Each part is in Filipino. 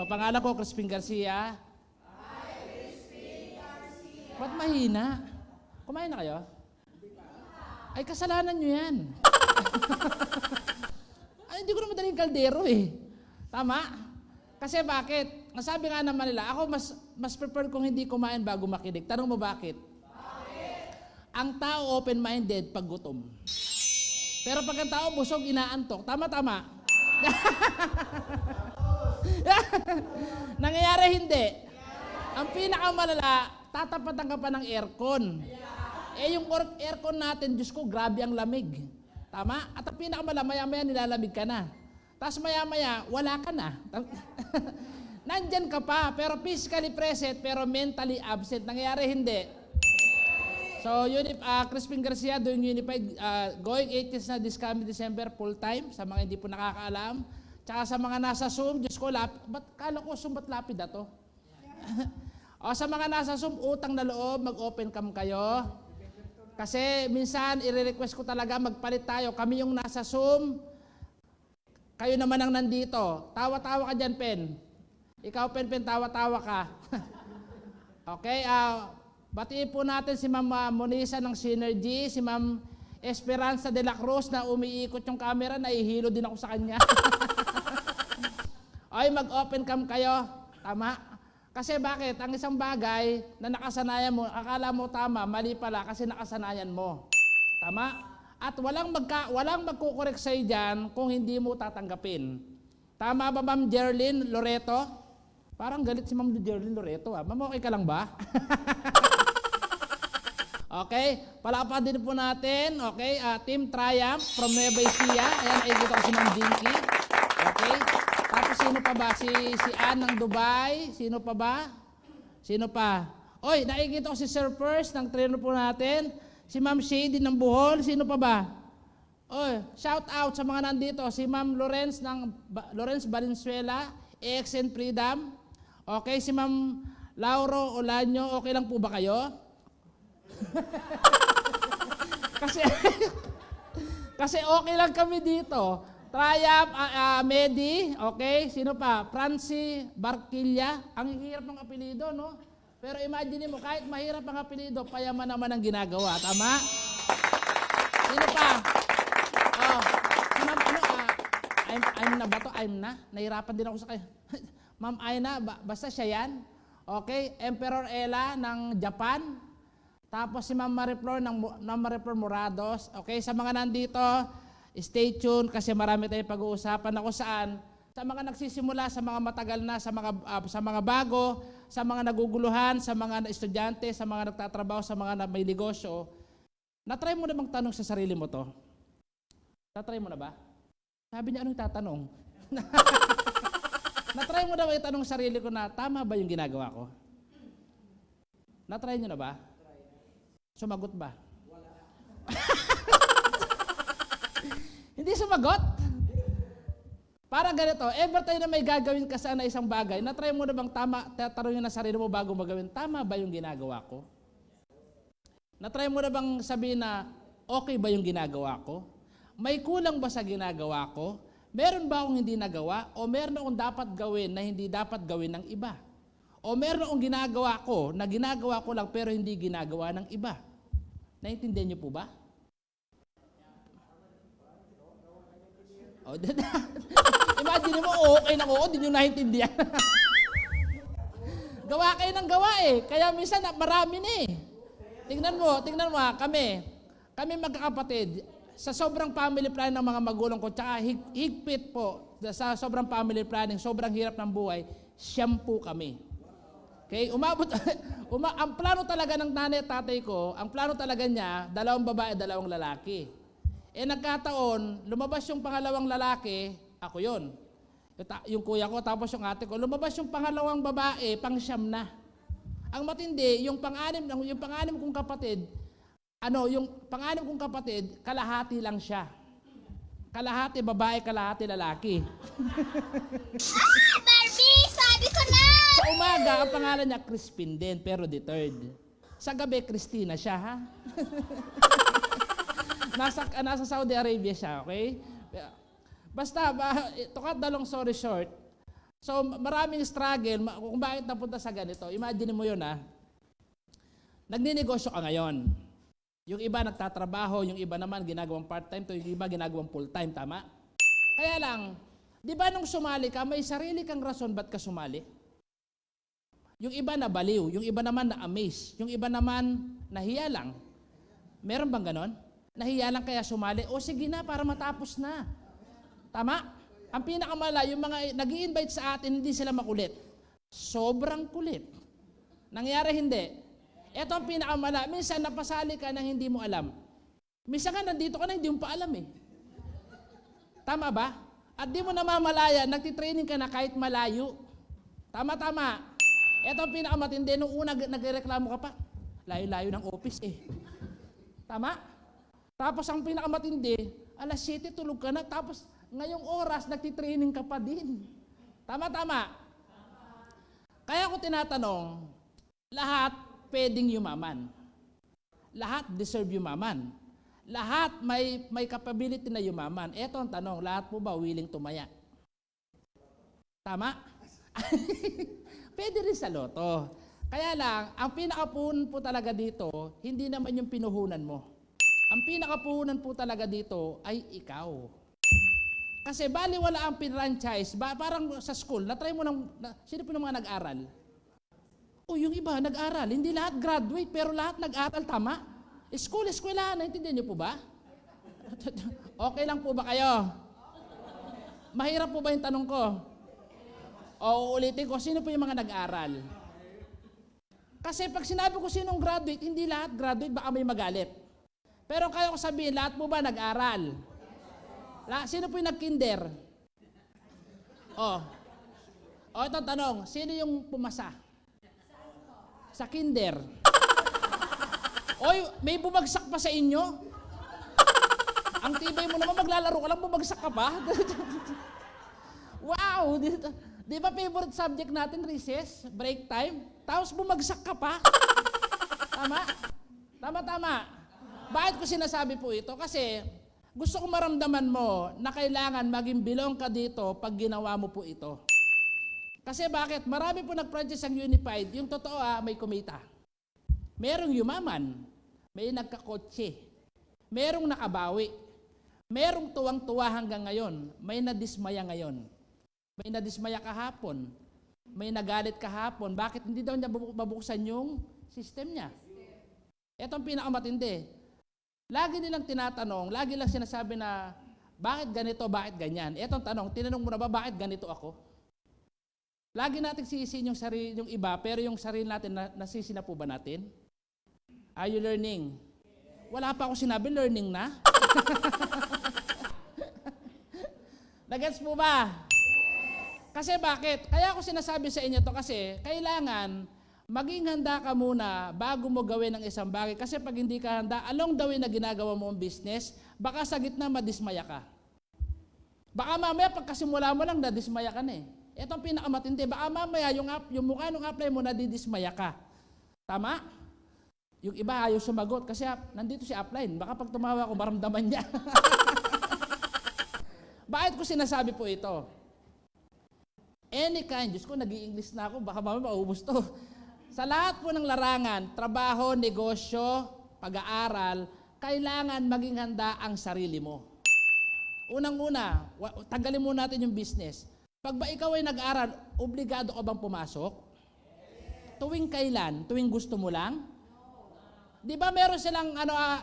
So, pangalan ko, Crispin Garcia. Ba't mahina? Kumain na kayo? Ay, kasalanan nyo yan. Ay, hindi ko naman daling kaldero eh. Tama? Kasi bakit? Nasabi nga naman nila, ako mas prefer kung hindi kumain bago makinig. Tanong mo bakit? Ang tao open-minded pag gutom. Pero pag ang tao busog, inaantok. Tama-tama. Nangyayari hindi. Ang pinakamalala, tatapatan ka pa ng aircon. Eh yung aircon natin, Diyos ko, grabe ang lamig. Tama? At ang pinakamalala, maya-maya nilalamig ka na. Tapos maya-maya, wala ka na. Nandyan ka pa, pero physically present, pero mentally absent. Nangyayari hindi. So, Crispin Garcia doing Unified, going 8 years na this coming December, full-time, sa mga hindi po nakakaalam. Tsaka sa mga nasa Zoom, Diyos ko, ba't kala ko Zoom, ba't lapid na to? O sa mga nasa Zoom, utang na loob, mag-open cam kayo. Kasi minsan, i-request ko talaga, magpalit tayo. Kami yung nasa Zoom, kayo naman ang nandito. Tawa-tawa ka dyan, Pen. Ikaw, Pen, tawa-tawa ka. Okay, batiin po natin si Ma'am Monisa ng Synergy, si Ma'am Esperanza de la Cruz na umiikot yung camera, nahihilo din ako sa kanya. Ay, mag-open cam kayo. Tama? Kasi bakit? Ang isang bagay na nakasanayan mo, akala mo tama, mali pala kasi nakasanayan mo. Tama? At walang magkukorek sa'yo dyan kung hindi mo tatanggapin. Tama ba, Ma'am Jerlyn Loreto? Parang galit si Ma'am Jerlyn Loreto. Ma'am, okay ka lang ba? Okay, palapahan din po natin, okay, Team Triumph from Nueva Ecija. Ayan, dito ko si Ma'am Jinky. Okay, tapos sino pa ba? Si Ann ng Dubai. Sino pa ba? Sino pa? Oy, nakikita ko si Sir First ng trainer po natin. Si Ma'am Shady ng Bohol. Sino pa ba? Oy, shout out sa mga nandito. Si Ma'am Lawrence Valenzuela, AXN Freedom. Okay, si Ma'am Lauro Olanyo. Okay lang po ba kayo? kasi okay lang kami dito. Triumph, Medi, okay? Sino pa? Francie Barquilla. Ang hirap ng apelido, no? Pero imagine mo, kahit mahirap ang apelido, payaman naman ang ginagawa. Tama? Sino pa? Oh, Ma'am, I'm na ba to? I'm na? Nahirapan din ako sa kanya. Ma'am Aina, basta siya yan. Okay? Emperor Ella ng Japan. Tapos si Ma'am Mariflor Morados. Okay, sa mga nandito, stay tuned kasi marami tayong pag-uusapan na kung saan sa mga nagsisimula, sa mga matagal na, sa mga bago, sa mga naguguluhan, sa mga estudyante, sa mga nagtatrabaho, sa mga may negosyo. Na-try mo na bang tanong sa sarili mo to? Na-try mo na ba? Sabi niya, anong tatanong? Na-try mo na ba itanong sa sarili ko na tama ba yung ginagawa ko? Na-try nyo na ba? Sumagot ba? Wala. Hindi sumagot? Para ganito, every time na may gagawin ka sana isang bagay, na-try mo na bang tatanungin na sarili mo bago magawin, tama ba yung ginagawa ko? Na-try mo na bang sabihin na, okay ba yung ginagawa ko? May kulang ba sa ginagawa ko? Meron ba akong hindi nagawa? O meron akong dapat gawin na hindi dapat gawin ng iba? O meron akong ginagawa ko na ginagawa ko lang pero hindi ginagawa ng iba? Naintindihan niyo po ba? Oh, imagine mo, okay na oo, di nyo naintindihan. Gawa kayo ng gawa eh. Kaya minsan marami na eh. Tingnan mo kami magkakapatid, sa sobrang family planning ng mga magulang ko, tsaka higpit po, sa sobrang family planning, sobrang hirap ng buhay, 10 kami. Okay, ang plano talaga ng nanay at tatay ko, ang plano talaga niya, 2 babae, 2 lalaki. Eh nagkataon, lumabas yung pangalawang lalaki, ako yon. Yung kuya ko, tapos yung ate ko, lumabas yung pangalawang babae, pang-9 na. Ang matindi, yung pang-6 kong kapatid, kalahati lang siya. Kalahati babae, kalahati lalaki. Barbie, sabi ko na! Sa umaga, ang pangalan niya Crispin din, pero the third. Sa gabi, Christina siya, ha? nasa Saudi Arabia siya, okay? Basta, to cut the long story short, So maraming struggle kung bakit napunta sa ganito. Imagine mo yun nagninegosyo ka ngayon. Yung iba nagtatrabaho, yung iba naman ginagawang part-time, yung iba ginagawang full-time, tama? Kaya lang, di ba nung sumali ka, may sarili kang rason ba't ka sumali? Yung iba nabaliw, yung iba naman na-amaze, yung iba naman nahiya lang. Meron bang ganon? Nahiya lang kaya sumali? O sige na, para matapos na. Tama? Ang pinakamala, yung mga nag-i-invite sa atin, hindi sila makulit. Sobrang kulit. Nangyari hindi. Ito ang pinakamala. Minsan napasali ka nang hindi mo alam. Minsan ka nandito ka na hindi mo pa alam eh. Tama ba? At di mo namamalaya, nagtitraining ka na kahit malayo. Tama. Ito ang pinakamatindi. Nung una nagreklamo ka pa, layo-layo ng office eh. Tama? Tapos ang pinakamatindi, alas 7 tulog ka na, tapos ngayong oras nagtitraining ka pa din. Tama. Kaya ako tinatanong, lahat pwedeng yumaman. Lahat deserve yumaman. Lahat may capability na yumaman. Ito ang tanong, lahat po ba willing tumaya? Tama? Pwede rin sa loto. Kaya lang, ang pinakapuhunan po talaga dito, hindi naman yung pinuhunan mo. Ang pinakapuhunan po talaga dito ay ikaw. Kasi baliwala ang pinranchise, parang sa school, natry mo sino po ng mga nag-aral? O yung iba nag-aral, hindi lahat graduate, pero lahat nag-aral, tama? Eskwelahan, naintindihan niyo po ba? Okay lang po ba kayo? Mahirap po ba yung tanong ko? O uulitin ko, sino po yung mga nag-aral? Kasi pag sinabi ko sinong graduate, hindi lahat graduate, baka may magalit. Pero kaya ko sabihin, lahat po ba nag-aral? Sino po yung nag-kinder? Itong tanong, sino yung pumasa? Sa kinder. Oy, may bumagsak pa sa inyo? Ang tibay mo naman, maglalaro ka lang, bumagsak ka pa? Wow! Di ba favorite subject natin, recess, break time? Tapos bumagsak ka pa? Tama. Bakit ko sinasabi po ito? Kasi gusto ko maramdaman mo na kailangan maging bilong ka dito pag ginawa mo po ito. Kasi bakit? Marami po nag-franchise ang Unified. Yung totoo may kumita. Merong yumaman. May nagkakotse. Merong nakabawi. Merong tuwang-tuwa hanggang ngayon. May nadismaya ngayon. May nadismaya kahapon. May nagalit kahapon. Bakit hindi daw niya mabuksan yung system niya? Ito ang pinakamatindi. Lagi nilang tinatanong, lagi lang sinasabi na, bakit ganito, bakit ganyan? Ito ang tanong, tinanong mo na ba, bakit ganito ako? Lagi natin sisihin yung iba, pero yung sarili natin, nasisi na po ba natin? Are you learning? Wala pa ako sinabi, learning na. Nagets po ba? Kasi bakit? Kaya ako sinasabi sa inyo to kasi kailangan maging handa ka muna bago mo gawin ang isang bagay. Kasi pag hindi ka handa, along the way na ginagawa mo ang business, baka sa gitna madismaya ka. Baka mamaya pagkasimula mo lang, nadismaya ka na eh. Ito ang pinakamatindi. Baka mamaya yung mukha nung apply mo, nadidismaya ka. Tama? Yung iba ayaw sumagot kasi nandito si upline. Baka pag tumawa ko, maramdaman niya. Bakit ko sinasabi po ito? Any kind, Diyos ko, nag-i-English na ako, baka mamaya maubos to. Sa lahat po ng larangan, trabaho, negosyo, pag-aaral, kailangan maging handa ang sarili mo. Unang-una, tanggalin muna natin yung business. Pag ba ikaw ay nag-aaral, obligado ka bang pumasok? Tuwing kailan? Tuwing gusto mo lang? Di ba meron silang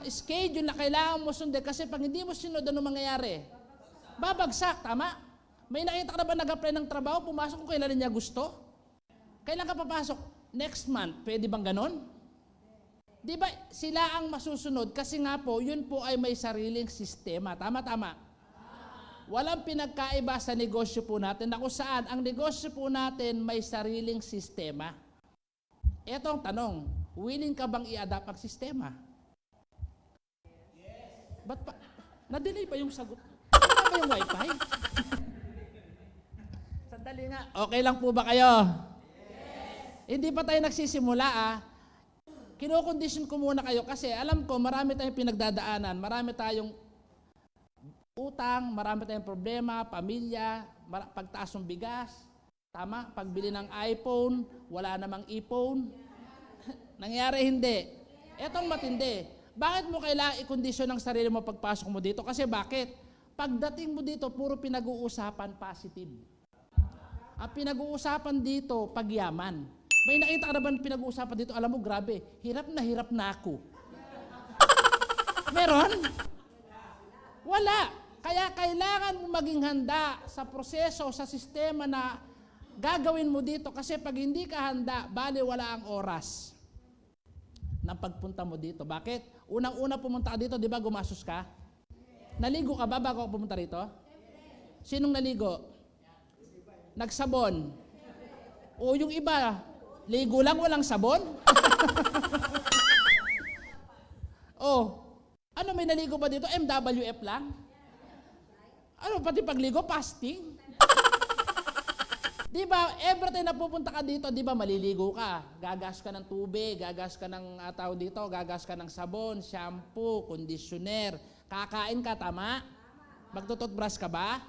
schedule na kailangan mo sundin kasi pag hindi mo sinunod, ano mangyayari? Babagsak, tama? May nakita ka na ba nag-apply ng trabaho, pumasok kung kailan niya gusto? Kailan ka papasok? Next month. Pwede bang ganon? Di ba sila ang masusunod kasi nga po, yun po ay may sariling sistema. Tama. Walang pinagkaiba sa negosyo po natin na kung saan ang negosyo po natin may sariling sistema. Ito ang tanong, willing ka bang i-adapt ang sistema? Ba't pa? Na-delay ba yung sagot? Ano ba yung wifi? Sandali nga. Okay lang po ba kayo? Yes. Hindi pa tayo nagsisimula Kinokondisyon ko muna kayo kasi alam ko marami tayong pinagdadaanan, marami tayong utang, marami tayong problema, pamilya, pagtaas ng bigas, Tama? Pagbili ng iPhone, wala namang iPhone. Nangyari hindi. Etong matindi. Bakit mo kailangan i-condition ang sarili mo pagpasok mo dito? Kasi bakit? Pagdating mo dito, puro pinag-uusapan positive. Ang pinag-uusapan dito, pagyaman. May nakita ka na ba pinag-uusapan dito? Alam mo, grabe, hirap na ako. Meron? Wala. Kaya kailangan mo maging handa sa proseso, sa sistema na gagawin mo dito. Kasi pag hindi ka handa, bali wala ang oras ng pagpunta mo dito. Bakit? Unang-una pumunta ka dito, di ba gumasos ka? Naligo ka ba bago pumunta rito? Sinong naligo? Nagsabon. O yung iba, ligo lang walang sabon? Oh, ano may naligo ba dito? MWF lang? Ano, pati pagligo, fasting? Di ba, every time na pupunta ka dito, di ba, maliligo ka. Gagas ka ng tubig, gagas ka ng dito, gagas ka ng sabon, shampoo, conditioner. Kakain ka, tama? Magtututbrush ka ba?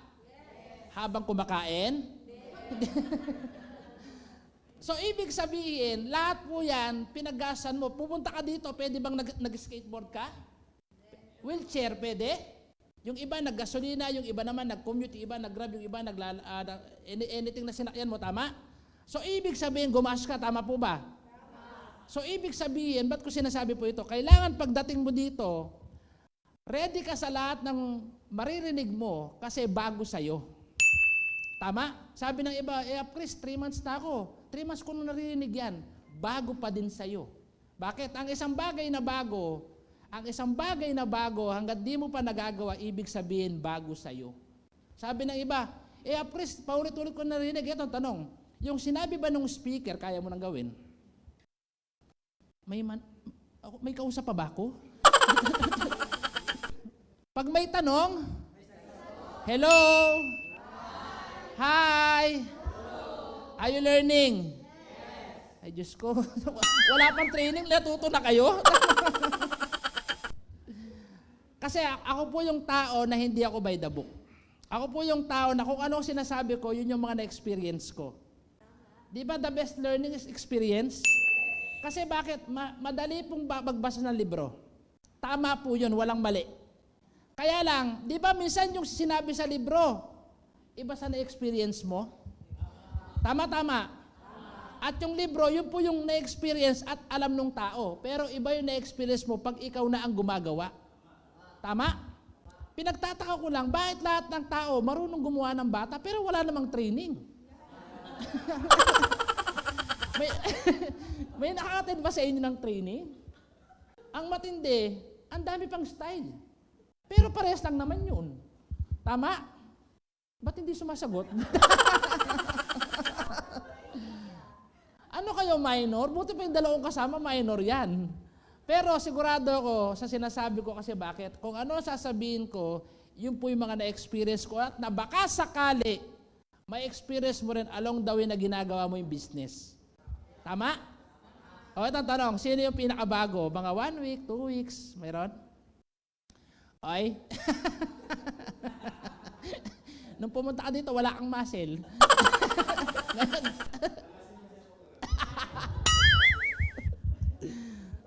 Habang kumakain? So, ibig sabihin, lahat po yan, pinaggasan mo. Pupunta ka dito, pwede bang nag-skateboard ka? Wheelchair, pwede? Yung iba naggasolina, yung iba naman nag-commute, yung iba nag-grab, yung iba anything na sinakyan mo, tama? So, ibig sabihin, gumas ka, tama po ba? Tama. So, ibig sabihin, ba't ko sinasabi po ito? Kailangan pagdating mo dito, ready ka sa lahat ng maririnig mo kasi bago sa'yo. Tama? Sabi ng iba, Chris, 3 months na ako. 3 months ko nung naririnig yan. Bago pa din sa'yo. Bakit? Ang isang bagay na bago, hanggat di mo pa nagagawa, ibig sabihin bago sa'yo. Sabi ng iba, Chris, paulit-ulit ko narinig. Ito ang tanong, yung sinabi ba nung speaker, kaya mo nang gawin? May kausap pa ba ako? Pag may tanong, hello? Hi? Are you learning? Ay, Diyos ko. Wala pang training, natuto na kayo? Kasi ako po yung tao na hindi ako by the book. Ako po yung tao na kung ano sinasabi ko, yun yung mga na-experience ko. Di ba the best learning is experience? Kasi bakit? Madali pong magbasa ng libro. Tama po yun, walang mali. Kaya lang, di ba minsan yung sinabi sa libro, iba sa na-experience mo? Tama. At yung libro, yun po yung na-experience at alam ng tao. Pero iba yung na-experience mo pag ikaw na ang gumagawa. Tama? Pinagtataka ko lang, bakit lahat ng tao marunong gumawa ng bata pero wala namang training? may nakakatid ba sa inyo ng training? Ang matindi, ang dami pang style. Pero parehas lang naman yun. Tama? Ba't hindi sumasagot? Ano kayo, minor? Buti pa yung dalawang kasama, minor yan. Pero sigurado ako sa sinasabi ko kasi bakit? Kung ano sasabihin ko, yun po yung mga na-experience ko at na baka sakali, may experience mo rin along the way na ginagawa mo yung business. Tama? O, ito ang tanong, sino yung pinakabago? Mga 1 week, 2 weeks, mayroon? Okay? Nung pumunta ka dito, wala kang muscle.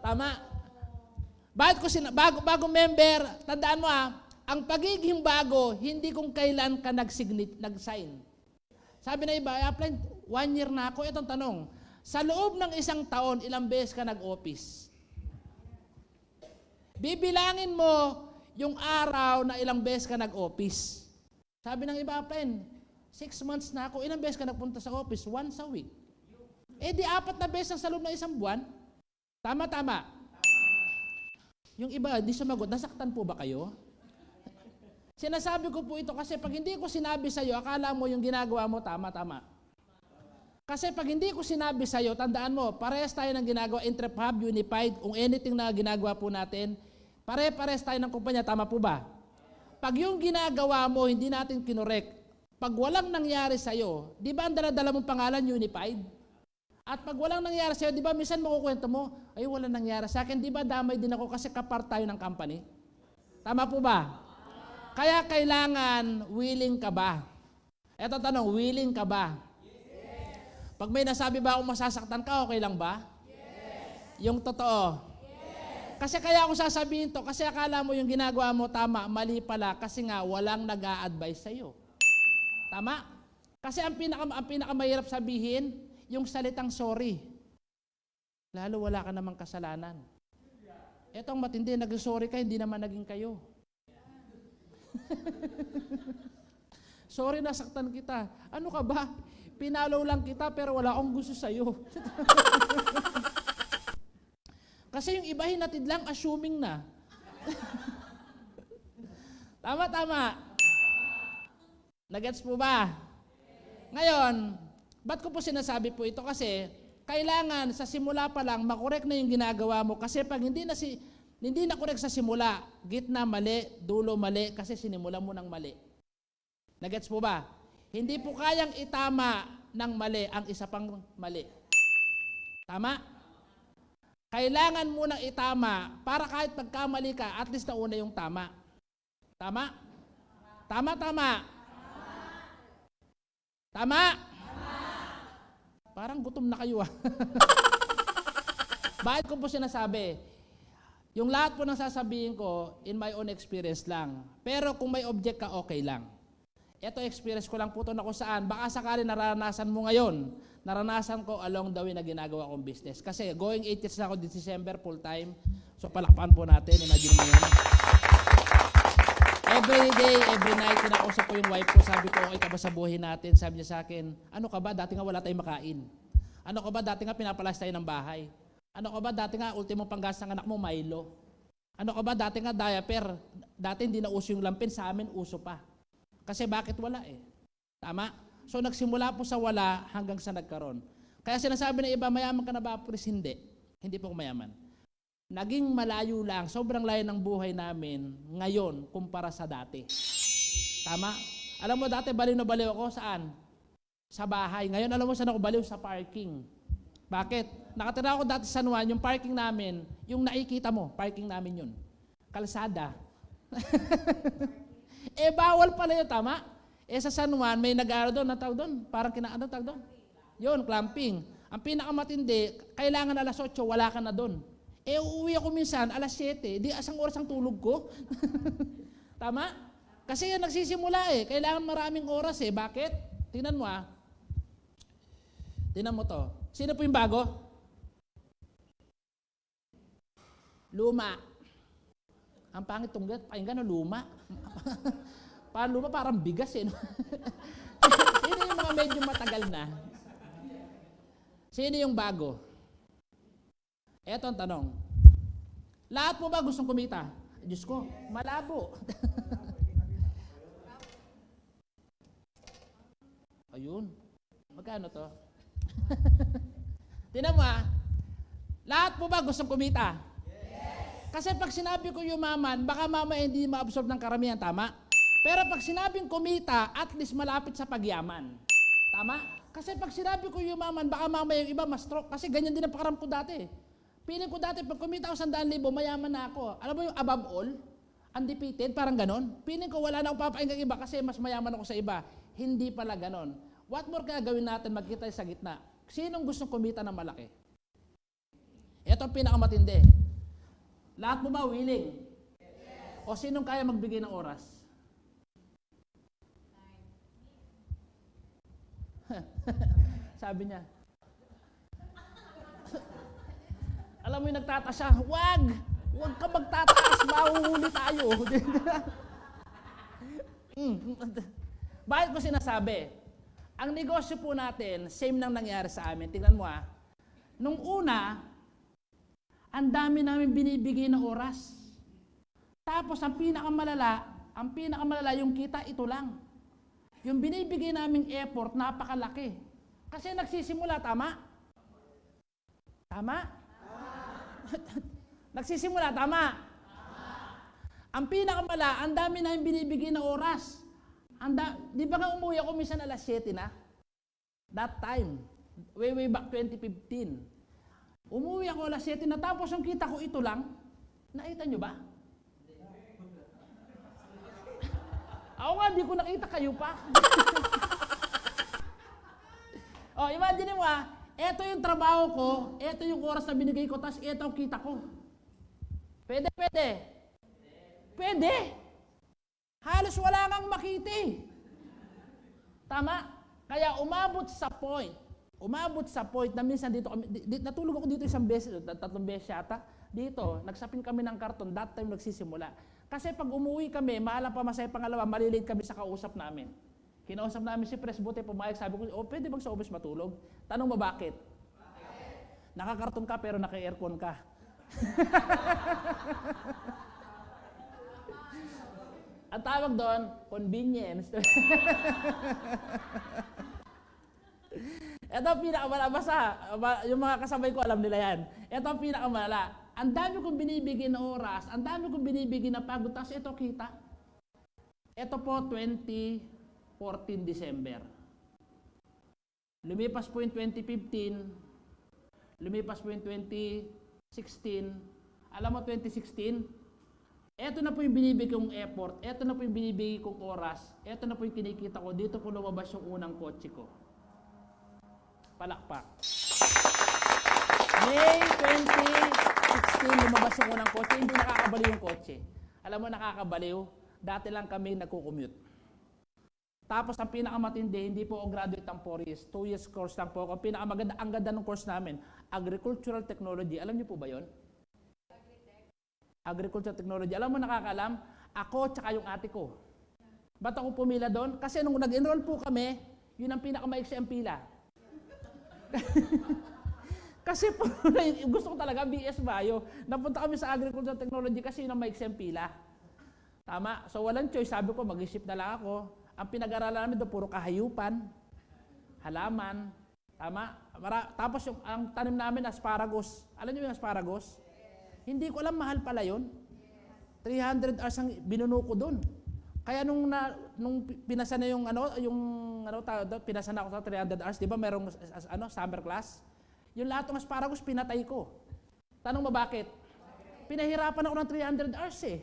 Tama? Bakit ko bago member, tandaan mo ang pagiging bago, hindi kung kailan ka nag-sign. Sabi na iba, apply 1 year na ako. Itong tanong, sa loob ng 1 taon, ilang beses ka nag-office? Bibilangin mo yung araw na ilang beses ka nag-office. Sabi ng iba, apply 6 months na ako. Ilang beses ka nagpunta sa office? Once a week. Di 4 na beses sa loob ng 1 buwan. Tama. Yung iba, di sumagot. Nasaktan po ba kayo? Sinasabi ko po ito kasi pag hindi ko sinabi sa'yo, akala mo yung ginagawa mo, tama. Kasi pag hindi ko sinabi sa'yo, tandaan mo, parehas tayo ng ginagawa, Entrepub, Unified, kung anything na ginagawa po natin, pare-parehas tayo ng kumpanya, tama po ba? Pag yung ginagawa mo, hindi natin kinorek, pag walang nangyari sa'yo, di ba ang dala-dala mong pangalan, Unified? At pag walang nangyari sa'yo, di ba minsan makukwento mo, ay walang nangyari sa akin, di ba damay din ako kasi kapart tayo ng company? Tama po ba? Kaya kailangan, willing ka ba? Eto tanong, willing ka ba? Pag may nasabi ba akong masasaktan ka, okay lang ba? Yung totoo. Kasi kaya ako sasabihin to, kasi akala mo yung ginagawa mo tama, mali pala, kasi nga walang nag-a-advise sa'yo. Tama? Kasi ang pinakamahirap sabihin, yung salitang sorry. Lalo wala ka namang kasalanan. Etong matindi, nag-sorry ka, hindi naman naging kayo. Sorry, nasaktan kita. Ano ka ba? Pinalaw lang kita pero wala akong gusto sa'yo. Kasi yung iba hinatid lang, assuming na. Tama. Nagets po ba? Ngayon, ba't ko po sinasabi po ito? Kasi kailangan sa simula pa lang makorek na yung ginagawa mo. Kasi pag hindi na korek sa simula, gitna mali, dulo mali, kasi sinimula mo ng mali. Nagets po ba? Hindi po kayang itama ng mali ang isa pang mali. Tama? Kailangan mo nang itama para kahit pagkamali ka, at least nauna yung tama. Tama? Tama? Parang gutom na kayo. Bakit ko po sinasabi? Yung lahat po ng sasabihin ko, in my own experience lang. Pero kung may object ka, okay lang. Ito experience ko lang po ito na kung saan. Baka sakali naranasan mo ngayon. Naranasan ko along the way na ginagawa kong business. Kasi going 8 years na ako this December full time. So palakpakan po natin. Imagine mo yun. Every day, every night, kinakausap ko yung wife ko. Sabi ko, okay ka ba sa buhay natin? Sabi niya sa akin, ano ka ba? Dati nga wala tayong makain. Ano ka ba? Dati nga pinapalas tayo ng bahay. Ano ka ba? Dati nga ultimo panggas ng anak mo, Milo. Ano ka ba? Dati nga diaper. Dati hindi na uso yung lampin. Sa amin, uso pa. Kasi bakit wala eh? Tama? So nagsimula po sa wala hanggang sa nagkaroon. Kaya sinasabi ng iba, mayaman ka na ba? Please, hindi. Hindi po ako mayaman. Naging malayo lang, sobrang layo ng buhay namin ngayon kumpara sa dati. Tama? Alam mo dati baliw na baliw ako saan? Sa bahay. Ngayon alam mo saan ako baliw? Sa parking. Bakit? Nakatira ako dati sa San Juan, yung parking namin, yung nakikita mo, parking namin yun. Kalsada. Bawal pala yun, tama? Sa San Juan, may nag-aaral doon, natawag doon, parang kinaano tawag doon? Yun, clamping. Ang pinakamatindi, kailangan alas 8, wala ka na doon. Uuwi ako minsan, alas 7, di asang oras ang tulog ko. Tama? Kasi yan nagsisimula kailangan maraming oras Bakit? Tingnan mo Tingnan mo to. Sino po yung bago? Luma. Ang pangit tunggat, pakinggan luma. Parang luma, parang bigas no? Sino yung mga medyo matagal na? Sino yung bago? Eto ang tanong. Lahat po ba gustong kumita? Diyos ko, malabo. Ayun. Magkano to? Tingnan mo lahat po ba gustong kumita? Yes. Kasi pag sinabi ko yumaman, baka mamaya hindi ma-absorb ng karamihan, tama? Pero pag sinabing kumita, at least malapit sa pagyaman. Tama? Kasi pag sinabi ko yumaman, baka mamaya yung iba ma-stroke. Kasi ganyan din ang pakaram ko dati. Piling ko dati, pag kumita ako 100,000, mayaman na ako. Alam mo yung above all? Undefeated, parang ganon. Piling ko wala na akong papainggang iba kasi mas mayaman ako sa iba. Hindi pala ganon. What more kaya gawin natin magkita sa gitna? Sinong gustong kumita ng malaki? Ito ang pinakamatindi. Lahat mo ba willing? Yes. O sinong kaya magbigay ng oras? Sabi niya. Alam mo yung nagtataas siya, wag ka magtataas, mahuhuli tayo. Bakit ko sinasabi? Ang negosyo po natin, same nang nangyari sa amin. Tingnan mo nung una, ang dami namin binibigay na oras. Tapos ang pinakamalala yung kita, ito lang. Yung binibigay naming effort, napakalaki. Kasi nagsisimula, tama? Tama? Nagsisimula, tama? Ang pinakamala, ang dami namin binibigay na oras. Di ba nga umuwi ako minsan alas 7 na? That time, way back 2015. Umuwi ako alas 7 na, tapos ang kita ko ito lang. Nakita nyo ba? Ako nga, di ko nakita, kayo pa. Oh, imagine mo eto yung trabaho ko, eto yung oras na binigay ko, tapos eto ang kita ko. Pwede, pwede. Pwede. Halos wala kang makita. Tama? Kaya umabot sa point na minsan dito, natulog ako dito isang beses, 3 beses yata, dito, nagsapin kami ng karton, that time nagsisimula. Kasi pag umuwi kami, maalang pamasay pangalawa, malilate kami sa kausap namin. Kinausap namin si Pres, buti pumayag, sabi ko, pwede bang sa office matulog? Tanong mo bakit? Nakakarton ka pero naka-aircon ka. Ang tawag doon, convenience. Ito ang pinakamalala. Yung mga kasabay ko, alam nila yan. Ito ang pinakamalala. Ang dami kong binibigay na oras, ang dami kong binibigay na pagod, tapos ito kita. Ito po, 2014 December. Lumipas po yung 2015, lumipas po yung 2016. Alam mo, 2016, ito na po yung binibigay kong effort, ito na po yung binibigay kong oras, ito na po yung kinikita ko, dito po lumabas yung unang kotse ko. Palakpak. May 2016 lumabas yung unang kotse, hindi nakakabaliw yung kotse. Alam mo, nakakabaliw, dati lang kami nagko-commute. Tapos ang pinakamatindi, hindi po ako graduate ng 4 years, 2 years course lang po ako. Ang pinakamaganda, ang ganda ng course namin, Agricultural Technology. Alam niyo po ba yon? Agricultural Technology. Alam mo, nakakaalam, ako tsaka yung ate ko. Ba't ako pumila doon? Kasi nung nag-enroll po kami, yun ang pinakamaiksi ang pila. Kasi po, gusto ko talaga BS Bio. Napunta kami sa Agricultural Technology kasi yun ang maiksi ang pila. Tama? So walang choice. Sabi ko, mag-isip na lang ako. Ang pinag-aralan namin doon, puro kahayupan, halaman. Tama? Tapos ang tanim namin, asparagus. Alam niyo yung asparagus? Hindi ko alam, mahal pala yun. 300 hours ang binuno ko doon. Kaya nung pinasa na pinasa na ako sa 300 hours, di ba merong summer class? Yung lahat ng asparagus, pinatay ko. Tanong mo bakit? Pinahirapan ako ng 300 hours eh.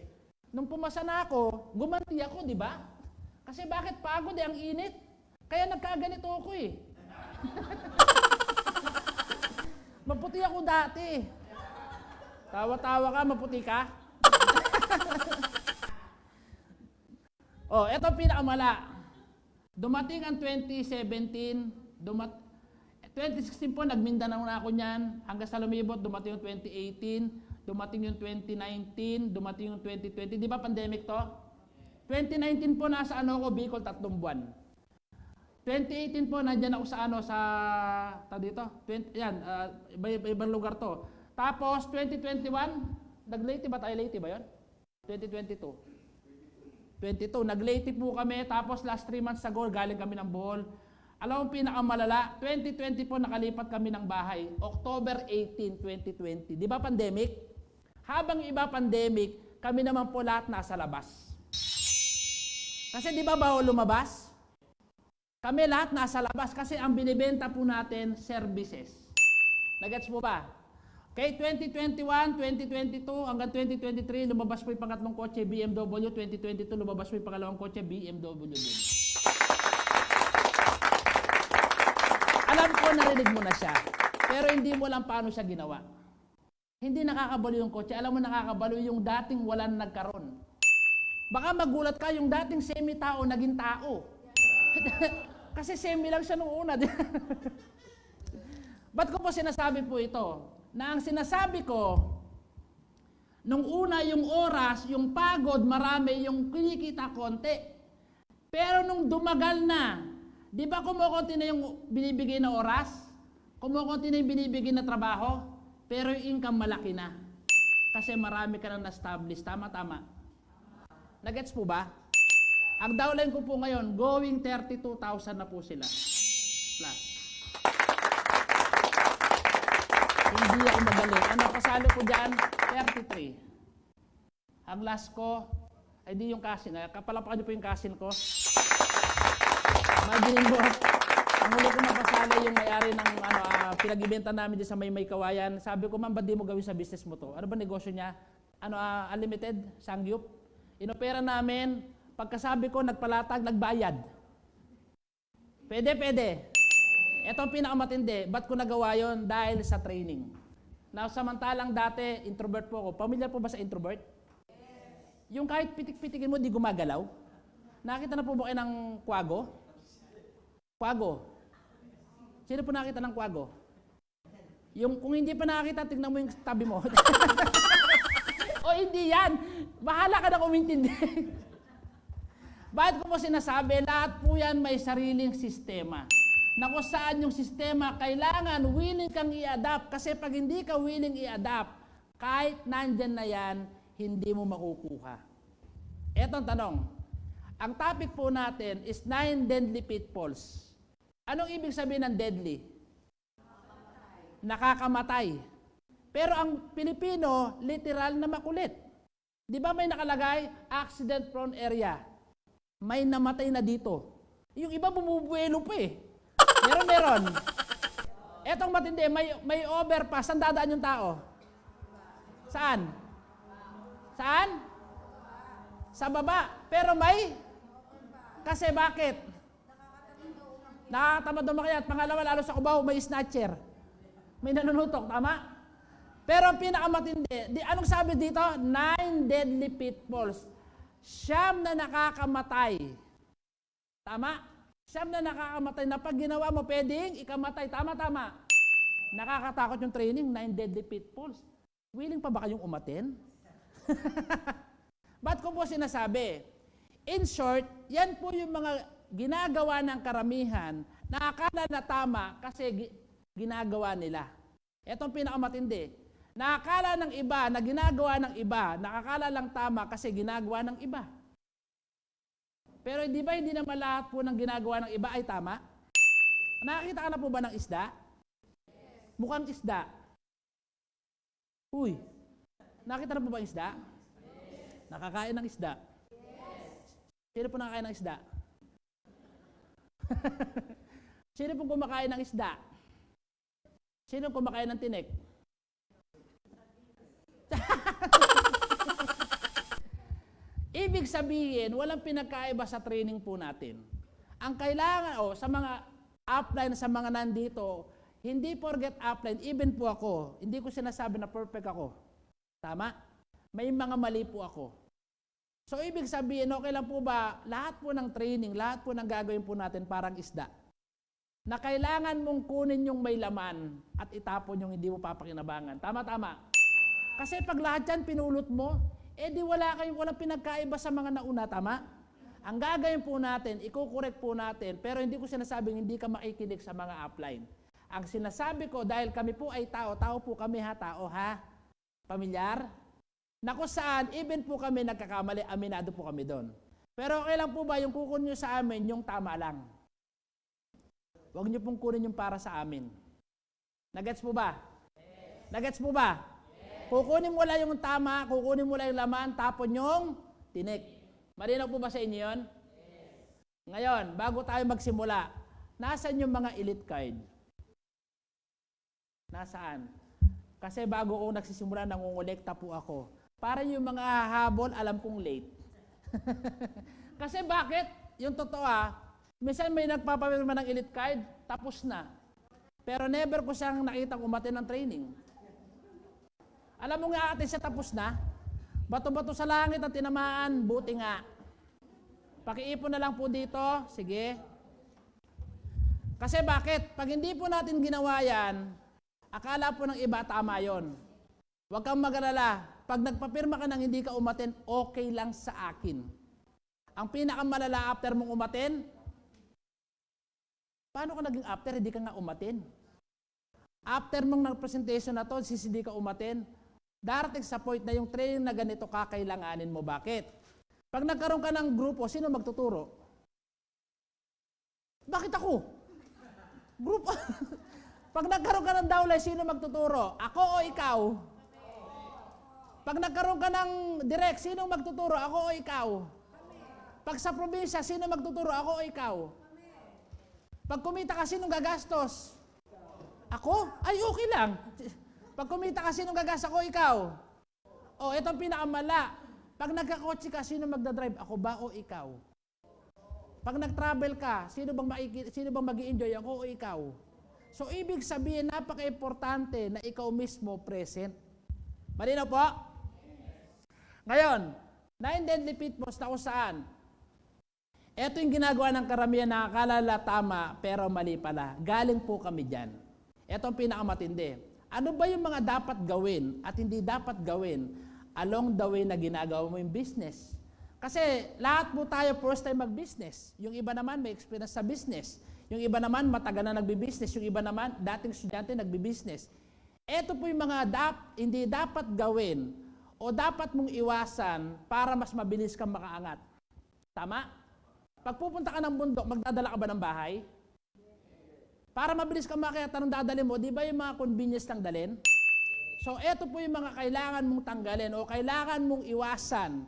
Nung pumasa na ako, gumanti ako, di ba? Kasi bakit pagod ang init? Kaya nagkaganito ako eh. Maputi ako dati. Tawa-tawa ka, maputi ka. Eto pinakamala. Dumating ang 2017, 2016 po, nagmindanao na ako niyan. Hanggang sa lumibot, dumating yung 2018, dumating yung 2019, dumating yung 2020. Di ba pandemic to? 2019 po, nasa Bicol, 3 buwan. 2018 po, nandyan ako ibang lugar to. Tapos, 2021, nag-Leyte ba tayo? Leyte ba yun? 2022. 22, nag-Leyte po kami. Tapos, last 3 months ago, galing kami ng Bohol. Alam mo, pinakamalala, 2020 po, nakalipat kami ng bahay. October 18, 2020. Di ba pandemic? Habang iba pandemic, kami naman po lahat nasa labas. Kasi di ba bawal lumabas? Kami lahat nasa labas kasi ang binibenta po natin, services. Nagets mo ba? Okay, 2021, 2022, hanggang 2023, lumabas po yung pangatlong kotse, BMW. 2022, lumabas po yung pangalawang kotse, BMW din. Alam ko, narinig mo na siya. Pero hindi mo lang paano siya ginawa. Hindi nakakabalo yung kotse. Alam mo, nakakabalo yung dating walang nagkaroon. Baka magulat ka, yung dating semi-tao, naging tao. Kasi semi lang siya nung una. Ba't ko po sinasabi po ito? Na ang sinasabi ko, nung una yung oras, yung pagod, marami, yung kinikita konti. Pero nung dumagal na, di ba kumukunti na yung binibigay na oras? Kumukunti na yung binibigay na trabaho? Pero yung income malaki na. Kasi marami ka nang na-establish. Tama-tama. Nagets po ba? Ang downline ko po ngayon, going 32,000 na po sila. Plus. Hindi ako magaling. Ano, kasalo ko dyan? 33. Ang last ko, ay di yung kasin. Kapalapakan niyo po yung kasin ko. Imagine mo, ang huli ko napasali yung may-ari ng pinag-ibenta namin dyan sa May Kawayan. Sabi ko, ma'am, ba't di mo gawin sa business mo to? Ano ba negosyo niya? Unlimited? Sangyup? Inopera namin. Pagkasabi ko, nagpalatag, nagbayad. Pwede. Ito ang pinakamatindi. Ba't ko nagawa yon? Dahil sa training. Now, samantalang dati, introvert po ako. Pamilyar po ba sa introvert? Yung kahit pitik-pitikin mo, di gumagalaw. Nakita na po ba kayo ng kwago? Kwago. Sino po nakita ng kwago? Yung, kung hindi pa nakakita, tignan mo yung tabi mo. O hindi yan. Bahala ka na kumintindi. Bakit ko po sinasabi? Lahat po yan may sariling sistema. Na kung saan yung sistema, kailangan willing kang i-adapt. Kasi pag hindi ka willing i-adapt, kahit nandyan na yan, hindi mo makukuha. Eto ang tanong. Ang topic po natin is 9 deadly pitfalls. Anong ibig sabihin ng deadly? Nakakamatay. Pero ang Pilipino, literal na makulit. Di ba may nakalagay? Accident-prone area. May namatay na dito. Yung iba bumubuelo pa eh. Meron. Etong matindi, may overpass. Saan dadaan yung tao? Saan? Saan? Sa baba. Pero may? Kasi bakit? Nakakatamad umakyat. Pangalawa, lalo sa Cubao, may snatcher. May nanunutok, tama? Pero ang pinakamatindi, anong sabi dito? 9 deadly pitfalls. Siyam na nakakamatay. Tama? Siyam na nakakamatay na pag ginawa mo, pwedeng ikamatay. Tama. Nakakatakot yung training, 9 deadly pitfalls. Willing pa ba kayong umaten? Ba't ko po sinasabi? In short, yan po yung mga ginagawa ng karamihan na akala na tama kasi ginagawa nila. Ito ang pinakamatindi. Nakakala ng iba na ginagawa ng iba, nakakala lang tama kasi ginagawa ng iba. Pero hindi ba hindi naman lahat po ng ginagawa ng iba ay tama? Nakakita ka na po ba ng isda? Mukhang isda. Uy, nakita na po ba ng isda? Nakakain ng isda? Sino po nakakain ng isda? Sino po kumakain ng isda? Sino kumakain ng tinik? Ibig sabihin, walang pinagkaiba sa training po natin. Ang kailangan, sa mga upline, sa mga nandito, hindi forget upline, even po ako, hindi ko sinasabi na perfect ako. Tama? May mga mali po ako. So, ibig sabihin, okay lang po ba, lahat po ng training, lahat po ng gagawin po natin parang isda, na kailangan mong kunin yung may laman at itapon yung hindi mo papakinabangan. Tama. Kasi pag lahat yan pinulot mo, di walang pinagkaiba sa mga nauna, tama? Ang gagawin po natin, iko-correct po natin, pero hindi ko sinasabing hindi ka makikinig sa mga upline. Ang sinasabi ko, dahil kami po ay tao po kami tao ha? Pamilyar? Na kung saan, even po kami nagkakamali, aminado po kami doon. Pero okay lang po ba yung kukunin nyo sa amin, yung tama lang? Huwag nyo pong kunin yung para sa amin. Nagets po ba? Nagets po ba? Kukunin mo lang yung tama, kukunin mo lang yung laman, tapon yung tinik. Malinaw po ba sa inyo yun? Ngayon, bago tayo magsimula, nasaan yung mga elite card? Nasaan? Kasi bago ako nagsisimula, nangungulekta po ako. Para yung mga habol, alam kong late. Kasi bakit? Yung totoo minsan may nagpapapirma ng elite card, tapos na. Pero never ko siyang nakitang umatin ng training. Alam mo nga ate siya tapos na? Bato-bato sa langit at tinamaan, buti nga. Pakiipon na lang po dito, sige. Kasi bakit? Pag hindi po natin ginawa yan, akala po ng iba tama yon. Huwag kang mag-alala. Pag nagpapirma ka ng hindi ka umaten, okay lang sa akin. Ang pinakamalala after mong umaten, paano ka naging after, hindi ka nga umaten? After mong nag-presentation na to, hindi ka umaten, darating sa point na yung training na ganito kakailanganin mo. Bakit? Pag nagkaroon ka ng grupo, sino magtuturo? Bakit ako? Grupo. Pag nagkaroon ka ng downline, sino magtuturo? Ako o ikaw? Pag nagkaroon ka ng direct, sino magtuturo? Ako o ikaw? Pag sa probinsya, sino magtuturo? Ako o ikaw? Pag kumita ka, sino gagastos? Ako? Ay, okay lang. Pag kumita ka, sinong gagas? Ako, ikaw? O, itong pinakamala. Pag nagkakotse ka, sino magdadrive? Ako ba o ikaw? Pag nag-travel ka, sino bang mag-i-enjoy? Ako o ikaw? So, ibig sabihin, napaka-importante na ikaw mismo present. Malinaw po? Ngayon, nine deadly pitfalls na kung saan. Ito yung ginagawa ng karamihan na akala tama pero mali pala. Galing po kami dyan. Ito ang pinakamatindi. Ano ba yung mga dapat gawin at hindi dapat gawin along the way na ginagawa mo yung business? Kasi lahat po tayo first time mag-business. Yung iba naman may experience sa business. Yung iba naman matagal na nagbi-business. Yung iba naman dating estudyante nagbi-business. Ito po yung mga hindi dapat gawin o dapat mong iwasan para mas mabilis kang makaangat. Tama? Pag pupunta ka ng bundok, magdadala ka ba ng bahay? Para mabilis kang makakita ng dadalhin mo, di ba yung mga convenience lang dalhin? So, ito po yung mga kailangan mong tanggalin o kailangan mong iwasan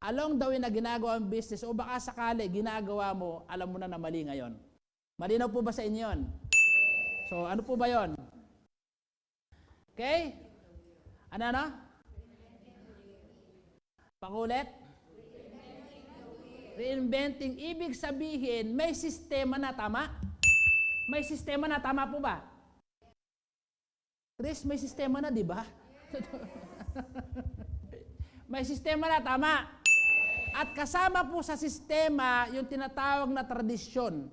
along the way na ginagawa ang business o baka sakali ginagawa mo, alam mo na mali ngayon. Malinaw po ba sa inyo yun? So, ano po ba yun? Okay? Ano? Pakulit? Reinventing. Ibig sabihin, may sistema na, tama? May sistema na, tama po ba? Chris, may sistema na, di ba? May sistema na, tama? At kasama po sa sistema, yung tinatawag na tradisyon.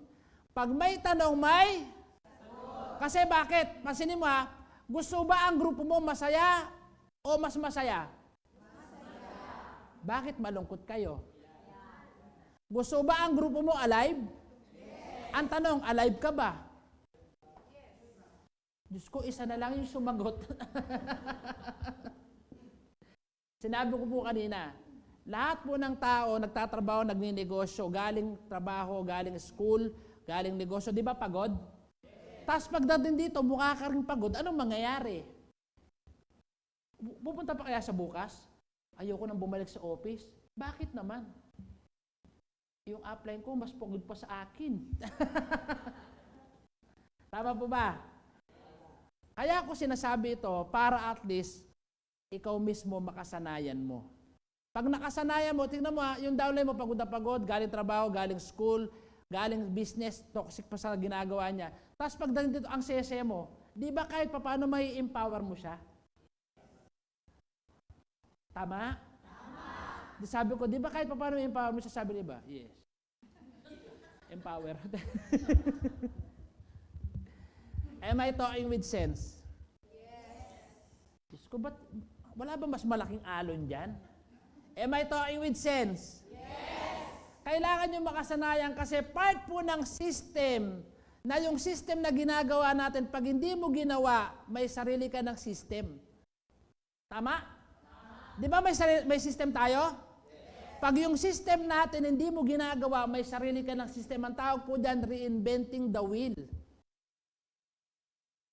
Pag may tanong, may? Kasi bakit? Masinin mo ha, gusto ba ang grupo mo masaya o mas masaya? Bakit malungkot kayo? Gusto ba ang grupo mo alive? Ang tanong, alive ka ba? Diyos ko, isa na lang yung sumagot. Sinabi ko po kanina, lahat po ng tao, nagtatrabaho, nagninegosyo, galing trabaho, galing school, galing negosyo, di ba pagod? Tapos pagdating dito, mukha ka rin pagod, anong mangyayari? Pupunta pa kaya sa bukas? Ayoko nang bumalik sa office. Bakit naman? Yung upline ko, mas pagod pa sa akin. Tama po ba? Kaya ako sinasabi ito para at least ikaw mismo makasanayan mo. Pag nakasanayan mo, tingnan mo yung downline mo, pagod na pagod, galing trabaho, galing school, galing business, toxic pa sa ginagawa niya. Tapos pagdating dito, ang sese mo, di ba kahit paano may empower mo siya? Tama? Di sabi ko, di ba kahit paano may empower mo siya? Sabi niya ba? Yes. Empower. Am I talking with sense? Yes. Diyos ko, ba't wala ba mas malaking alon dyan? Am I talking with sense? Yes. Kailangan nyo makasanayan kasi part po ng system na yung system na ginagawa natin, pag hindi mo ginawa, may sarili ka ng system. Tama? Di ba may system tayo? Yes. Pag yung system natin hindi mo ginagawa, may sarili ka ng system. Ang tawag po dyan, reinventing the wheel.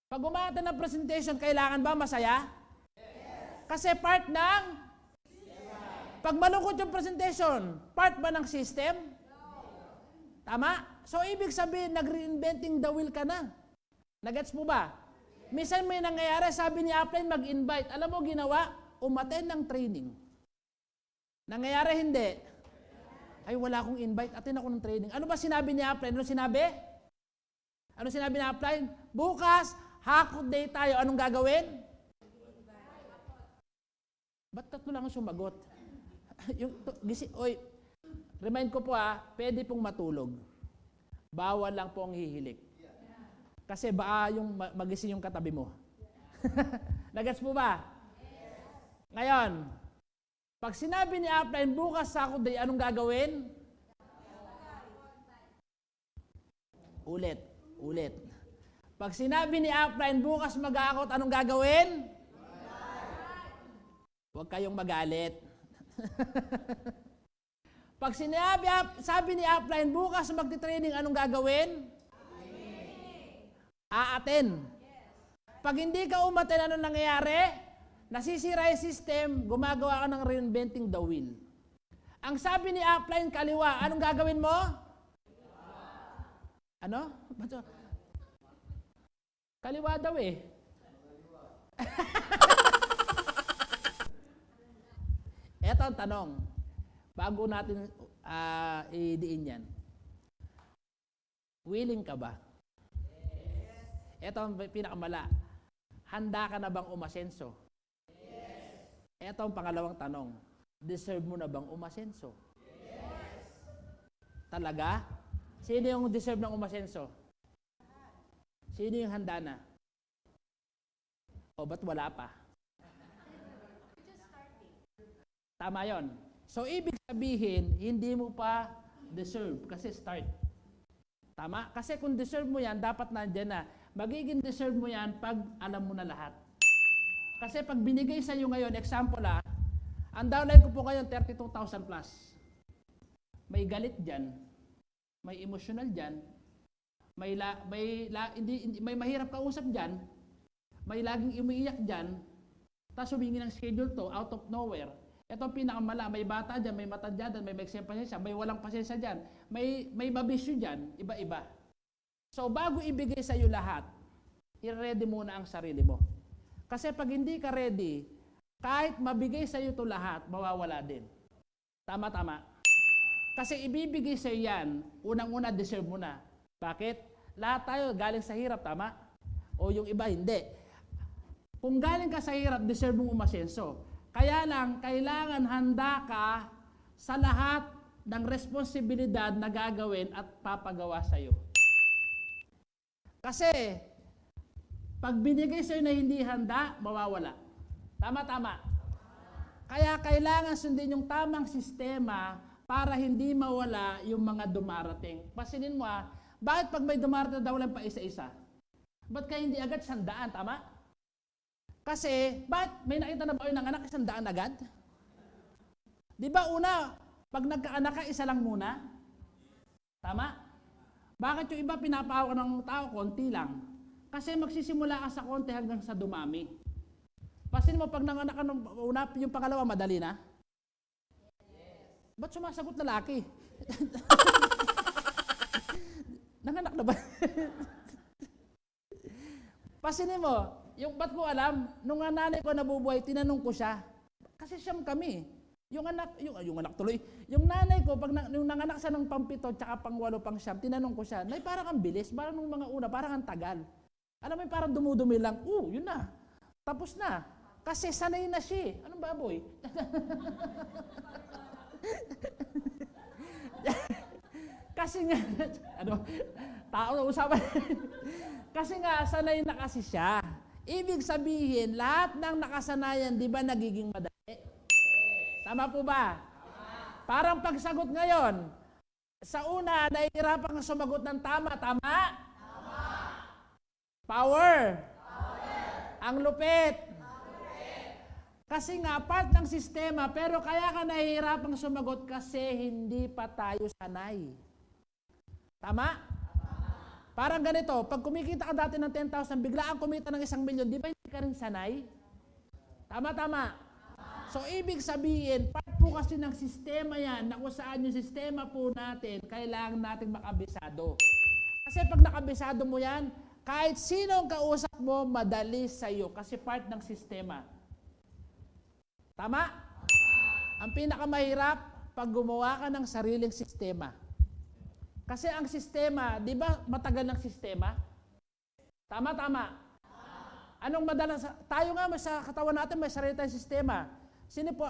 Pag umata ng presentation, kailangan ba masaya? Yes. Kasi part ng system. Pag malungkot yung presentation, part ba ng system? No. Tama? So, ibig sabihin, nag-reinventing the wheel ka na. Nagets mo ba? Minsan may nangyayari, sabi ni upline, mag-invite. Alam mo, ginawa, umattend ng training. Nangyayari, hindi. Ay, wala akong invite, attend ako ng training. Ano ba sinabi ni upline? Ano sinabi? Ano sinabi ni upline? Bukas, hakot day tayo. Anong gagawin? Ba't tatlo lang ang sumagot? Remind ko po pwede pong matulog. Bawal lang po ang hihilik. Kasi baka yung magising yung katabi mo. Nagets po ba? Ngayon, pag sinabi ni upline, bukas hakot day, anong gagawin? Ulit. Pag sinabi ni upline, bukas mag-aakot, anong gagawin? Huwag kayong magalit. Pag sabi ni upline, bukas magti-training, anong gagawin? Aaten. Pag hindi ka umaten, anong nangyayari? Nasisira yung system, gumagawa ka ng reinventing the wheel. Ang sabi ni upline, kaliwa, anong gagawin mo? Ano? Kaliwa daw eh. Eto ang tanong. Bago natin idiin yan. Willing ka ba? Ito ang pinakamala. Handa ka na bang umasenso? Yes. Ito ang pangalawang tanong. Deserve mo na bang umasenso? Yes. Talaga? Sino yung deserve ng umasenso? Sino yung handa na? O ba't wala pa? Tama yon. So, ibig sabihin, hindi mo pa deserve kasi start. Tama? Kasi kung deserve mo yan, dapat nandyan na. Magiging deserve mo yan pag alam mo na lahat. Kasi pag binigay sa iyo ngayon, example ang downline ko po ngayon, 32,000 plus. May galit dyan, may emotional dyan, may mahirap kausap dyan, may laging umiiyak dyan, tapos humingi ng schedule to, out of nowhere. Ito ang pinakamala, may bata dyan, may matanda dyan, may magsiyang pasensya, may walang pasensya dyan, may mabisyo dyan, iba-iba. So bago ibigay sa iyo lahat, i-ready muna ang sarili mo. Kasi pag hindi ka ready, kahit mabigay sa iyo ito lahat, mawawala din. Tama-tama. Kasi ibibigay sa iyo yan, unang-una deserve mo na. Bakit? Lahat tayo galing sa hirap, tama? O yung iba, hindi. Kung galing ka sa hirap, deserve mong umasenso. Kaya lang, kailangan handa ka sa lahat ng responsibilidad na gagawin at papagawa sa iyo. Kasi, pag binigay sa iyo na hindi handa, mawawala. Tama-tama. Kaya kailangan sundin yung tamang sistema para hindi mawala yung mga dumarating. Pasinin mo bakit pag may dumarating daw lang pa isa-isa? Ba't kaya hindi agad 100, tama? Kasi, bakit may nakita na ba kayo ng anak 100 agad? Di ba una, pag nagkaanak ka, isa lang muna? Tama? Bakit yung iba pinapahaw ka ng tao, konti lang? Kasi magsisimula ka sa konti hanggang sa dumami. Pasin mo, pag nanganak ka ng una, yung pangalawa, madali na? Yes. Ba't sumasagot lalaki? Nanganak na ba? Pasinin mo, yung ba't ko alam, nung nanay ko nabubuhay, tinanong ko siya. Kasi siyam kami. Yung anak tuloy. Yung nanay ko, pag nung nanganak siya ng pang-7, tsaka pang-8, pang-9, tinanong ko siya, Nay, parang ang bilis, parang nung mga una, parang ang tagal. Alam mo, parang dumudumi lang, yun na. Tapos na. Kasi sanay na siya. Anong baboy? Kasi nga, tao na usapan. Kasi nga, sanay na kasi siya. Ibig sabihin, lahat ng nakasanayan, di ba nagiging madali? Tama po ba? Parang pagsagot ngayon, sa una, nahihirapan kang sumagot ng tama. Tama? Power. Ang lupit. Kasi nga, part ng sistema, pero kaya ka nahihirapang sumagot kasi hindi pa tayo sanay. Tama? Parang ganito, pag kumikita ka dati ng 10,000, biglaan kumita ng 1,000,000, di ba hindi ka rin sanay? Tama. So, ibig sabihin, part po kasi ng sistema yan, na kung saan yung sistema po natin, kailangan natin makabisado. Kasi pag nakabisado mo yan, kahit sino ang kausap mo, madali sa'yo kasi part ng sistema. Tama? Ang pinakamahirap, pag gumawa ka ng sariling sistema. Kasi ang sistema, di ba matagal ng sistema? Tama. Anong madalas? Tayo nga sa katawan natin may sarili tayong sistema. Sino po,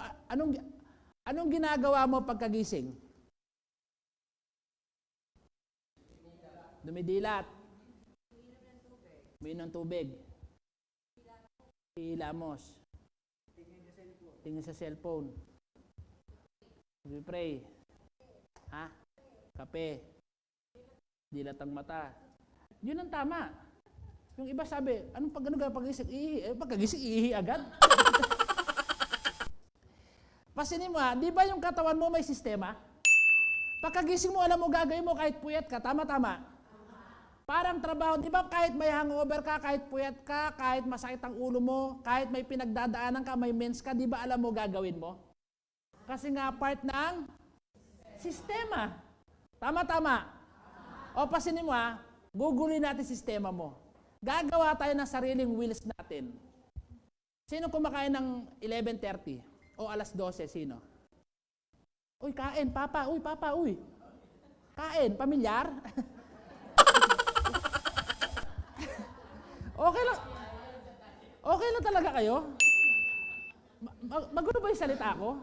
anong ginagawa mo pagkagising? Dumidilat. Uminom ng tubig. Hilamos. Tingin sa cellphone. Pray. Kape. Dilat ang mata. Yun ang tama. Yung iba sabi, anong pagkagising? Pagkagising, ihi agad. Pasinin mo di ba yung katawan mo may sistema? Pagkagising mo, alam mo gagawin mo kahit puyat ka. Tama. Parang trabaho, di ba kahit may hangover ka, kahit puyat ka, kahit masakit ang ulo mo, kahit may pinagdadaanan ka, may mens ka, di ba alam mo gagawin mo? Kasi nga part ng sistema. Tama. O pasinin mo gugulin natin sistema mo. Gagawa tayo ng sariling wheels natin. Sino kumakain ng 11:30 o alas 12? Sino? Uy, kain, papa. Uy, papa, uy. Kain, pamilyar. Okay lang. Okay lang talaga kayo? Magulo ba yung salita ko?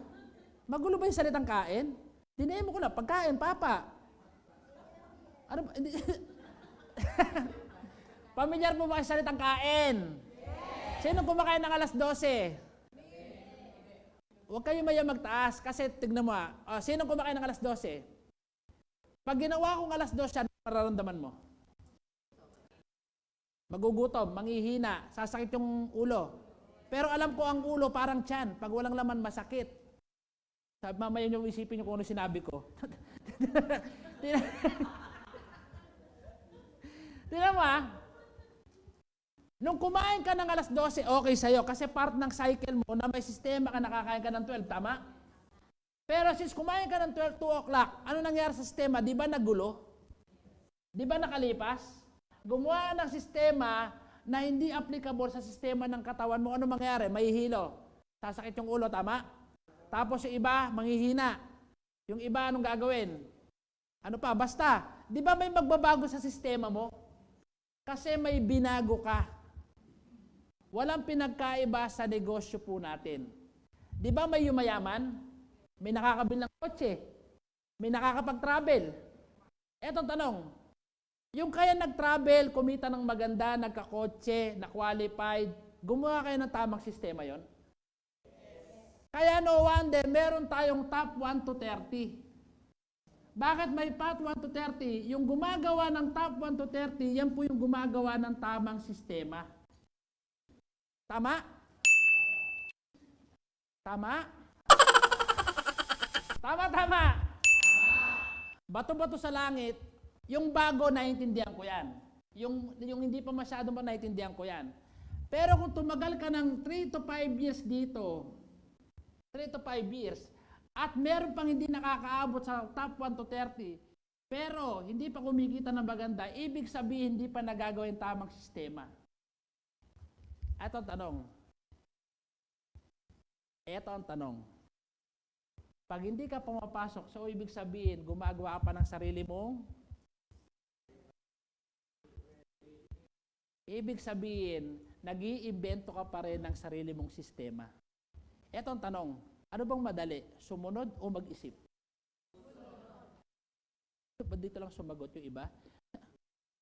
Magulo ba yung salitang kain? Dinemo ko na, pagkain, papa. Ano ba? Pamilyar mo ba yung salitang kain? Sino kumakain ng alas 12? Huwag kayo maya magtaas kasi tignan mo sino kumakain ng alas 12? Pag ginawa kong alas 12, ano mararamdaman mo? Magugutom, manghihina, sasakit yung ulo. Pero alam ko ang ulo parang tiyan. Pag walang laman, masakit. Mamaya nyo isipin nyo kung ano sinabi ko. Tingnan mo nung kumain ka ng alas 12, okay sa'yo. Kasi part ng cycle mo na may sistema ka nakakain ka ng 12, tama? Pero since kumain ka ng 12, 2 o'clock, ano nangyari sa sistema? Di ba nagulo? Di ba nakalipas? Gumawa ng sistema na hindi applicable sa sistema ng katawan mo. Ano mangyari? May hilo. Sasakit yung ulo, tama? Tapos yung iba, manghihina. Yung iba, anong gagawin? Ano pa? Basta. Di ba may magbabago sa sistema mo? Kasi may binago ka. Walang pinagkaiba sa negosyo po natin. Di ba may yumayaman? May nakakabili ng kotse. May nakakapag-travel. Etong tanong, yung kaya nag-travel, kumita ng maganda, nagkakotse, na-qualified, gumawa kayo ng tamang sistema yon? Kaya no wonder, meron tayong top 1 to 30. Bakit may top 1 to 30? Yung gumagawa ng top 1 to 30, yan po yung gumagawa ng tamang sistema. Tama? Tama? Tama. Bato-bato sa langit, yung bago, naiintindihan ko yan. Yung hindi pa masyado ba, naiintindihan ko yan. Pero kung tumagal ka ng 3 to 5 years dito, 3 to 5 years, at meron pang hindi nakakaabot sa top 1 to 30, pero hindi pa kumikita ng maganda, ibig sabihin hindi pa nagagawa yung tamang sistema. Ito ang tanong. Pag hindi ka pumapasok, so ibig sabihin, gumagawa ka pa ng sarili mong ibig sabihin, nag-iimbento ka pa rin ng sarili mong sistema. Ito ang tanong, ano bang madali? Sumunod o mag-isip? Ba't dito lang sumagot yung iba?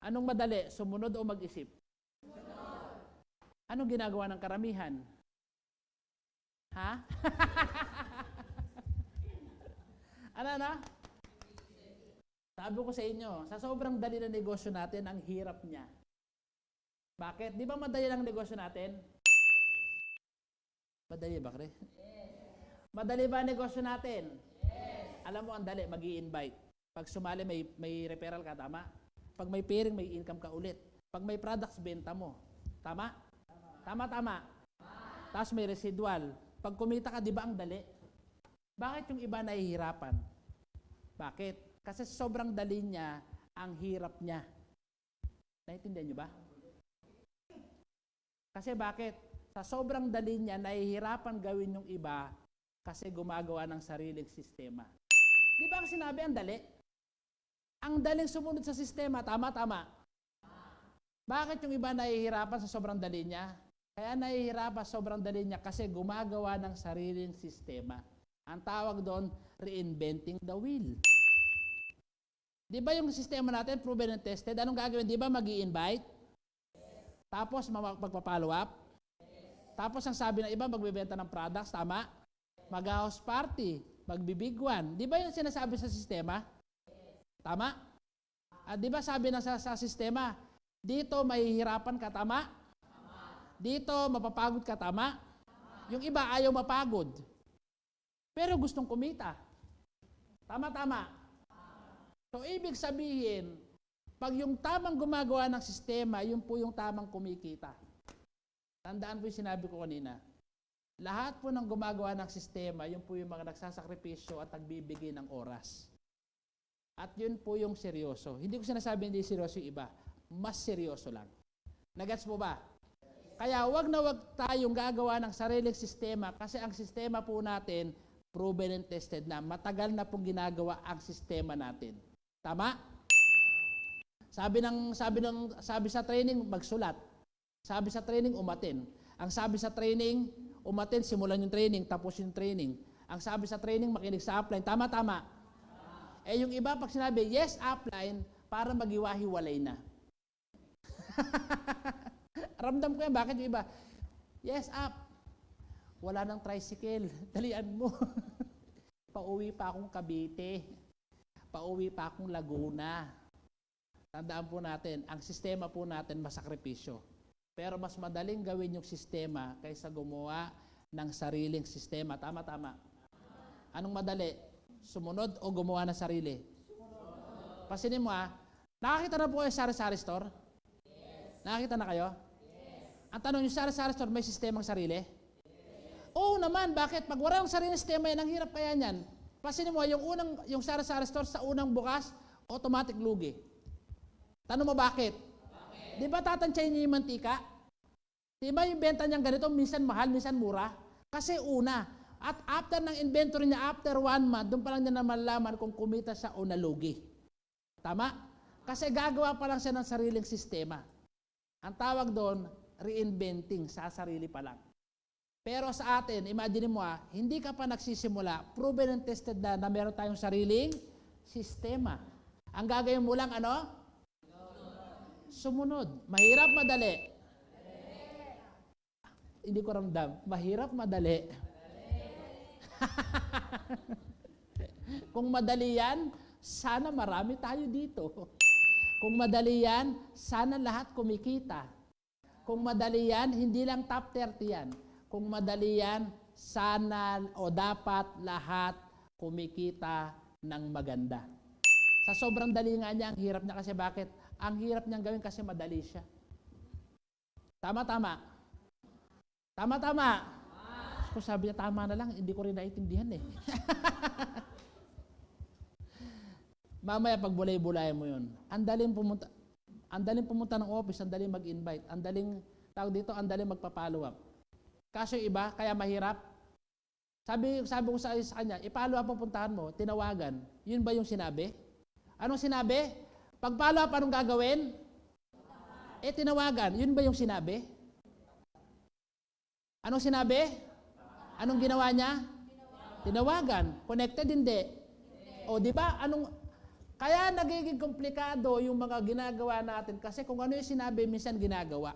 Anong madali? Sumunod o mag-isip? Anong ginagawa ng karamihan? Ha? Ano? Sabi ko sa inyo, sa sobrang dali ng negosyo natin, ang hirap niya. Bakit? Di ba madali lang negosyo natin? Madali ba, Kre? Yes. Madali ba ang negosyo natin? Yes. Alam mo, ang dali, mag-i-invite. Pag sumali, may referral ka, tama? Pag may pairing, may income ka ulit. Pag may products, benta mo. Tama? Tama. Tapos may residual. Pag kumita ka, di ba ang dali? Bakit yung iba nahihirapan? Bakit? Kasi sobrang dali niya, ang hirap niya. Naintindihan niyo ba? Kasi bakit? Sa sobrang dali niya, nahihirapan gawin yung iba kasi gumagawa ng sariling sistema. Di ba ang sinabi, ang dali? Ang daling sumunod sa sistema, tama. Bakit yung iba nahihirapan sa sobrang dali niya? Kaya nahihirapan sa sobrang dali niya kasi gumagawa ng sariling sistema. Ang tawag doon, reinventing the wheel. Di ba yung sistema natin, proven and tested? Anong gagawin? Di ba mag-i-invite? Tapos magpa-follow up? Tapos ang sabi ng iba, magbebenta ng products, tama? Mag-house party, magbibigwan. Di ba yung sinasabi sa sistema? Tama? At di ba sabi na sa sistema, dito mahihirapan ka, tama? Dito mapapagod ka, tama? Yung iba ayaw mapagod. Pero gustong kumita. Tama. So, ibig sabihin, pag yung tamang gumagawa ng sistema, yun po yung tamang kumikita. Tandaan po yung sinabi ko kanina. Lahat po ng gumagawa ng sistema, yun po yung mga nagsasakripisyo at nagbibigay ng oras. At yun po yung seryoso. Hindi ko sinasabi hindi seryoso yung iba. Mas seryoso lang. Nagets mo ba? Kaya wag na wag tayong gagawa ng sariling sistema kasi ang sistema po natin, proven and tested na. Matagal na pong ginagawa ang sistema natin. Tama? Sabi sa training, magsulat. Sabi sa training, umatin. Ang sabi sa training, umatin, simulan yung training, tapos yung training. Ang sabi sa training, makinig sa upline. Tama. Eh yung iba, pag sinabi, yes, upline, para maghiwa-hiwalay na. Ramdam ko yan, bakit yung iba? Yes, up. Wala nang tricycle. Dalian mo. Pauwi pa akong Cavite. Pauwi pa akong Laguna. Tandaan po natin, ang sistema po natin masakripisyo. Pero mas madaling gawin yung sistema kaysa gumawa ng sariling sistema. Tama. Anong madali? Sumunod o gumawa ng sarili? Pasinin mo nakakita na po kayo sa sari-sari store? Yes. Nakakita na kayo? Yes. Ang tanong, yung sari-sari store may sistemang sarili? Yes. Oo naman, bakit? Pag wala ng sariling sistema yan, ang hirap kaya niyan. Pasinin mo, yung sari-sari store sa unang bukas, automatic lugi. Tanong mo bakit? Di ba tatansyahin niyo yung mantika? Di ba yung benta niyang ganito, minsan mahal, minsan mura? Kasi una, at after ng inventory niya, after 1 month, doon pa lang niya na malalaman kung kumita siya o nalugi. Tama? Kasi gagawa pa lang siya ng sariling sistema. Ang tawag doon, reinventing, sa sarili pa lang. Pero sa atin, imagine mo hindi ka pa nagsisimula, proven and tested na meron tayong sariling sistema. Ang gagawin mo lang, sumunod. Mahirap, madali. Hindi ko ramdam. Mahirap, madali. Kung madali yan, sana marami tayo dito. Kung madali yan, sana lahat kumikita. Kung madali yan, hindi lang top 30 yan. Kung madali yan, sana o dapat lahat kumikita ng maganda. Sa sobrang dali nga niya, ang hirap niya kasi bakit? Ang hirap niyang gawin kasi madali siya. Tama. Kung sabi niya tama na lang, hindi ko rin naiintindihan Mamaya pag bulay-bulayan mo yun, ang daling pumunta ng office, ang daling mag-invite, ang daling magpa-follow up. Kaso yung iba, kaya mahirap. Sabi ko sa kanya, i-follow up pupuntahan mo, tinawagan. Yun ba yung sinabi? Anong sinabi? Pag follow up, anong gagawin? Tinawagan. Yun ba yung sinabi? Anong sinabi? Anong ginawa niya? Tinawagan. Connected, hindi. O, di ba? Kaya nagiging komplikado yung mga ginagawa natin kasi kung ano yung sinabi, minsan ginagawa.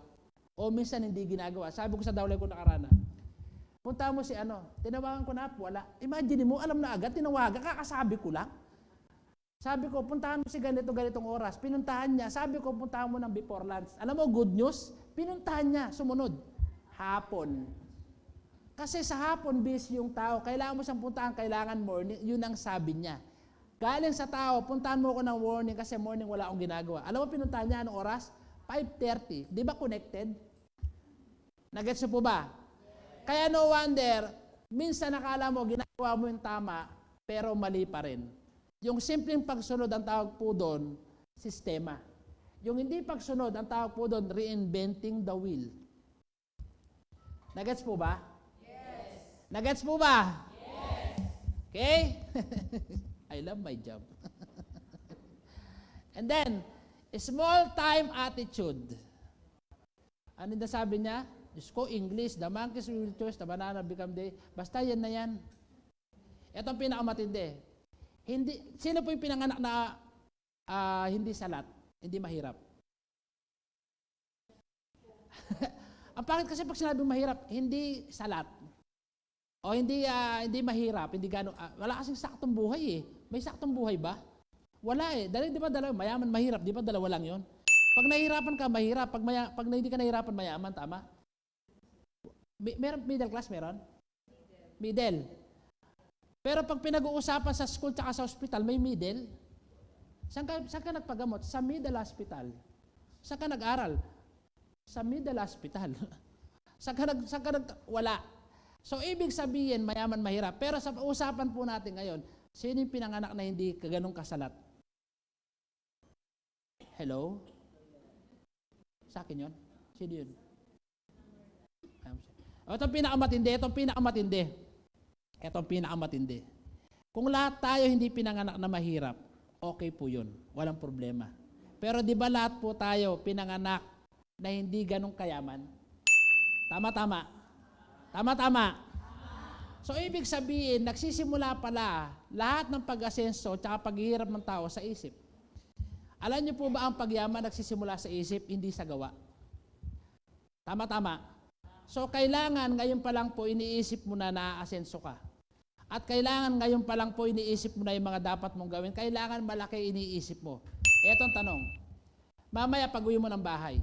O minsan hindi ginagawa. Sabi ko sa downline ko nakarana, punta mo si tinawagan ko na po, wala. Imagine mo, alam na agad, tinawagan, kakasabi ko lang. Sabi ko, puntahan mo si ganitong oras. Pinuntahan niya. Sabi ko, puntahan mo ng before lunch. Alam mo, good news, pinuntahan niya, sumunod. Hapon. Kasi sa hapon, busy yung tao. Kailangan mo siyang puntahan, kailangan morning. Yun ang sabi niya. Galing sa tao, puntahan mo ko ng morning kasi morning wala akong ginagawa. Alam mo, pinuntahan niya, anong oras? 5:30. Di ba connected? Nagets po ba? Kaya no wonder, minsan nakala mo, ginagawa mo yung tama, pero mali pa rin. Yung simpleng pagsunod, ang tawag po doon, sistema. Yung hindi pagsunod, ang tawag po doon, reinventing the wheel. Nagets po ba? Yes. Nagets po ba? Yes. Okay? I love my job. And then, small time attitude. Ano na sabi niya? Diyos ko, English, the monkeys will choose, the banana become the... Basta yan na yan. Ito ang pinakamatindi. Sino po yung pinanganak na hindi salat, hindi mahirap? Ang pangit kasi pag sinabing mahirap, hindi salat. O hindi mahirap, hindi gano'n. Wala kasing saktong buhay May saktong buhay ba? Wala Dahil di ba dalawa, mayaman, mahirap, di ba dalawa lang yun? Pag nahihirapan ka, mahirap. Pag hindi ka nahihirapan, mayaman, tama? Meron middle class, meron? Middle. Pero pag pinag-uusapan sa school tsaka sa hospital, may middle. Saan ka nagpagamot? Sa middle hospital. Saan ka nag-aral? Sa middle hospital. Wala. So, ibig sabihin, mayaman, mahirap. Pero sa usapan po natin ngayon, sino yung pinanganak na hindi ganong kasalat? Hello? Sa akin yun? Sino yun? Itong pinakamatindi. Kung lahat tayo hindi pinanganak na mahirap, okay po yun. Walang problema. Pero di ba lahat po tayo pinanganak na hindi ganong kayaman. Tama-tama. Tama-tama. So, ibig sabihin, nagsisimula pala lahat ng pag-asenso at paghihirap ng tao sa isip. Alam niyo po ba ang pagyaman nagsisimula sa isip, hindi sa gawa? Tama-tama. So, kailangan ngayon pa lang po iniisip mo na naaasenso ka. At kailangan ngayon pa lang po iniisip mo na yung mga dapat mong gawin. Kailangan malaki iniisip mo. Eto ang tanong. Mamaya pag-uwi mo ng bahay,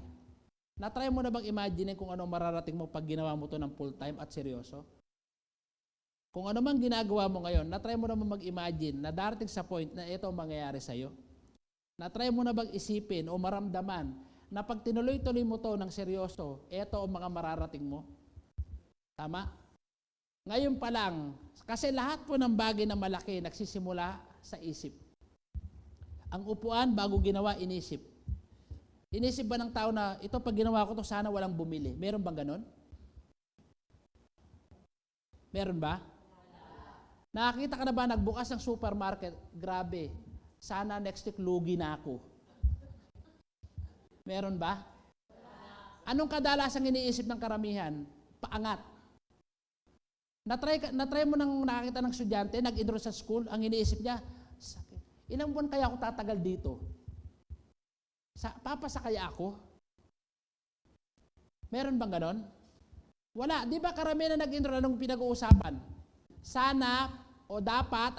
na-try mo na bang imagine kung ano mararating mo pag ginawa mo to ng full-time at seryoso? Kung ano man ginagawa mo ngayon, na-try mo na mag-imagine na darating sa point na ito ang mangyayari sa'yo? Na-try mo na bang isipin o maramdaman na pag tinuloy-tuloy mo to ng seryoso, ito ang mga mararating mo? Tama? Ngayon pa lang, kasi lahat po ng bagay na malaki nagsisimula sa isip. Ang upuan, bago ginawa, inisip. Inisip ba ng tao na ito pag ginawa ko to sana walang bumili? Meron bang ganon? Meron ba? Nakakita ka na ba nagbukas ng supermarket? Grabe, sana next week lugi na ako. Meron ba? Anong kadalasang iniisip ng karamihan? Paangat. Na-try mo nang nakakita ng estudyante, nag-enroll sa school, ang iniisip niya, sakit. Ilang buwan kaya ako tatagal dito? Papasa kaya ako? Meron bang ganon? Wala. Di ba karamihan na nag-enroll, anong pinag-uusapan? Sana o dapat,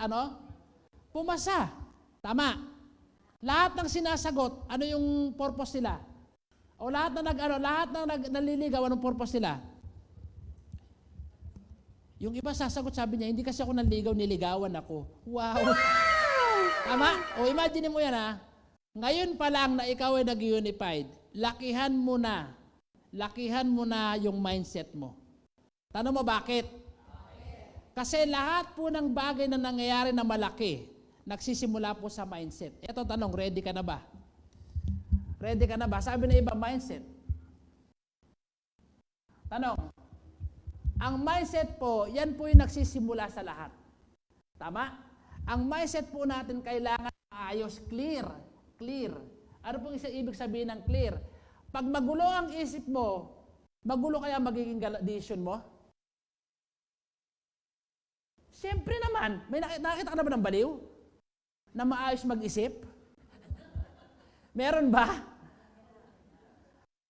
pumasa. Tama. Lahat ng sinasagot, ano yung purpose nila? O lahat na naliligaw, anong purpose nila? Yung iba sasagot, sabi niya, hindi kasi ako nanligaw, niligawan ako. Wow! Tama? O imagine mo yan ha. Ngayon pa lang na ikaw ay nag-unified, lakihan mo na yung mindset mo. Tanong mo bakit? Kasi lahat po ng bagay na nangyayari na malaki, nagsisimula po sa mindset. Ito tanong, ready ka na ba? Ready ka na ba? Sabi na iba, mindset. Tanong, ang mindset po, yan po yung nagsisimula sa lahat. Tama? Ang mindset po natin kailangan ayos, clear. Clear. Ano pong ibig sabihin ng clear? Pag magulo ang isip mo, magulo kaya magiging decision mo? Siyempre naman, may nakita ka na ba ng baliw? Na maayos mag-isip? Meron ba?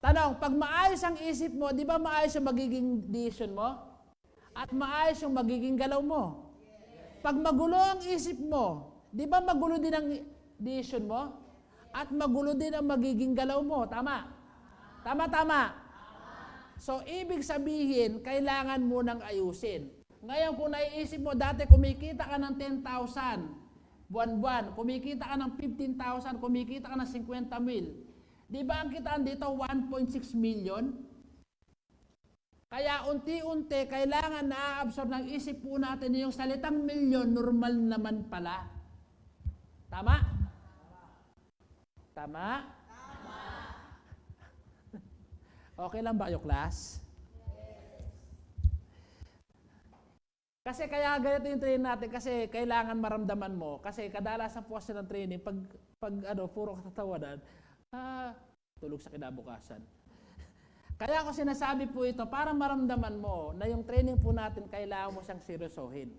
Tanong, pag maayos ang isip mo, di ba maayos yung magiging decision mo? At maayos yung magiging galaw mo? Pag magulo ang isip mo, di ba magulo din ang decision mo? At magulo din ang magiging galaw mo. Tama? Tama. So, ibig sabihin, kailangan mo nang ayusin. Ngayon, kung naiisip mo, dati kumikita ka ng 10,000, buwan-buwan, kumikita ka ng 15,000, kumikita ka ng 50,000. Di ba ang kitaan dito, 1.6 million? Kaya unti-unti, kailangan na-absorb ng isip po natin yung salitang milyon, normal naman pala. Tama? Tama? Tama. Okay lang ba kayo, class? Kasi kaya ganito yung training natin kasi kailangan maramdaman mo. Kasi kadalasan po kasi ng training, pag puro katatawanan, tulog sa kinabukasan. Kaya ako sinasabi po ito para maramdaman mo na yung training po natin kailangan mo siyang seryosohin.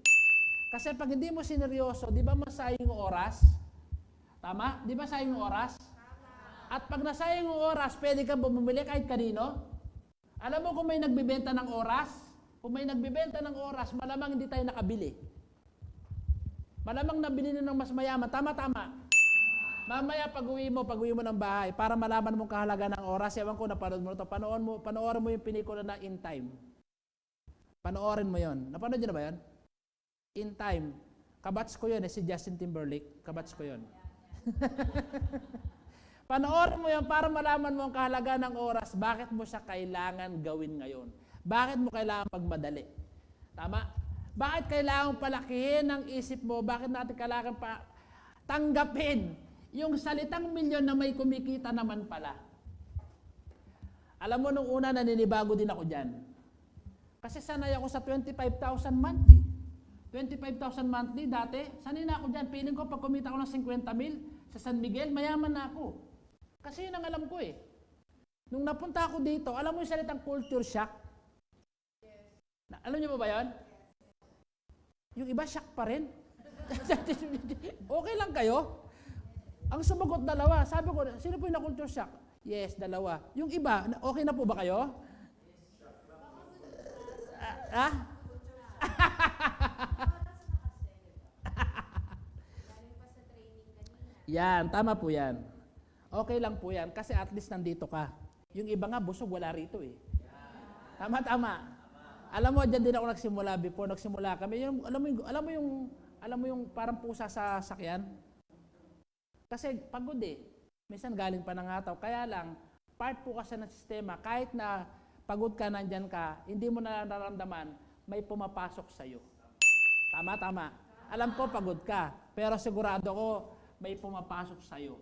Kasi pag hindi mo sineryoso, di ba masayang yung oras? Tama? Di ba sayang yung oras? At pag nasayang yung oras, pwede ka bumili kahit kanino? Alam mo kung may nagbibenta ng oras? Kung may nagbibenta ng oras, malamang hindi tayo nakabili. Malamang nabili na ng mas mayaman. Tama. Mamaya pag-uwi mo ng bahay, para malaman mong kahalaga ng oras, ewan ko, napanood mo ito, panoorin mo yung pelikula na In Time. Panoorin mo yon. Napanood nyo na ba yun? In Time. Kabats ko yun, si Justin Timberlake. Kabats ko yun. Panoorin mo yun para malaman mo ang kahalaga ng oras, bakit mo siya kailangan gawin ngayon. Bakit mo kailangan magmadali? Tama? Bakit kailangan palakihin ang isip mo? Bakit natin kailangan tanggapin yung salitang milyon na may kumikita naman pala? Alam mo, nung una naninibago din ako dyan. Kasi sanay ako sa 25,000 monthly. 25,000 monthly dati, sanay na ako dyan. Piling ko pag kumita ako ng 50,000 sa San Miguel, mayaman na ako. Kasi yun ang alam ko eh. Nung napunta ako dito, alam mo yung salitang culture shock? Alam niyo ba yun? Yung iba shock pa rin. Okay lang kayo? Ang sumagot dalawa. Sabi ko, sino po yung na-culture shock? Yes, dalawa. Yung iba, okay na po ba kayo? Yan, tama po yan. Okay lang po yan kasi at least nandito ka. Yung iba nga busog, wala rito eh. Tama. Alam mo, dyan din ako nagsimula before nagsimula kami. Yung, alam mo yung parang pusa sa sakyan? Kasi pagod eh. Minsan galing pa ng hataw. Kaya lang, part po kasi ng sistema, kahit na pagod ka, nandyan ka, hindi mo na nararamdaman, may pumapasok sa'yo. Tama. Alam ko pagod ka, pero sigurado ko may pumapasok sa'yo.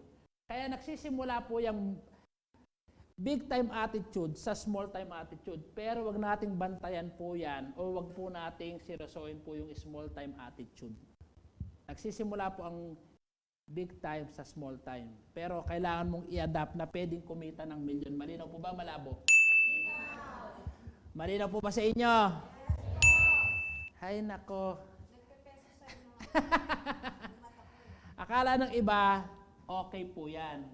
Kaya nagsisimula po yung big time attitude sa small time attitude. Pero wag nating bantayan po yan o wag po nating seryosohin po yung small time attitude. Nagsisimula po ang big time sa small time. Pero kailangan mong i-adapt na pwedeng kumita ng milyon. Malinaw po ba? Malabo? Malinaw po ba sa inyo? Hay nako. Akala ng iba, okay po yan.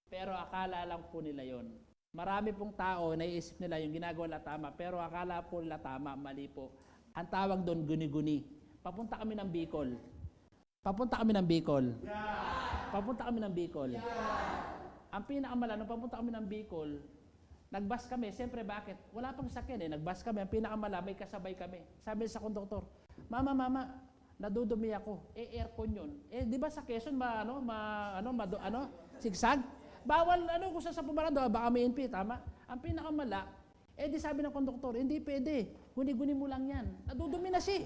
Pero akala lang po nila yon. Marami pong tao, naiisip nila yung ginagawa nila tama, pero akala po nila tama, mali po. Ang tawag doon, guni-guni. Papunta kami ng Bicol. Papunta kami ng Bicol. Ang pinakamalala, nung papunta kami ng Bicol, nagbus kami. Siyempre, bakit? Wala pang sakyan eh. Nagbus kami. Ang pinakamalala, may kasabay kami. Sabi sa konduktor, Mama, nadudumi ako. Aircon yun. Di ba sa Quezon, sigsag? Bawal, kung saan sa pumarado, baka may NP, tama? Ang pinakamala, di sabi ng konduktor, hindi pwede. Guni-guni mo lang yan. Nadudumi na siya.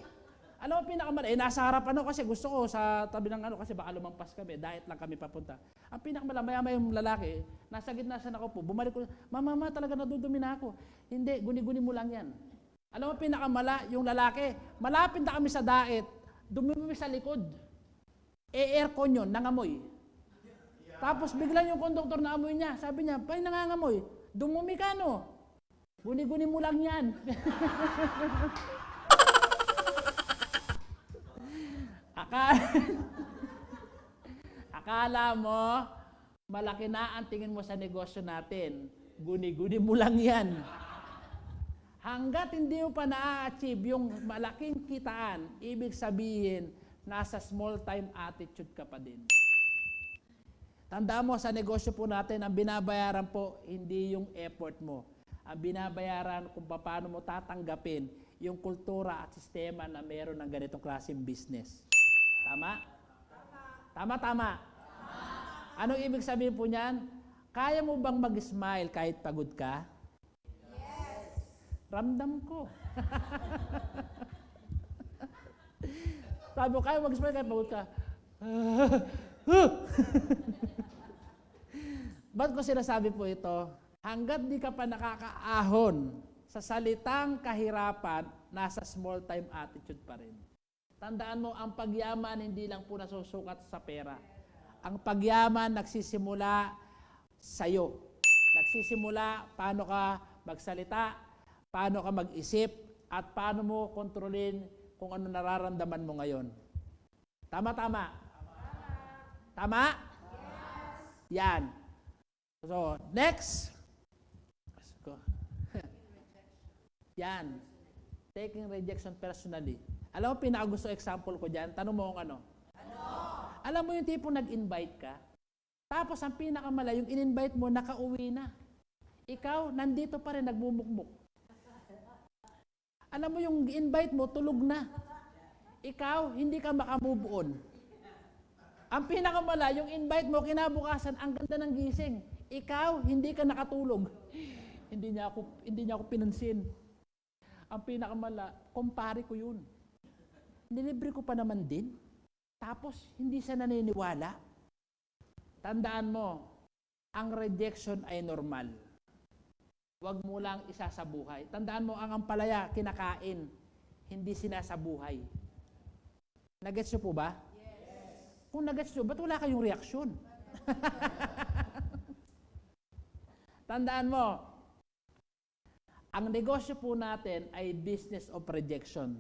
Alam mo, pinakamala, nasa harap, kasi gusto ko sa tabi ng kasi baka lumampas kami, diet lang kami papunta. Ang pinakamala, maya-maya yung lalaki, nasa gitna siya nakaupo, bumalik ko, Mama, talaga nadudumi na ako. Hindi, guni-guni mo lang yan. Alam mo, pinakamala, yung lalaki, malapit na kami sa diet, dumumi sa likod. Aircon yun, nangamoy. Tapos biglang yung konduktor na amoy niya, sabi niya, pa'y nangangamoy, dumumi ka no? Guni-guni mo lang yan. Akala mo, malaki na ang tingin mo sa negosyo natin. Guni-guni mo lang yan. Hanggat hindi mo pa na-achieve yung malaking kitaan, ibig sabihin, nasa small time attitude ka pa din. Tandaan mo, sa negosyo po natin, ang binabayaran po, hindi yung effort mo. Ang binabayaran kung paano mo tatanggapin yung kultura at sistema na meron ng ganitong klaseng business. Tama? Tama. Anong ibig sabihin po niyan? Kaya mo bang mag-smile kahit pagod ka? Yes. Ramdam ko. Sabi mo, kaya mag-smile kahit pagod ka? Ba't ko sinasabi po ito? Hanggat di ka pa nakakaahon sa salitang kahirapan, nasa small time attitude pa rin. Tandaan mo, ang pagyaman hindi lang po nasusukat sa pera. Ang pagyaman nagsisimula sa'yo. Nagsisimula paano ka magsalita, paano ka mag-isip, at paano mo kontrolin kung ano nararamdaman mo ngayon. Tama? Tama? Yes. Yan. So, next. Let's go. Yan. Taking rejection personally. Alam mo, pinakagusto example ko dyan, tanong mo kung ano? Alam mo yung tipo nag-invite ka, tapos ang pinakamala, yung in-invite mo, nakauwi na. Ikaw, nandito pa rin, nagmumukmuk. Alam mo yung invite mo, tulog na. Ikaw, hindi ka makamove on. Ang pinakamala, yung invite mo, kinabukasan, ang ganda ng gising. Ikaw, hindi ka nakatulog. Hindi niya ako pinansin. Ang pinakamala, kumpare ko yun. Nilibre ko pa naman din. Tapos, hindi siya naniniwala. Tandaan mo, ang rejection ay normal. Huwag mo lang isasabuhay. Tandaan mo, ang ampalaya, kinakain. Hindi sinasabuhay. Nagets nyo po ba? Yes. Kung nagets nyo, ba't wala kayong reaksyon? Tandaan mo, ang negosyo po natin ay business of rejection.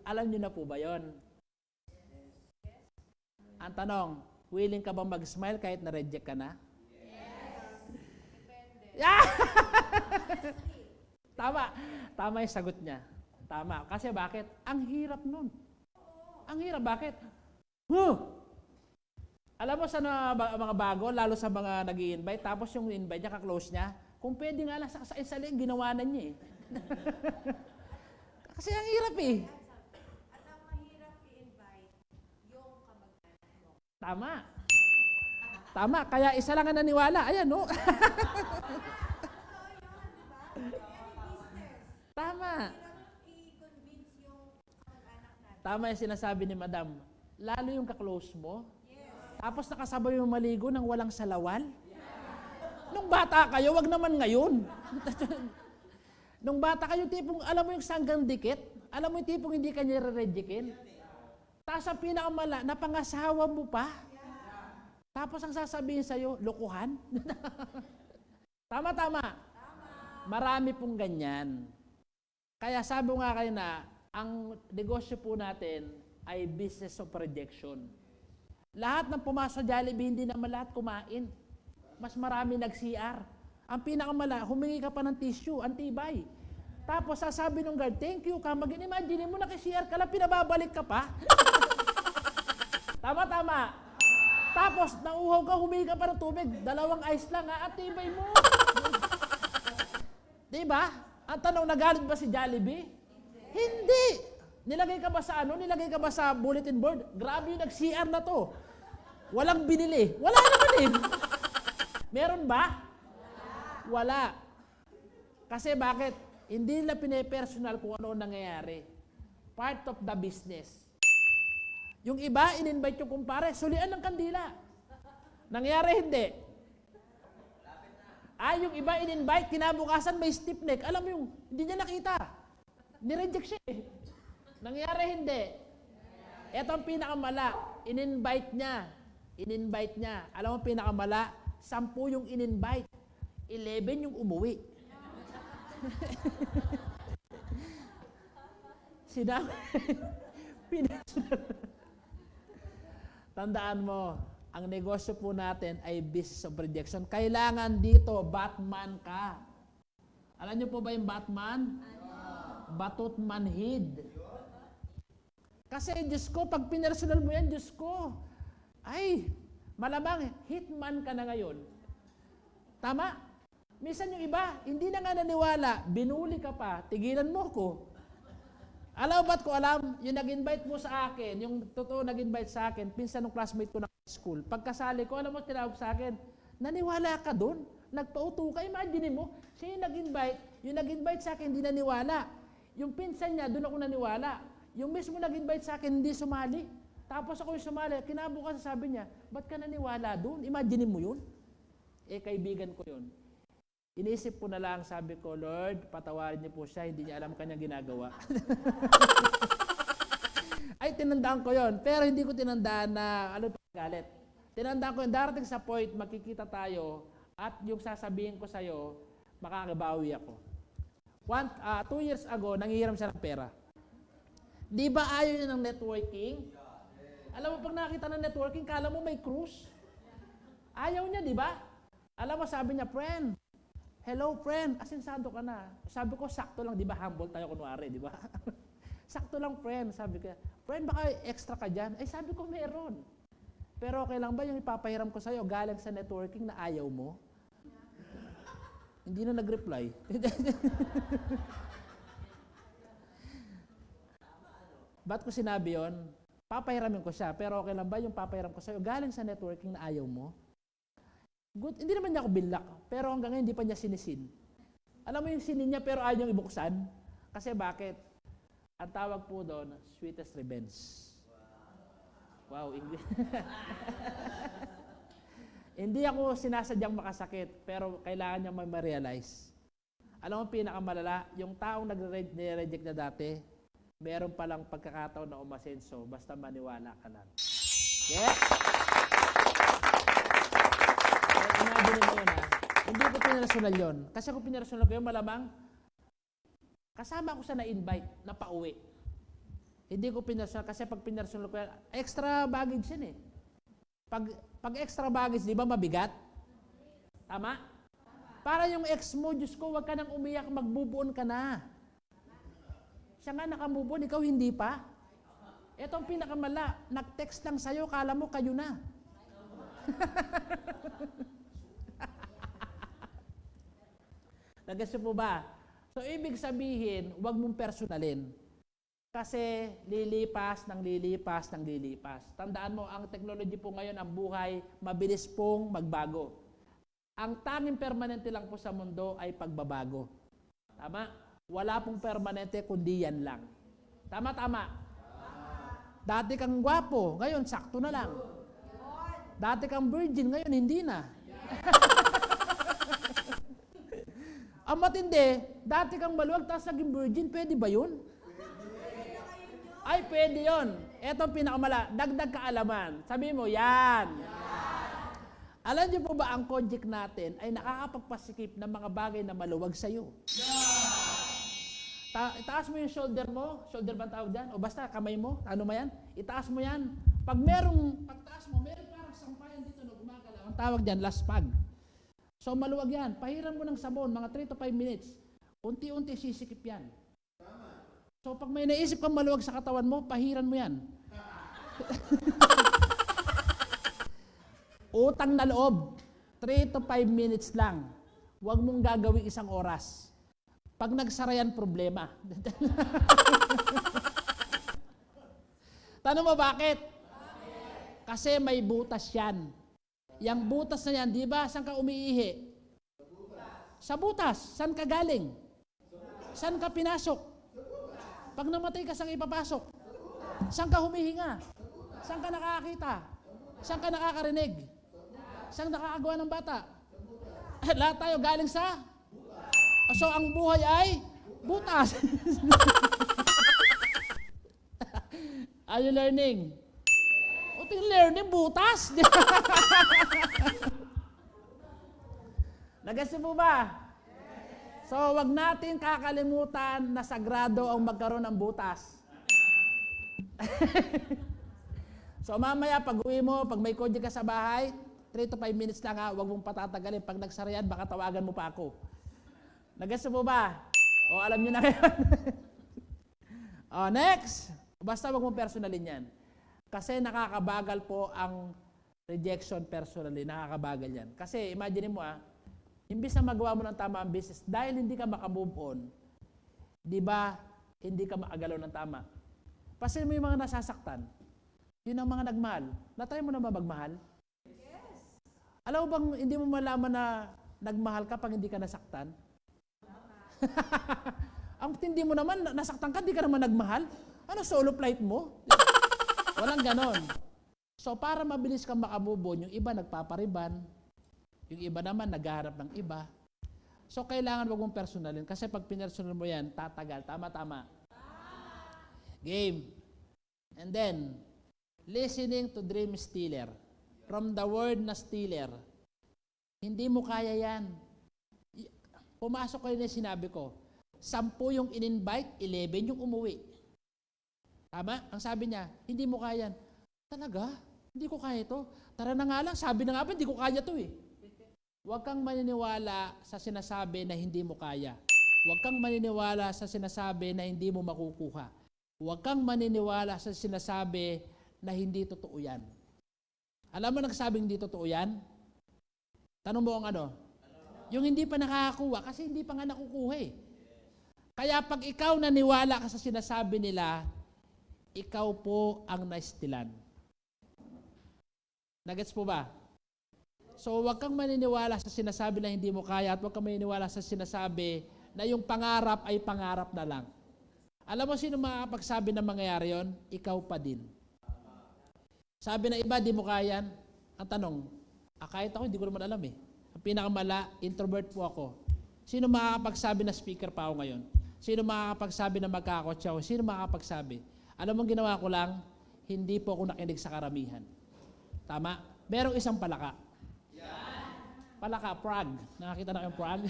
Alam niyo na po ba yon? Ang tanong, willing ka bang mag-smile kahit na-reject ka na? Yes! Tama. Tama yung sagot niya. Tama. Kasi bakit? Ang hirap nun. Ang hirap. Bakit? Alam mo sa mga bago, lalo sa mga nag-i-invite, tapos yung invite niya, kaklose niya, kung pwede nga lang sa isa-isa, ginawa na niya eh. Kasi ang hirap eh. At ang mahirap i-invite, yung kamag-anak mo. Tama. Tama. Kaya isa lang ang naniwala. Ayan, no? Tama. I-convince yung kamag-anak natin. Tama yung sinasabi ni Madam. Lalo yung kaklose mo. Tapos nakasabay yung maligo ng walang salawal. Nung bata kayo, wag naman ngayon. Nung bata kayo, tipong, alam mo yung sanggang dikit? Alam mo yung tipong hindi ka niya re-rejectin? Tapos ang pinakamala, napangasawa mo pa? Tapos ang sasabihin sa'yo, lokohan? Tama. Marami pong ganyan. Kaya sabi nga kayo na, ang negosyo po natin ay business of rejection. Lahat ng pumasok sa Jollibee, hindi naman lahat kumain. Mas marami nag-CR. Ang pinakamala, humingi ka pa ng tissue, antibay. Tapos sasabi ng guard, thank you ka. Mag-imagine mo, naki-CR ka lang, pinababalik ka pa. Tama. Tapos, nauuhaw ka, humingi ka pa ng tubig. 2 ice lang, antibay mo. Diba? Ang tanong, nagalit ba si Jollibee? Hindi. Nilagay ka ba sa Nilagay ka ba sa bulletin board? Grabe yung nag-CR na to. Walang binili. Wala naman eh. Meron ba? Wala. Kasi bakit? Hindi nila pine-personal kung ano nangyayari. Part of the business. Yung iba, in-invite yung kumpare, sulian ng kandila. Nangyari hindi. Yung iba in-invite, kinabukasan may stiff neck. Alam mo yung, hindi niya nakita. Nireject siya eh. Nangyari hindi. Ito ang pinakamala. In-invite niya. Alam mo pinakamala? 10 yung in-invite. 11 yung umuwi. Sinabi. Tandaan mo, ang negosyo po natin ay business of rejection. Kailangan dito, Batman ka. Alam niyo po ba yung Batman? Batot manhid. Kasi, Diyos ko, pag pinersonal mo yan, Diyos ko, ay, malamang, hitman ka na ngayon. Tama? Minsan yung iba, hindi na nga naniwala, binuli ka pa, tigilan mo ko. Alam ba't ko alam, yung nag-invite mo sa akin, yung totoo nag-invite sa akin, pinsan ng classmate ko na school, pagkasali ko, alam mo, tinawag sa akin, naniwala ka doon, nagpauto ka, imagine mo, siya yung nag-invite sa akin, hindi naniwala. Yung pinsan niya, doon ako naniwala. Yung mismo nag-invite sa akin, hindi sumali. Tapos ako yung sumali, kinabukasan sabi niya, ba't ka naniwala doon? Imagine mo yun. Kaibigan ko yun. Iniisip ko na lang, sabi ko, Lord, patawarin niyo po siya, hindi niya alam kanyang ginagawa. Ay, tinandaan ko yon, pero hindi ko tinandaan na, galit. Tinandaan ko yun, darating sa point, makikita tayo, at yung sasabihin ko sa'yo, makakabawi ako. 2 years ago, nanghihiram siya ng pera. Di ba ayaw niya ng networking? Alam mo, pag nakita ng networking, kala mo may cruise. Ayaw niya, di ba? Alam mo, sabi niya, friend, hello friend, asinsado ka na. Sabi ko, sakto lang, di ba? Humble tayo kunwari, di ba? Sakto lang, friend. Sabi ko, friend, baka extra ka dyan? Ay, sabi ko, meron. Pero okay lang ba yung ipapahiram ko sa'yo galing sa networking na ayaw mo? Hindi na nag-reply. Ba't ko sinabi yon? Papahiramin ko siya, pero okay lang ba yung papahiram ko sa'yo galing sa networking na ayaw mo? Good. Hindi naman niya ako binlock, pero hanggang ngayon hindi pa niya sinisin. Alam mo yung sinin niya pero ayaw niyang ibuksan? Kasi bakit? Ang tawag po doon, sweetest revenge. Wow, English. Hindi ako sinasadyang makasakit, pero kailangan niya ma-realize. Alam mo pinakamalala, yung taong nag-reject na dati, meron palang pagkakataon na umasenso, basta maniwala ka lang. Yes? Imagine mo yun ha. Hindi ko pinersonal yun. Kasi kung pinersonal ko yun, malamang kasama ko sa na-invite na pauwi. Hindi ko pinersonal kasi pag pinersonal ko yan, extra baggage yun eh. Pag extra baggage, di ba mabigat? Tama? Para yung ex mo, Diyos ko, wag ka nang umiyak, magbubuon ka na. Siya nga nakamubon, ikaw hindi pa. Ito ang pinakamala, nag-text lang sa'yo, kala mo kayo na. Nagasyo po ba? So, ibig sabihin, huwag mong personalin. Kasi lilipas ng lilipas ng lilipas. Tandaan mo, ang technology po ngayon, ang buhay, mabilis pong magbago. Ang tanging permanente lang po sa mundo ay pagbabago. Tama? Wala pong permanente kundi yan lang. Tama, tama. Dati kang gwapo, ngayon sakto na lang. Dati kang virgin, ngayon hindi na. Ang matindi, dati kang maluwag, tapos naging virgin, pwede ba yun? Ay, pwede yun. Ito ang pinakamala, dagdag kaalaman. Sabi mo, yan. Alam niyo po ba, ang conject natin ay nakakapagpasikip ng mga bagay na maluwag sa'yo. Itaas mo yung shoulder mo, shoulder ba tawag dyan? O basta, kamay mo, ano ma yan? Itaas mo yan. Pagtaas mo, meron parang sampayan dito na gumagalaw. Ang tawag dyan, laspag. So maluwag yan. Pahiram mo ng sabon, mga 3 to 5 minutes. Unti-unti sisikip yan. So pag may naisip kang maluwag sa katawan mo, pahiran mo yan. Utang na loob. 3 to 5 minutes lang. Huwag mong gagawin 1 oras. Pag nagsara yan, problema. Tanong mo bakit? Kasi may butas yan. Yang butas na yan, di ba? Saan ka umiihi? Sa butas. Saan ka galing? Saan ka pinasok? Pag namatay ka, saan ipapasok? Saan ka humihinga? Saan ka nakakita? Saan ka nakakarinig? Saan nakakagawa ng bata? Lahat tayo galing sa? So, ang buhay ay butas. Are you learning? Learning butas. Nagasi po ba? So, wag natin kakalimutan na sagrado ang magkaroon ng butas. So, mamaya, pag uwi mo, pag may kotse ka sa bahay, 3 to 5 minutes lang ha, wag mong patatagalin. Pag nagsarayan, baka tawagan mo pa ako. Nagasi po ba? O, alam nyo na ngayon. O, next. Basta wag mong personalin yan. Kasi nakakabagal po ang rejection personally. Nakakabagal yan. Kasi imagine mo imbis na magawa mo ng tama ang business, dahil hindi ka makamove on, di ba, hindi ka makagalaw ng tama. Kasi mo yung mga nasasaktan. Yun ang mga nagmahal. Natry mo na ba magmahal? Yes. Alam mo bang hindi mo malaman na nagmahal ka pag hindi ka nasaktan? Ang tindi mo naman, nasaktan ka, hindi ka naman nagmahal. Ano, solo flight mo? Walang ganon. So, para mabilis kang makamove, yung iba nagpapariban, yung iba naman naghaharap ng iba. So, kailangan wag mong personalin. Kasi pag pinersonal mo yan, tatagal. Tama-tama. Game. And then, listening to dream stealer. From the word na stealer. Hindi mo kaya yan. Pumasok kayo na sinabi ko. 10 yung in-invite, 11 yung umuwi. Tama? Ang sabi niya, hindi mo kaya. Talaga? Hindi ko kaya ito. Tara na nga lang, sabi na nga ba, hindi ko kaya ito eh. Huwag kang maniniwala sa sinasabi na hindi mo kaya. Huwag kang maniniwala sa sinasabi na hindi mo makukuha. Huwag kang maniniwala sa sinasabi na hindi totoo yan. Alam mo nagsabing hindi totoo yan? Tanong mo ang ano? Yung hindi pa nakakakuha kasi hindi pa nga nakukuha eh. Kaya pag ikaw naniwala ka sa sinasabi nila, ikaw po ang naistilan. Nagets po ba? So, huwag kang maniniwala sa sinasabi na hindi mo kaya at huwag kang maniniwala sa sinasabi na yung pangarap ay pangarap na lang. Alam mo sino makakapagsabi na mangyayari yon? Ikaw pa din. Sabi na iba, di mo kaya. Ang tanong, kahit ako, hindi ko naman alam eh. Ang pinakamala, introvert po ako. Sino makakapagsabi na speaker pa ako ngayon? Sino makakapagsabi na magkakotse ako? Sino makakapagsabi? Alam mo ginawa ko lang, hindi po ako nakinig sa karamihan. Tama? Merong isang palaka. Palaka, frog. Nakakita na kayong frog?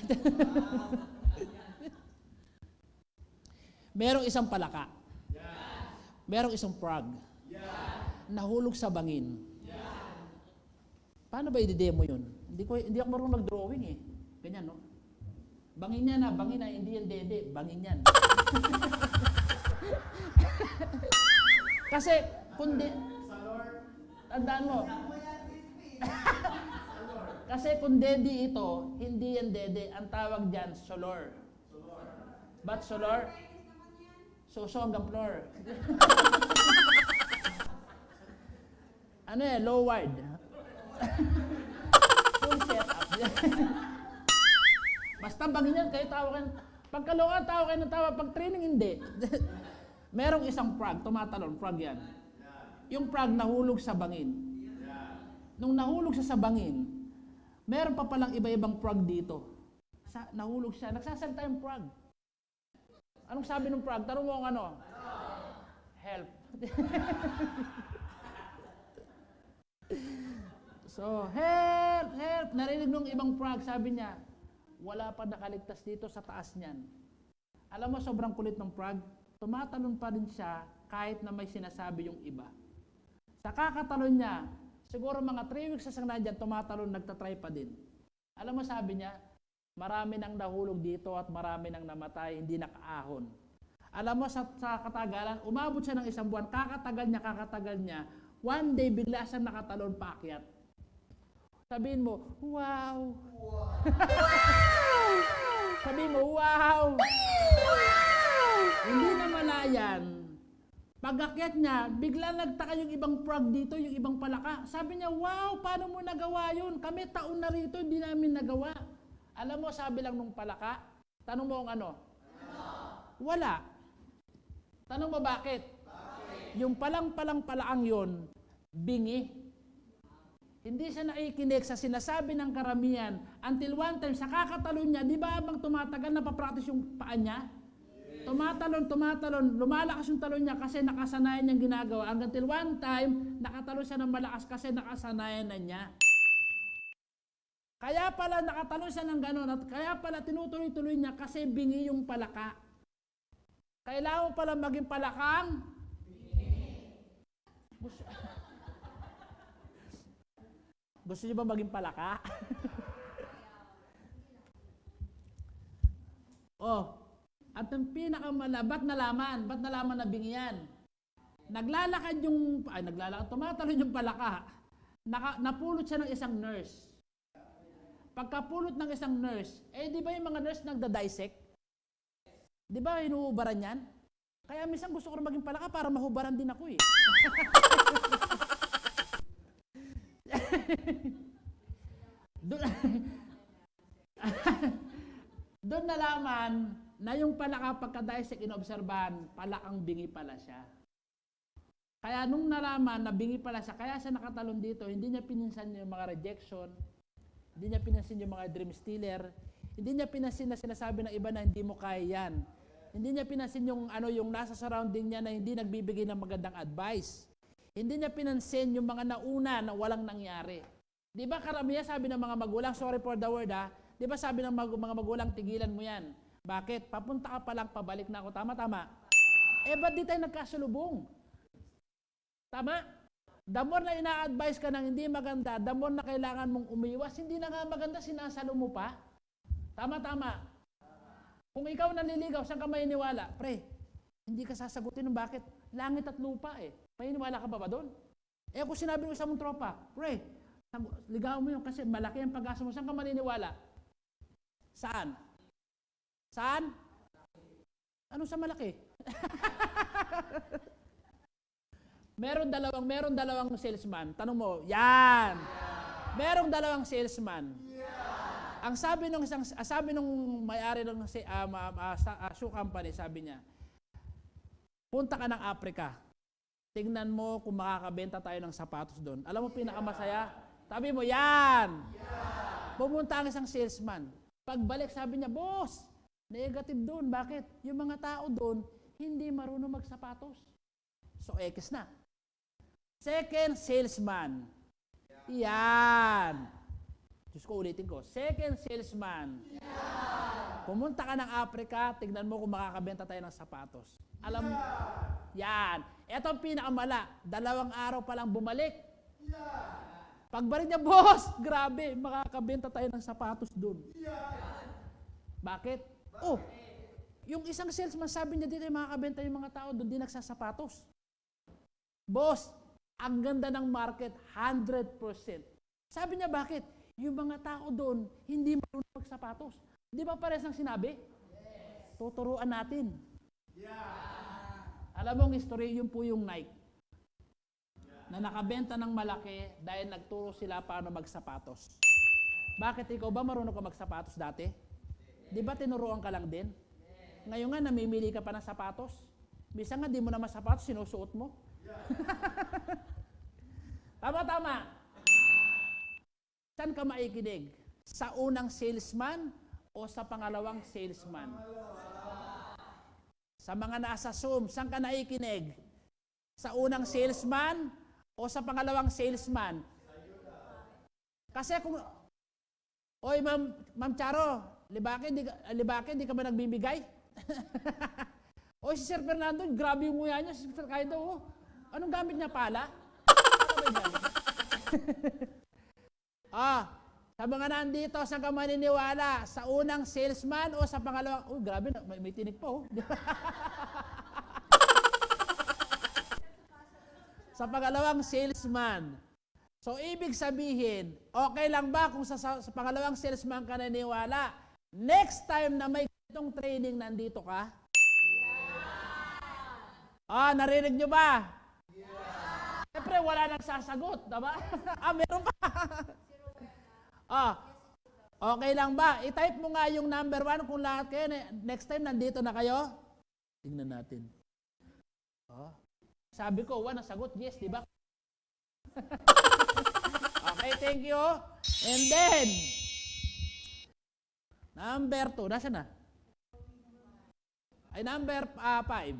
Merong isang palaka. Merong isang frog. Nahulog sa bangin. Paano ba i-demo yun? Hindi ako marunong mag-drawing eh. Ganyan, no? Bangin yan na, hindi yan dede. Bangin yan. Kasi, kundi... Tandaan mo. Kasi kung dede ito, hindi yan dede. Ang tawag dyan, solor. Ba't solor? Suso hanggang floor. Ano eh, lowered. Full setup. Basta bangin yan, kayo tawa kayo. Pagkaloan, tawa kayo ng tawa. Pag training, hindi. Merong isang frog, tumatalon, frog yan. Yung frog nahulog sa bangin. Nung nahulog siya sa bangin, meron pa palang iba-ibang frog dito. Nahulog siya, nagsasalita yung frog. Anong sabi ng frog? Tanong mo kung ano? Help. So, help, help. Narinig nung ibang frog, sabi niya, wala pa nakaligtas dito sa taas niyan. Alam mo, sobrang kulit ng frog. Tumatalon pa rin siya kahit na may sinasabi yung iba. Sa kakatalon niya, siguro mga 3 weeks sa nandyan, tumatalon, nagtatry pa din. Alam mo, sabi niya, marami nang nahulog dito at marami nang namatay, hindi nakaahon. Alam mo, sa katagalan, umabot siya ng 1 buwan, kakatagal niya, one day, bigla siyang nakatalon paakyat. Sabihin mo, wow! Wow! Sabihin mo, wow! Wow! Hindi na malayan. Pag-akyat niya, bigla nagtaka yung ibang frog dito, yung ibang palaka. Sabi niya, wow, paano mo nagawa yun? Kami taon na rito, hindi namin nagawa. Alam mo, sabi lang nung palaka, tanong mo kung ano? Wala. Tanong mo bakit? Yung palakaang yun, bingi. Hindi siya nakikinig sa sinasabi ng karamihan until one time, sa kakatalon niya, di ba habang tumatagal, napapractice yung paa niya? Tumatalon, lumalakas yung talon niya kasi nakasanayan niyang ginagawa. Until one time, nakatalon siya ng malakas kasi nakasanayan na niya. Kaya pala nakatalon siya ng gano'n at kaya pala tinutuloy-tuloy niya kasi bingi yung palaka. Kailangan pala maging palakang Gusto niyo ba maging palaka? At ang ba't nalaman na bingi yan? Tumatalon yung palaka. Napulot siya ng isang nurse. Pagkapulot ng isang nurse, di ba yung mga nurse nagda-dissect? Di ba hinuhubaran yan? Kaya minsan gusto ko rin maging palaka para mahubaran din ako eh. Doon nalaman na yung palaka pagka-dissect inobserban, palakang bingi pala siya. Kaya nung nalaman na bingi pala siya, kaya siya nakatalon dito, hindi niya pinansin yung mga rejection, hindi niya pinansin yung mga dream stealer, hindi niya pinansin na sinasabi ng iba na hindi mo kaya yan. Hindi niya pinansin yung nasa surrounding niya na hindi nagbibigay ng magandang advice. Hindi niya pinansin yung mga nauna na walang nangyari. Di ba karamihan sabi ng mga magulang, sorry for the word di ba sabi ng mga magulang, tigilan mo yan. Bakit? Papunta ka pa lang, pabalik na ako. Tama? Ba't di tayo nagkasulubong? Tama? The more na ina-advise ka ng hindi maganda, the more na kailangan mong umiwas, hindi na nga maganda, sinasalo mo pa. Tama. Kung ikaw nanliligaw, saan ka maniniwala? Pre, hindi ka sasagutin ng bakit? Langit at lupa eh. Maniniwala ka ba doon? Kung sinabi mo sa mong tropa, pre, ligaw mo yun kasi malaki ang pag-asa mo, saan ka maniniwala? Saan? Ano sa malaki? Meron dalawang salesman. Tanong mo, yan. Merong dalawang salesman. Ang sabi nung may-ari ng shoe company, sabi niya, punta ka ng Africa. Tingnan mo kung makakabenta tayo ng sapatos doon. Alam mo pinakamasaya? Sabi mo, yan. Pumunta ang isang salesman. Pagbalik, sabi niya, boss, negative doon. Bakit? Yung mga tao doon, hindi marunong magsapatos. So, X na. Second salesman. Yan. Diyos ko, ulitin ko. Second salesman. Pumunta ka ng Africa, tignan mo kung makakabenta tayo ng sapatos. Alam mo, yan. Ito ang pinakamala. 2 araw pa lang bumalik. Pagbalik niya, boss, grabe, makakabenta tayo ng sapatos doon. Bakit? Oh, yung isang salesman sabi niya dito, makakabenta yung mga tao doon, di nagsasapatos. Boss, ang ganda ng market, 100%. Sabi niya, bakit? Yung mga tao doon, hindi marunong magsapatos. Di ba pares ang sinabi? Tuturuan natin. Alam mo ang history, yun po yung Nike. Na nakabenta ng malaki dahil nagturo sila paano magsapatos. Bakit ikaw ba marunong ka magsapatos dati? Di ba tinuruan ka lang din? Ngayon nga, namimili ka pa ng sapatos. Bisa nga, di mo naman sapatos, sinusuot mo. Tama. Saan ka maikinig? Sa unang salesman o sa pangalawang salesman? Sa mga nasa Zoom, saan ka naikinig? Sa unang salesman o sa pangalawang salesman? Kasi kung, oy Ma'am Charo, libake, di ka ba nagbibigay? Oy, si Sir Fernando, grabe yung nguya niya. Si Sir Kaido, anong gamit niya pala? Sa mga nandito, saan ka maniniwala? Sa unang salesman o sa pangalawang? Oh, grabe, may tinig po. Sa pangalawang salesman. So, ibig sabihin, okay lang ba kung sa pangalawang salesman ka naniniwala? Next time na may ganitong training, nandito ka? Narinig nyo ba? Siyempre, wala nang sasagot, diba? Meron pa. Okay lang ba? I-type mo nga yung number 1 kung lahat kayo. Next time, nandito na kayo? Tingnan natin. Sabi ko, nasagot, yes, diba? Okay, thank you. And then, number 2, nasa na? Ay, number 5.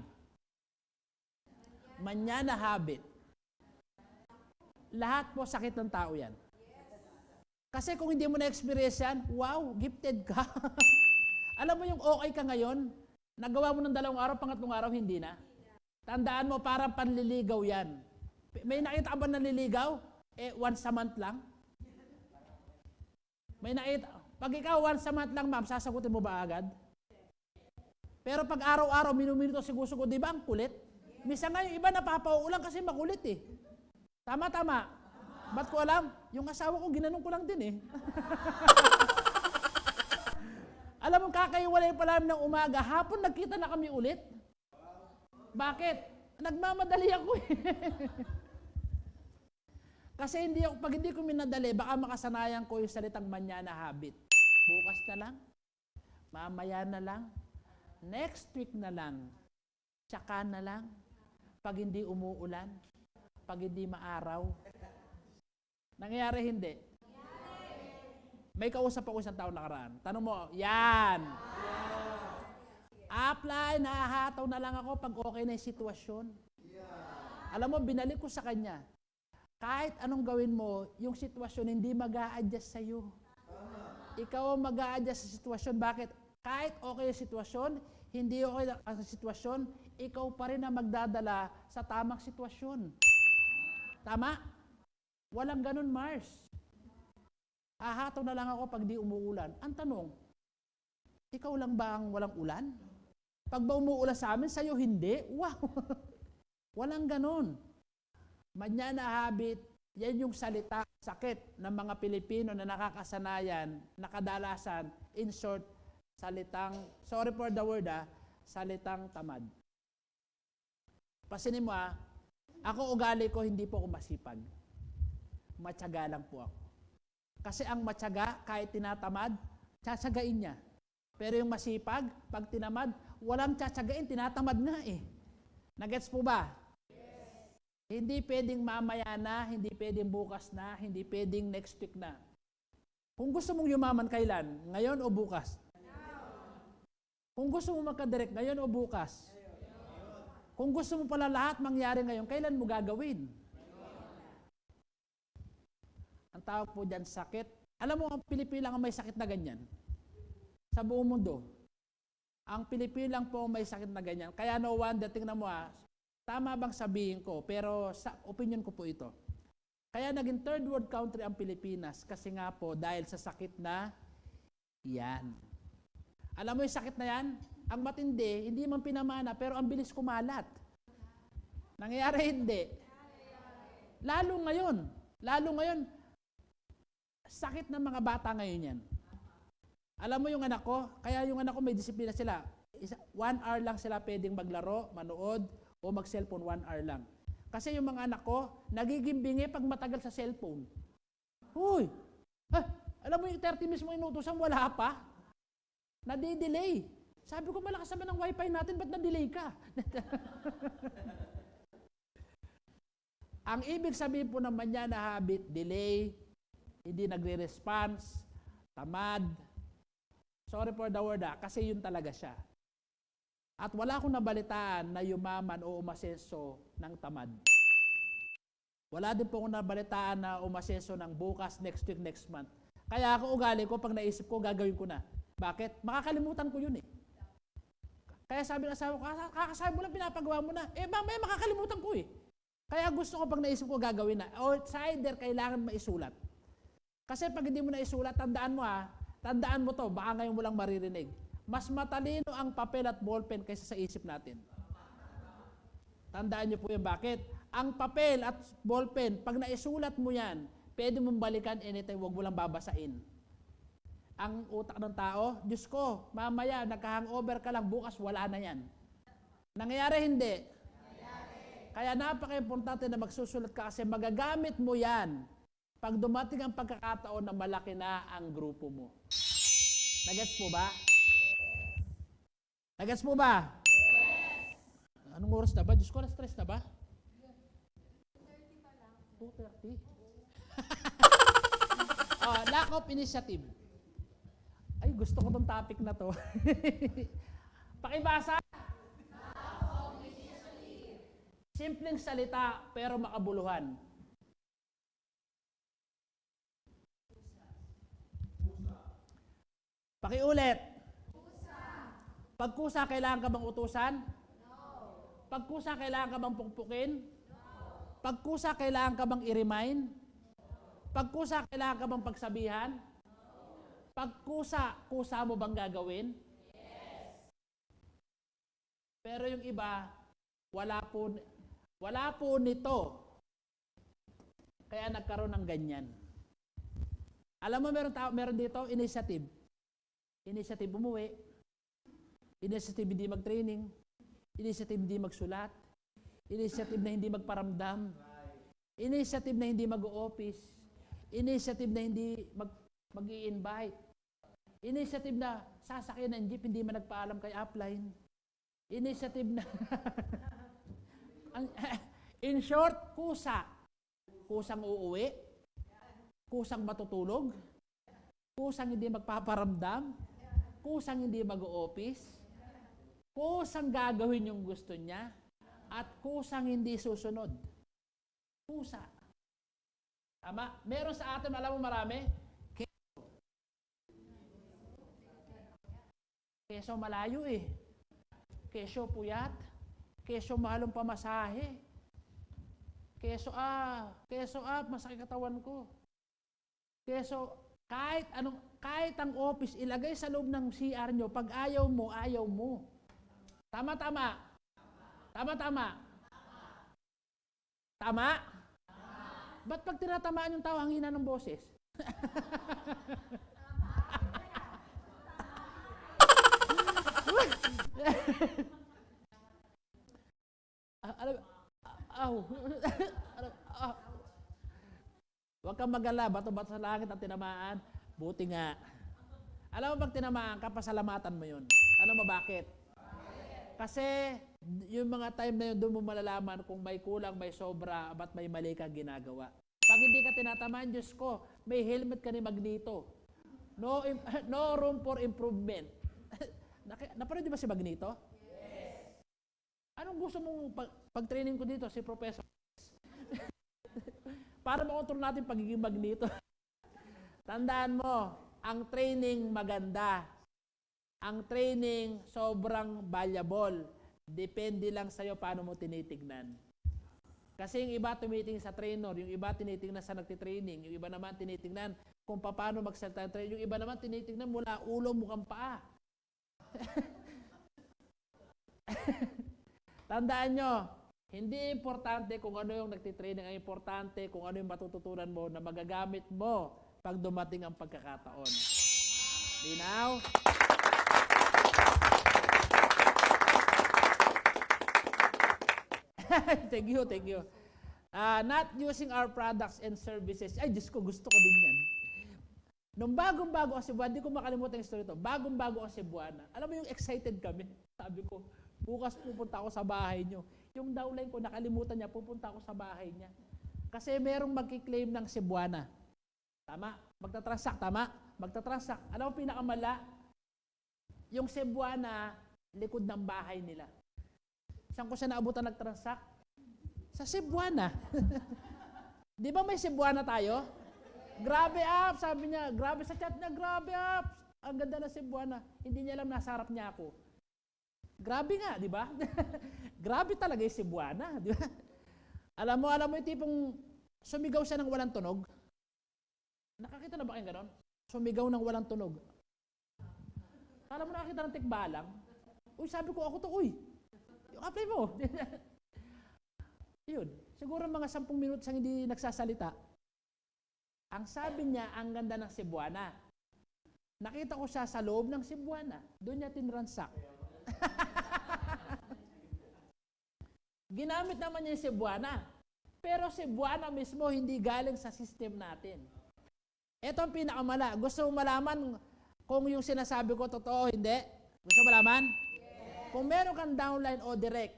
Manyana habit. Lahat po sakit ng tao yan. Kasi kung hindi mo na-experience yan, wow, gifted ka. Alam mo yung okay ka ngayon, nagawa mo ng 2 araw, 3 araw, hindi na. Tandaan mo, parang panliligaw yan. May nakita ka ba nanliligaw? Once a month lang? May nakita. Pag ikaw once a month lang, ma'am, sasagutin mo ba agad? Pero pag araw-araw, minuminuto, siguro, di ba ang kulit? Misa nga yung iba napapauulan kasi makulit eh. Tama. Ba't ko alam? Yung asawa ko, ginanong ko lang din eh. Alam mo, kakaiwalay pa lang ng umaga, hapon nagkita na kami ulit. Bakit? Nagmamadali ako eh. Kasi pag hindi ko minadali, baka makasanayan ko yung salitang manyana habit. Bukas na lang, mamaya na lang, next week na lang, tsaka na lang, pag hindi umuulan, pag hindi maaraw. Nangyayari hindi? May kausap ako isang taon nakaraan. Tanong mo, yan. Apply, nahahataw na lang ako pag okay na yung sitwasyon. Alam mo, binalik ko sa kanya. Kahit anong gawin mo, yung sitwasyon hindi mag-a-adjust sa'yo. Ikaw ang mag-a-adjust sa sitwasyon. Bakit? Kahit okay yung sitwasyon, hindi okay ang sitwasyon, ikaw pa rin ang magdadala sa tamang sitwasyon. Tama? Walang ganun, Mars. Hahataw na lang ako pag di umuulan. Ang tanong, ikaw lang ba ang walang ulan? Pag ba umuulan sa amin, sa'yo hindi? Wow! Walang ganun. Manyana habit, yan yung salita, sakit ng mga Pilipino na nakakasanayan, nakadalasan, in short, salitang, sorry for the word salitang tamad. Pasinin mo ako ugali ko, hindi po ako masipag. Matyaga lang po ako. Kasi ang matyaga, kahit tinatamad, tsatsagain niya. Pero yung masipag, pag tinamad, walang tsatsagain, tinatamad nga eh. Nagets po ba? Yes. Hindi pwedeng mamaya na, hindi pwedeng bukas na, hindi pwedeng next week na. Kung gusto mong yumaman, kailan? Ngayon o bukas? Kung gusto mo magkadirect, ngayon o bukas? Kung gusto mo pala lahat mangyari ngayon, kailan mo gagawin? Ang tawag po dyan, sakit Alam mo, ang Pilipino lang ang may sakit na ganyan. Sa buong mundo. Ang Pilipino lang po may sakit na ganyan. Kaya no wonder, tingnan mo tama bang sabihin ko, pero sa opinion ko po ito. Kaya naging third world country ang Pilipinas kasi nga po dahil sa sakit na yan. Alam mo yung sakit na yan? Ang matindi, hindi man pinamana, pero ang bilis kumalat. Nangyayari hindi. Lalo ngayon, sakit ng mga bata ngayon yan. Alam mo yung anak ko, kaya yung anak ko may disiplina sila. 1 hour lang sila pwedeng maglaro, manood, o mag-cellphone 1 hour lang. Kasi yung mga anak ko, nagiging bingi pag matagal sa cellphone. Huy! Alam mo yung 30 minutes mo inutusan, wala pa. Nadi-delay. Sabi ko, malakas naman ang wifi natin, ba't na-delay ka? Ang ibig sabihin po naman niya na habit, delay, hindi nagre-response, tamad. Sorry for the word kasi yun talaga siya. At wala akong nabalitaan na yumaman o umasenso ng tamad. Wala din po akong nabalitaan na umasenso ng bukas, next week, next month. Kaya ako ugali ko, pag naisip ko, gagawin ko na. Bakit? Makakalimutan ko yun eh. Kaya sabi ng asawa ko, kakasabi mo lang, pinapagawa mo na. Mamaya makakalimutan ko eh. Kaya gusto ko pag naisip ko, gagawin na. O it's either kailangan maisulat. Kasi pag hindi mo na isulat, tandaan mo to, baka ngayon mo lang maririnig. Mas matalino ang papel at ballpen kaysa sa isip natin. Tandaan niyo po yung bakit. Ang papel at ballpen, pag naisulat mo yan, pwede mong balikan anytime, huwag mo lang babasain. Ang utak ng tao, Diyos ko, mamaya nagka-hangover ka lang, bukas wala na yan. Nangyayari hindi? Kaya napaka-importante na magsusulat ka kasi magagamit mo yan pag dumating ang pagkakataon na malaki na ang grupo mo. Nagets po ba? Nagets po ba? Yes! Anong oras na ba? Diyos ko, na-stress na ba? 2:30 pa lang. 2:30? Lack of initiative. Ay, gusto ko tong topic na to. Pakibasa. Simpleng salita pero makabuluhan. Pakiulit. Pagkusa, kailangan ka bang utusan? No. Pagkusa, kailangan ka bang pukpukin? No. Pagkusa, kailangan ka bang i-remind? No. Pagkusa, kailangan ka bang pagsabihan? No. Pagkusa, kusa mo bang gagawin? Yes. Pero yung iba, wala po nito. Kaya nagkaroon ng ganyan. Alam mo, meron dito, initiative. Initiative umuwi. Initiative hindi mag-training. Initiative hindi magsulat. Initiative na hindi magparamdam. Initiative na hindi mag-o-office. Initiative na hindi mag-i-invite. Initiative na sasakyan ng jeep, hindi man nagpaalam kay upline. Initiative na in short, kusa. Kusang uuwi. Kusang matutulog. Kusang hindi magpaparamdam. Kusang hindi mag-o-office. Kusang gagawin yung gusto niya. At kusang hindi susunod. Kusa. Tama? Meron sa atin, alam mo marami? Keso malayo eh. Keso puyat. Keso mahalong pamasahe. Keso masakit katawan ko. Keso kahit ang office ilagay sa loob ng CR nyo, pag ayaw mo. Tama. Tama? Ba't pag tinatamaan yung tao, ang hina ng boses? Huwag kang magala, bato-bato sa langit at tinamaan. Buti nga. Alam mo, pag tinamaan ka, pasalamatan mo yun. Alam mo bakit? Kasi yung mga time na yun, doon mo malalaman kung may kulang, may sobra, ba't may mali kang ginagawa. Pag hindi ka tinatamaan, Diyos ko, may helmet ka ni Magneto. No room for improvement. Napanood niyo ba si Magneto? Yes. Anong gusto mong pag-training ko dito? Si Professor. Para makontrol natin pagiging Magneto. Tandaan mo, ang training maganda. Ang training sobrang valuable. Depende lang sa'yo paano mo tinitignan. Kasi yung iba tumitingin sa trainer, yung iba tinitingnan sa nagtitraining, yung iba naman tinitingnan kung paano magsalita ng trainer, yung iba naman tinitingnan mula ulo mukhang paa. Tandaan nyo, hindi importante kung ano yung nagtitraining, ang importante kung ano yung matututunan mo na magagamit mo pag dumating ang pagkakataon. Linaw? Thank you, thank you. Not using our products and services. Ay, Diyos ko, gusto ko din yan. Nung bagong-bago ang Cebuana, di ko makalimutan yung story ito, bagong-bago ang Cebuana, alam mo yung excited kami. Sabi ko, bukas pupunta ako sa bahay nyo. Yung downline ko, nakalimutan niya, pupunta ako sa bahay niya. Kasi merong magkiklaim ng Cebuana. Tama? Magtatransact, tama? Magtatransact. Alam mo pinakamala? Yung Cebuana, likod ng bahay nila. Saan ko siya naabutan nagtransact? Sa Cebuana. Di ba may Cebuana tayo? Grabe apps, sabi niya. Grabe sa chat niya, grabe apps. Ang ganda na Cebuana. Hindi niya alam nasa harap niya ako. Grabe nga, di ba? Grabe talaga yung Cebuana, di ba? Alam mo yung tipong sumigaw siya ng walang tunog. Nakakita na ba kayong ganon? Sumigaw ng walang tunog. Alam mo nakakita ng tikbalang? Uy, sabi ko ako to, uy. Yung apply mo. Yun. Siguro mga 10 minutos ang hindi nagsasalita. Ang sabi niya, ang ganda ng Cebuana. Nakita ko siya sa loob ng Cebuana. Doon niya tinransact. Ginamit naman niya yung Cebuana. Pero Cebuana mismo hindi galing sa system natin. Ito ang pinakamala. Gusto mo malaman kung yung sinasabi ko totoo o hindi? Gusto mo malaman? Yes. Kung meron kang downline o direct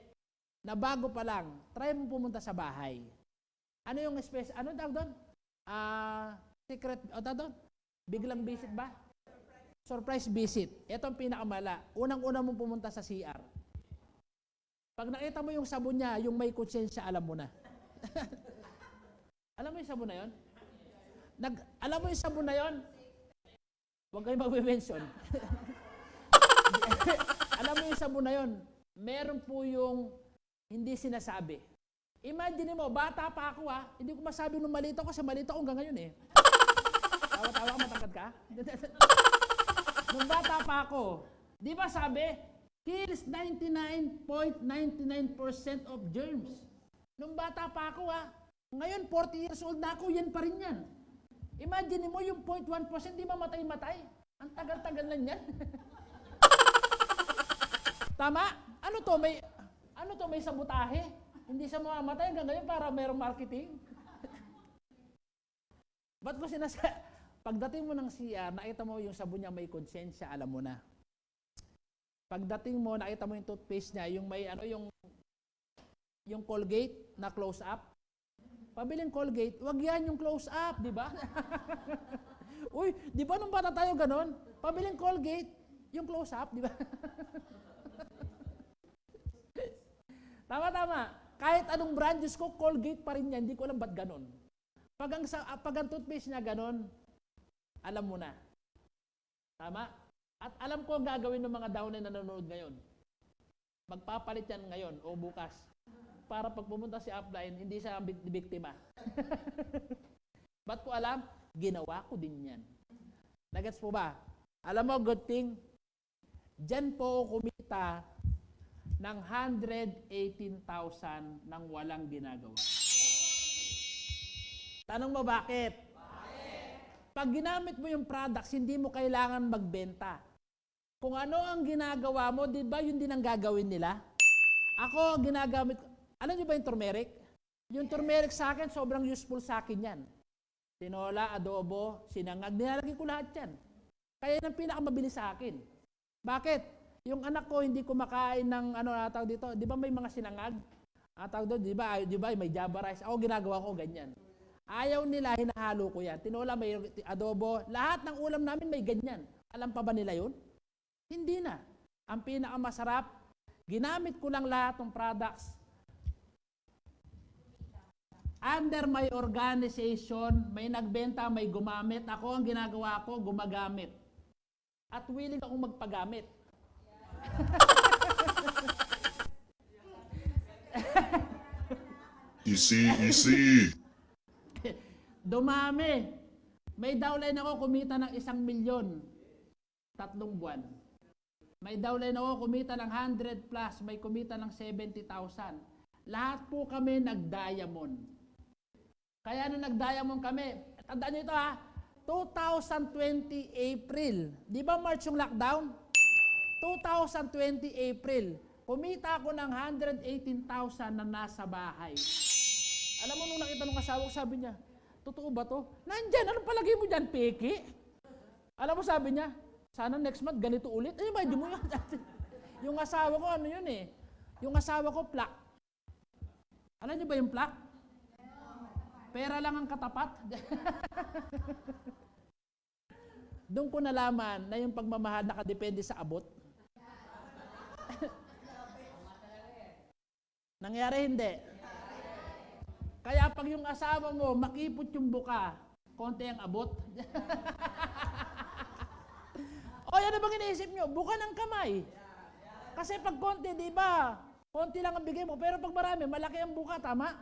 na bago pa lang, try mo pumunta sa bahay. Ano yung space? Ano tawag doon? Secret, o tawag doon? Biglang visit ba? Surprise visit. Ito ang pinakamala. Unang-una mong pumunta sa CR. Pag nakita mo yung sabon niya, yung may konsensya, alam mo na. Alam mo yung sabon na yun? Alam mo yung sabon na yun? Huwag kayo mag-mention. Alam mo yung sabon na yun? Meron po yung hindi sinasabi. Imagine mo, bata pa ako hindi ko masabi nung malito ko, kasi malito ako hanggang ngayon eh. Tawa-tawa ka, matangkad ka? Nung bata pa ako, di ba sabi, kills 99.99% of germs. Nung bata pa ako ngayon 40 years old na ako, yan pa rin yan. Imagine mo yung 0.1%, di mamatay-matay. Ang tagal-tagal lang yan. Tama? Ano to, may sabutahe? Hindi siya mamamatay hanggang ngayon para mayroong marketing. Ba't ko sinasabi? Pagdating mo ng CR, nakita mo yung sabon niya may konsensya, alam mo na. Pagdating mo, nakita mo yung toothpaste niya, yung may yung Colgate na close up. Pabiling Colgate, wag yan yung close up, di ba? Uy, di ba nung bata tayo ganon? Pabiling Colgate, yung close up, di ba? Tama. Kahit anong brand, Diyos ko, Colgate pa rin yan. Hindi ko alam ba't ganon. Pag ang toothpaste niya ganon, alam mo na. Tama? At alam ko ang gagawin ng mga down na nanonood ngayon. Magpapalit yan ngayon o bukas. Para pag pumunta si upline, hindi siya biktima. Ba't ko alam? Ginawa ko din yan. Nagets po ba? Alam mo, good thing, dyan po kumita ng 118,000 nang walang ginagawa. Tanong mo bakit? Pag ginamit mo yung products, hindi mo kailangan magbenta. Kung ano ang ginagawa mo, di ba yun din ang gagawin nila? Ako, ginagamit, alam niyo ba yung turmeric? Yung turmeric sa akin, sobrang useful sa akin yan. Tinola, adobo, sinangag, nilalagay ko lahat yan. Kaya yan ang pinakamabilis sa akin. Bakit? Yung anak ko, hindi kumakain ng, tawag dito, di ba may mga sinangag? Tawag doon, di ba may java rice? Ako, ginagawa ko ganyan. Ayaw nila, hinahalo ko yan. Tinola, may adobo. Lahat ng ulam namin may ganyan. Alam pa ba nila yun? Hindi na. Ang pinakamasarap, ginamit ko lang lahat ng products. Under my organization, may nagbenta, may gumamit. Ako ang ginagawa ko, gumagamit. At willing akong magpagamit. Easy. Dumami. May downline ako kumita ng 1,000,000. 3 buwan. May downline ako kumita ng 100 plus, may kumita ng 70,000. Lahat po kami nag-diamond. Kaya nung nag-diamond kami, tandaan nyo ito ha, 2020 April. Di ba March yung lockdown? 2020 April. Kumita ako ng 118,000 na nasa bahay. Alam mo nung nakita nung asawa ko, sabi niya, totoo ba to? Nandyan, anong palagay mo dyan, peki? Alam mo sabi niya, sana next month ganito ulit. Ay, medyo mo yun. Yung asawa ko, ano yun eh? Yung asawa ko, plak. Alam niyo ba yung plak? Pera lang ang katapat. Doon ko nalaman na yung pagmamahal nakadepende sa abot. Nangyari hindi. Kaya pag yung asawa mo, makipot yung buka, konti ang abot. O yan na bang iniisip nyo? Buka ng kamay. Kasi pag konti, di ba? Konti lang ang bigay mo. Pero pag marami, malaki ang buka, tama?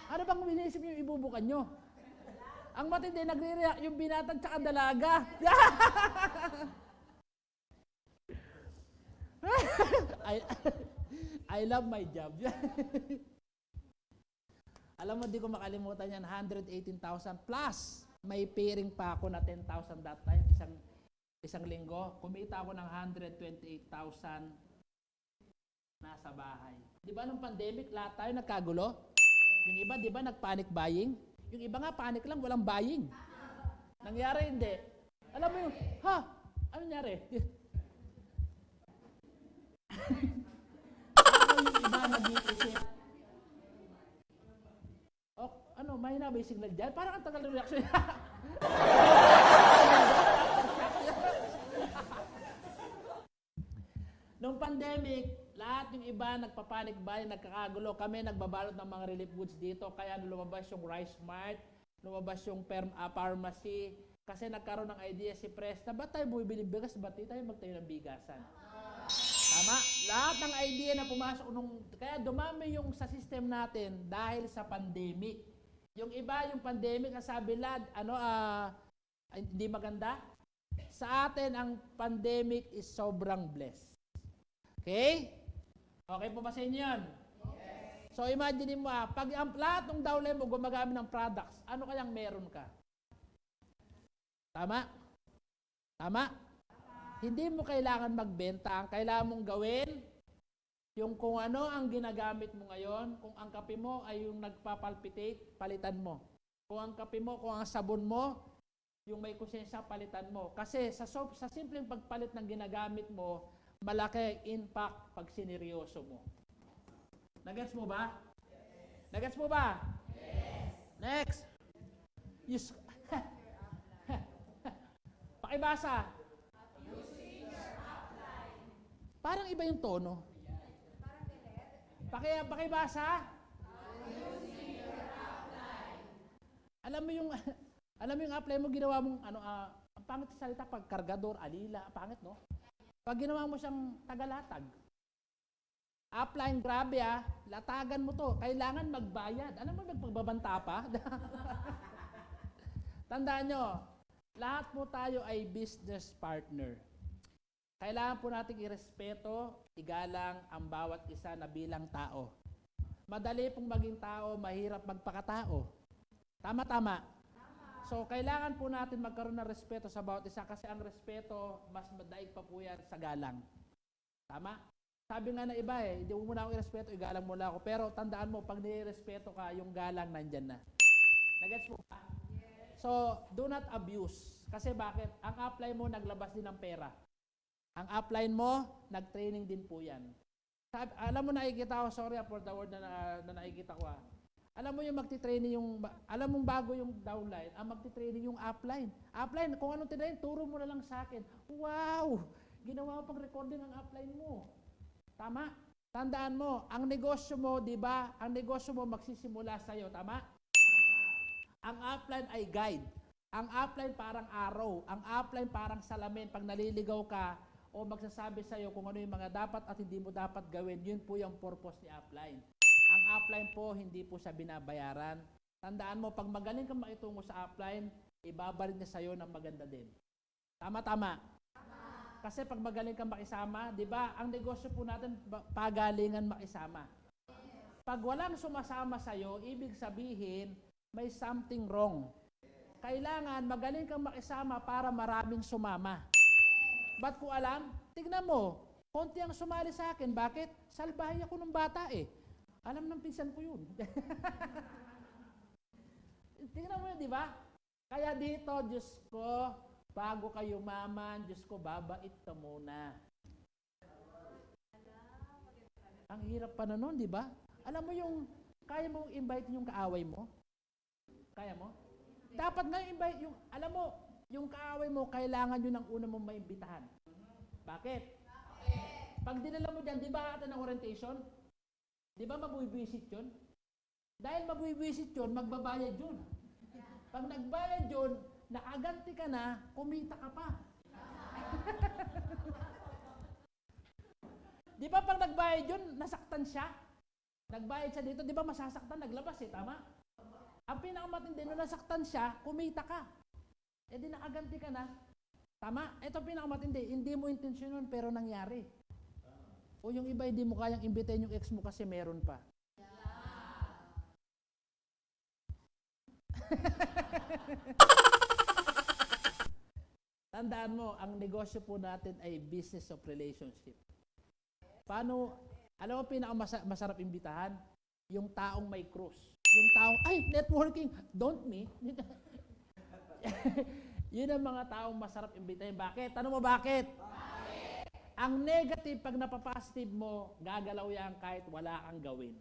Ano bang iniisip nyo ibubukan nyo? Ang matindi, nagre-react yung binatag tsaka dalaga. I love my job. Alam mo, di ko makalimutan yan, 118,000 plus. May pairing pa ako na 10,000 that time, isang linggo. Kumita ako ng 128,000 nasa bahay. Di ba nung pandemic, lahat tayo nagkagulo? Yung iba, di ba, nag-panic buying? Yung iba nga, panic lang, walang buying. Nangyari hindi. Alam mo yung, ha? Ano nangyari? Yung iba nag-iisip. Oh, ano, mahina ba yung signal dyan? Parang ang tagal ng reaction. Nung pandemic, lahat yung iba nagpapanik buying, nagkakagulo. Kami nagbabalot ng mga relief goods dito. Kaya lumabas yung Rice Mart, lumabas yung pharmacy. Kasi nagkaroon ng idea si Pres na ba't tayo bumibili bigas, ba't tayo magtayo ng bigasan? Tama? Lahat ng idea na pumasok nung, kaya dumami yung sa system natin dahil sa pandemic. Yung iba, yung pandemic, sabi lad, hindi maganda. Sa atin, ang pandemic is sobrang blessed. Okay? Okay po ba sa inyo yan? Yes. So imagine mo pag ang lahat ng downline mo gumagamit ng products, ano kayang meron ka? Tama? Tama? Hindi mo kailangan magbenta. Ang kailangan mong gawin, yung kung ano ang ginagamit mo ngayon, kung ang kape mo ay yung nagpapalpitate, palitan mo. Kung ang kape mo, kung ang sabon mo, yung may konsensya, palitan mo. Kasi sa simpleng pagpalit ng ginagamit mo, malaki impact pag sineryoso mo. Nagets mo ba? Yes. Nagets mo ba? Yes. Next. Pakibasa. Parang iba yung tono. Pakibasa. Alam mo yung apply mo, ginawa mong ang pangit sa salita pag kargador, alila, pangit no? Pag ginawa mo siyang tagalatag, upline, grabe latagan mo to, kailangan magbayad. Alam mo, magpagbabanta pa? Tandaan nyo, lahat po tayo ay business partner. Kailangan po natin irespeto, igalang ang bawat isa na bilang tao. Madali pong maging tao, mahirap magpakatao. Tama-tama. So, kailangan po natin magkaroon ng respeto sa bawat isa kasi ang respeto, mas madaig pa po yan sa galang. Tama? Sabi nga na iba hindi mo muna ako irespeto, igalang mo lang ako. Pero tandaan mo, pag nirespeto ka, yung galang nandyan na. Nagets mo ba? Yes. So, do not abuse. Kasi bakit? Ang upline mo, naglabas din ng pera. Ang upline mo, nag-training din po yan. Alam mo, nakikita ko, sorry for the word na nakikita ko Alam mo yung magti-training alam mong bago yung downline, ang magti-training yung upline. Upline, kung anong tinayin, turo mo na lang sa akin. Wow! Ginawa mo pang recording ang upline mo. Tama? Tandaan mo, ang negosyo mo, di ba? Ang negosyo mo magsisimula sa'yo, tama? Ang upline ay guide. Ang upline parang arrow. Ang upline parang salamin. Pag naliligaw ka o magsasabi sa'yo kung ano yung mga dapat at hindi mo dapat gawin, yun po yung purpose ni upline. Ang upline po, hindi po siya binabayaran. Tandaan mo, pag magaling kang maitungo sa upline, ibabalik niya sa'yo ng maganda din. Tama-tama. Kasi pag magaling kang makisama, di ba, ang negosyo po natin, pagalingan makisama. Pag walang sumasama sa'yo, ibig sabihin, may something wrong. Kailangan magaling kang makisama para maraming sumama. Ba't ko alam? Tignan mo, konti ang sumali sa akin. Bakit? Salbahe ako ng bata eh. Alam ng pinsan ko yun. Tignan mo yun, di ba? Kaya dito, Diyos ko, bago kayo maman, Diyos ko, babait ka muna. Ang hirap pa na nun, di ba? Alam mo yung, kaya mong invite yung kaaway mo? Kaya mo? Dapat nga invite yung, alam mo, yung kaaway mo, kailangan yun ang una mong maimbitahan. Bakit? Pag dinala mo dyan, di ba ata ng orientation? Di ba mabuibwisit yun? Dahil mabuibwisit yun, magbabayad yun. Pag nagbayad yun, nakaganti ka na, kumita ka pa. Di ba pag nagbayad yun, nasaktan siya? Nagbayad siya dito, di ba masasaktan, naglabas eh, tama? Ang pinakamatindi, nung nasaktan siya, kumita ka. E di nakaganti ka na. Tama? Ito pinakamatindi, hindi mo intensyon nun, pero nangyari. O yung iba, hindi mo kayang imbitahin yung ex mo kasi meron pa. Tandaan mo, ang negosyo po natin ay business of relationship. Paano, alam mo pinakamasarap imbitahan? Yung taong may cross. Yung taong, ay, networking, don't me. Yun ang mga taong masarap imbitahin. Bakit? Tanong mo bakit? Ang negative, pag napapositive mo, gagalaw yan kahit wala kang gawin.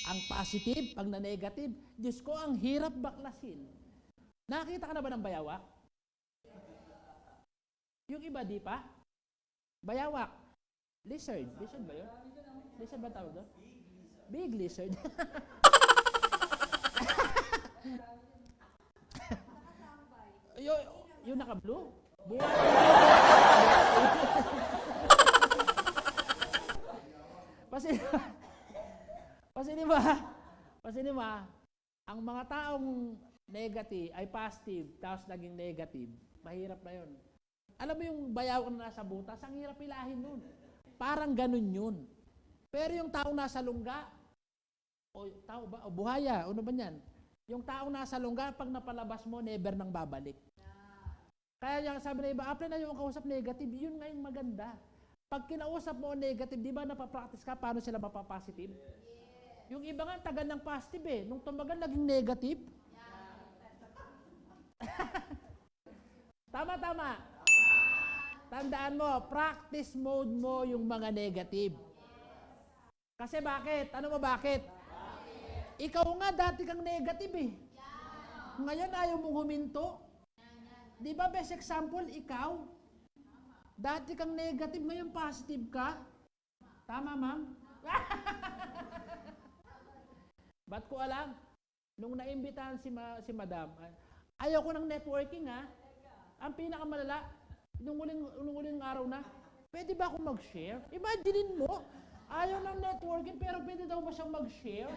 Ang positive, pag na-negative, Diyos ko, ang hirap baklasin. Nakita ka na ba ng bayawak? Yung iba, di pa? Bayawak. Lizard. Lizard ba yun? Lizard ba tawag doon? Big lizard. Yung naka-blue? Buwan. Kasi di ba, ang mga taong negative ay positive, tapos naging negative, mahirap na yun. Alam mo yung bayaw na nasa butas, ang hirap ilahin nun. Parang ganun yun. Pero yung taong nasa lungga, o tao ba, o buhaya, ano ba yan? Yung taong nasa lungga, pag napalabas mo, never nang babalik. Kaya yung sabi na iba, apply na yung kausap negative, yun nga yung maganda. Pag kinausap mo negative, di ba napapractice ka, paano sila mapapositive? Yung iba nga, tagal ng positive eh. Nung tumagal, naging negative. Tama. Tandaan mo, practice mode mo yung mga negative. Kasi bakit? Ano mo bakit? Ikaw nga, dati kang negative eh. Ngayon, ayaw mong huminto. Di ba, best example, ikaw? Dati kang negative, ngayon positive ka. Tama, ma'am? Ba't ko alam? Nung naimbitahan si madam, ayaw ko ng networking ha. Ang pinakamalala, nung uling araw na, pwede ba akong mag-share? Imaginein mo, ayaw ng networking pero pwede daw ba siyang mag-share?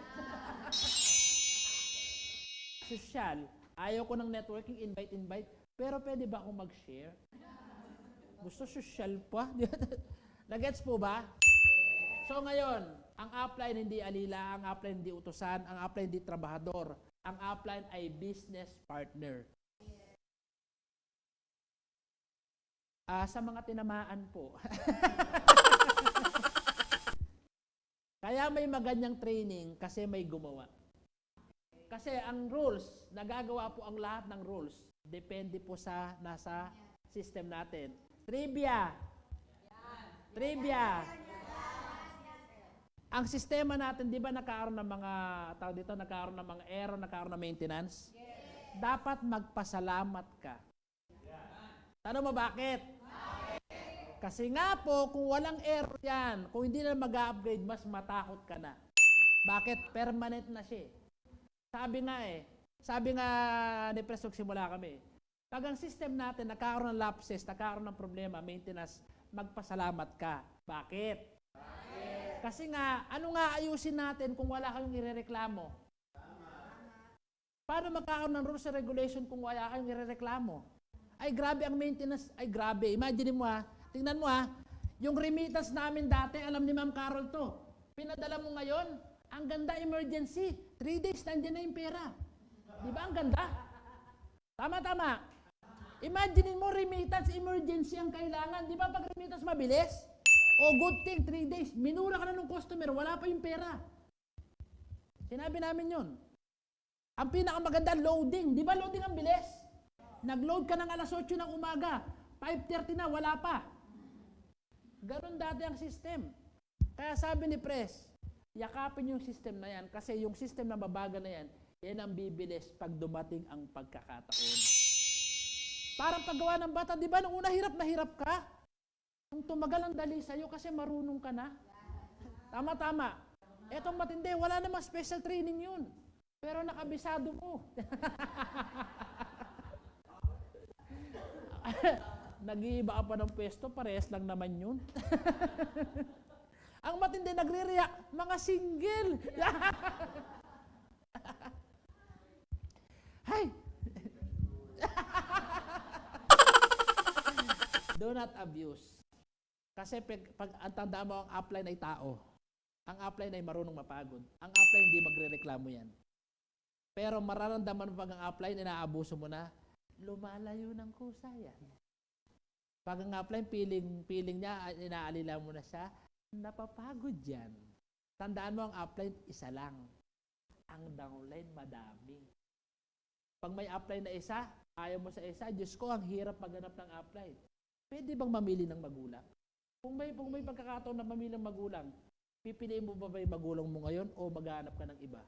Social, ayaw ko ng networking, invite, pero pwede ba akong mag-share? Gusto social pa? Nagets po ba? So ngayon, ang upline hindi alila, ang upline hindi utusan, ang upline hindi trabahador. Ang upline ay business partner. Sa mga tinamaan po. Kaya may maganyang training kasi may gumawa. Kasi ang rules, nagagawa po ang lahat ng rules. Depende po sa nasa system natin. Trivia. Ang sistema natin, di ba nagkakaroon ng mga, tawag dito, nagkakaroon ng mga error, nagkakaroon ng maintenance? Dapat magpasalamat ka. Tanong mo bakit? Kasi nga po, kung walang error yan, kung hindi na mag-upgrade, mas matakot ka na. Bakit? Permanent na siya. Sabi nga ni Pres, simula kami, pag ang system natin nagkakaroon ng lapses, nagkakaroon ng problema, maintenance, magpasalamat ka. Bakit? Kasi nga, ano nga ayusin natin kung wala kayong irereklamo? Paano magkakaroon ng rules and regulation kung wala kayong irereklamo? Ay grabe ang maintenance, ay grabe. Imagine mo tingnan mo yung remittance namin dati, alam ni Ma'am Carol to. Pinadala mo ngayon, ang ganda emergency. 3 days, nandiyan na yung pera. Di ba ang ganda? Tama. Imagine mo, remittance emergency ang kailangan. Di ba pag remittance mabilis? O good thing, 3 days. Minura ka na ng customer, wala pa yung pera. Sinabi namin yun. Ang pinakamaganda, loading. Di ba loading ang bilis? Nag-load ka ng alas 8 ng umaga. 5:30 na, wala pa. Ganon dati ang system. Kaya sabi ni Pres, yakapin yung system na yan kasi yung system na mabagal na yan, yan ang bibilis pag dumating ang pagkakataon. Parang paggawa ng bata, di ba nung una hirap na hirap ka? Nung tumagal ang dali sa'yo kasi marunong ka na. Tama. Etong matindi, wala namang special training yun. Pero nakabisado mo. Nag-iiba ka pa ng pwesto, parehas lang naman yun. Ang matindi, nagre-react, mga single. Hay! Do not abuse. Kasi pag ang tandaan mo, ang upline ay tao. Ang upline ay marunong mapagod. Ang upline hindi magre-reklamo yan. Pero mararamdaman mo pag ang upline, inaabuso mo na, lumalayo ng kusa yan. Pag ang upline, feeling niya, inaalila mo na siya, napapagod yan. Tandaan mo, ang upline, isa lang. Ang downline, madami. Pag may upline na isa, ayaw mo sa isa, Diyos ko, ang hirap maghanap ng upline. Pwede bang mamili ng magulang? Kung may pagkakataon na mamili ng magulang, pipiliin mo ba yung magulang mo ngayon o maghanap ka ng iba?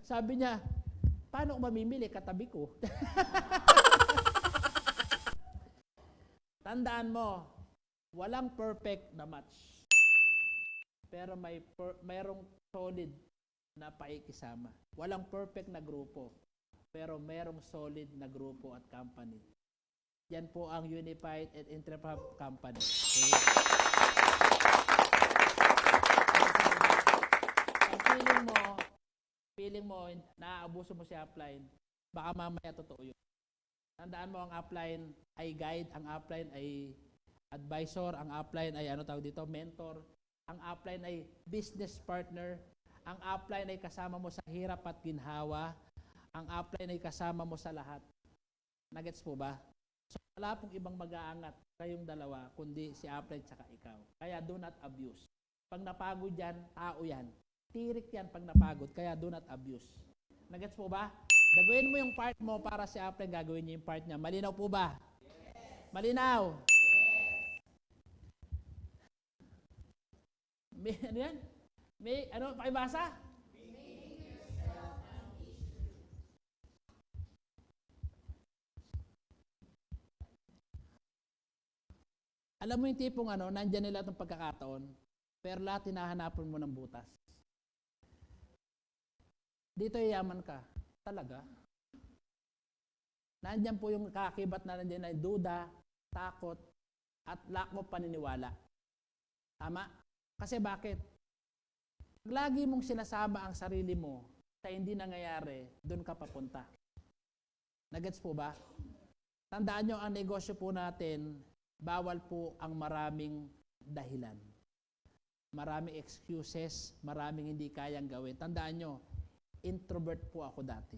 Sabi niya, paano ko mamimili? Katabi ko. Tandaan mo, walang perfect na match. Pero mayroong solid na paikisama. Walang perfect na grupo. Pero mayroong solid na grupo at company. Yan po ang Unified and Interfab Company. Okay? Ang feeling mo, naaabuso mo si upline, baka mamaya totoo yun. Tandaan mo, ang upline ay guide, ang upline ay advisor, ang upline ay mentor, ang upline ay business partner, ang upline ay kasama mo sa hirap at ginhawa, ang upline ay kasama mo sa lahat. Nagets po ba? So, wala pong ibang mag-aangat kayong dalawa, kundi si upline tsaka ikaw. Kaya do not abuse. Pag napagod yan, tao yan. Tirik yan pag napagod, kaya do not abuse. Nagets po ba? Gagawin mo yung part mo para si upline, gagawin niya yung part niya. Malinaw po ba? Yes. Malinaw? Yes. Ano yan? Pakibasa? Alam mo yung tipong nandyan nila itong pagkakataon, pero lahat hinahanapan mo ng butas. Dito yaman ka. Talaga. Nandyan po yung kakibat na nandyan na duda, takot, at lack of paniniwala. Tama? Kasi bakit? Lagi mong sinasama ang sarili mo sa hindi nangyayari, doon ka papunta. Nagets po ba? Tandaan nyo, ang negosyo po natin, bawal po ang maraming dahilan. Maraming excuses, maraming hindi kayang gawin. Tandaan nyo, introvert po ako dati.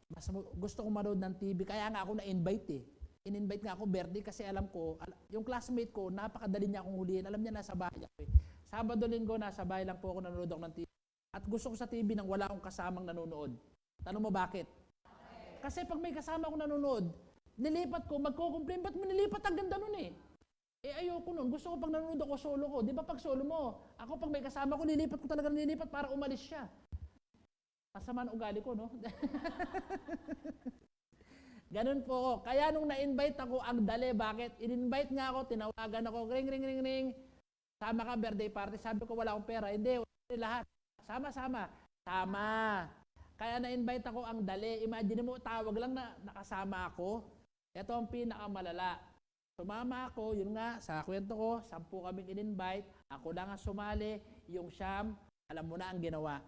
Mas gusto ko manood ng TV, kaya nga ako na-invite eh. In-invite nga ako birthday kasi alam ko, yung classmate ko, napakadali niya akong huliin. Alam niya, nasa bahay ako eh. Sabado, Linggo, nasa bahay lang po ako nanonood ako ng TV. At gusto ko sa TV nang wala akong kasamang nanonood. Tanong mo bakit? Kasi pag may kasama akong nanonood, nilipat ko, magko-complain, ba't mo nilipat? Ang ganda nun eh. Ayoko nun. Gusto ko pag nanonood ako, solo ko. Di ba pag solo mo, ako pag may kasama ko, nilipat ko talaga para umalis siya. Masama ang ugali ko, no? Ganun po ako. Kaya nung na-invite ako, ang dali. Bakit? In-invite nga ako, tinawagan ako, ring, ring, ring, ring. Sama ka, birthday party. Sabi ko, wala akong pera. Hindi, lahat. Sama. Kaya na-invite ako, ang dali. Imagine mo, tawag lang na nakasama ako. Ito ang pinakamalala. Sumama ako, yun nga, sa kwento ko, 10 kaming in-invite. Ako lang ang sumali. Yung siyam, alam mo na ang ginawa.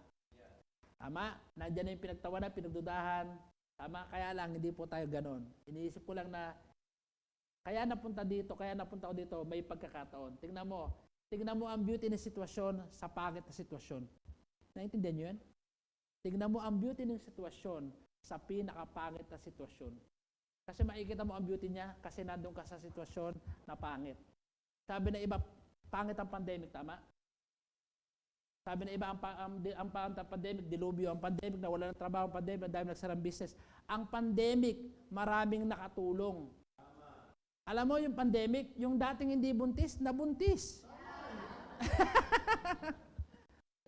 Tama? Nandiyan na yung pinagtawanan, pinagdudahan. Tama? Kaya lang, hindi po tayo ganon. Iniisip ko lang na, kaya napunta ako dito, may pagkakataon. Tingnan mo ang beauty ng sitwasyon sa pangit na sitwasyon. Naintindihan nyo yan? Tingnan mo ang beauty ng sitwasyon sa pinakapangit na sitwasyon. Kasi makikita mo ang beauty niya kasi nandun ka sa sitwasyon na pangit. Sabi na iba, pangit ang pandemic, tama? Sabi na iba, ang pandemic, dilubyo. Ang pandemic, nawala ng trabaho. Ang pandemic, ang dami nagsarang business. Ang pandemic, maraming nakatulong. Alam mo yung pandemic, yung dating hindi buntis, nabuntis.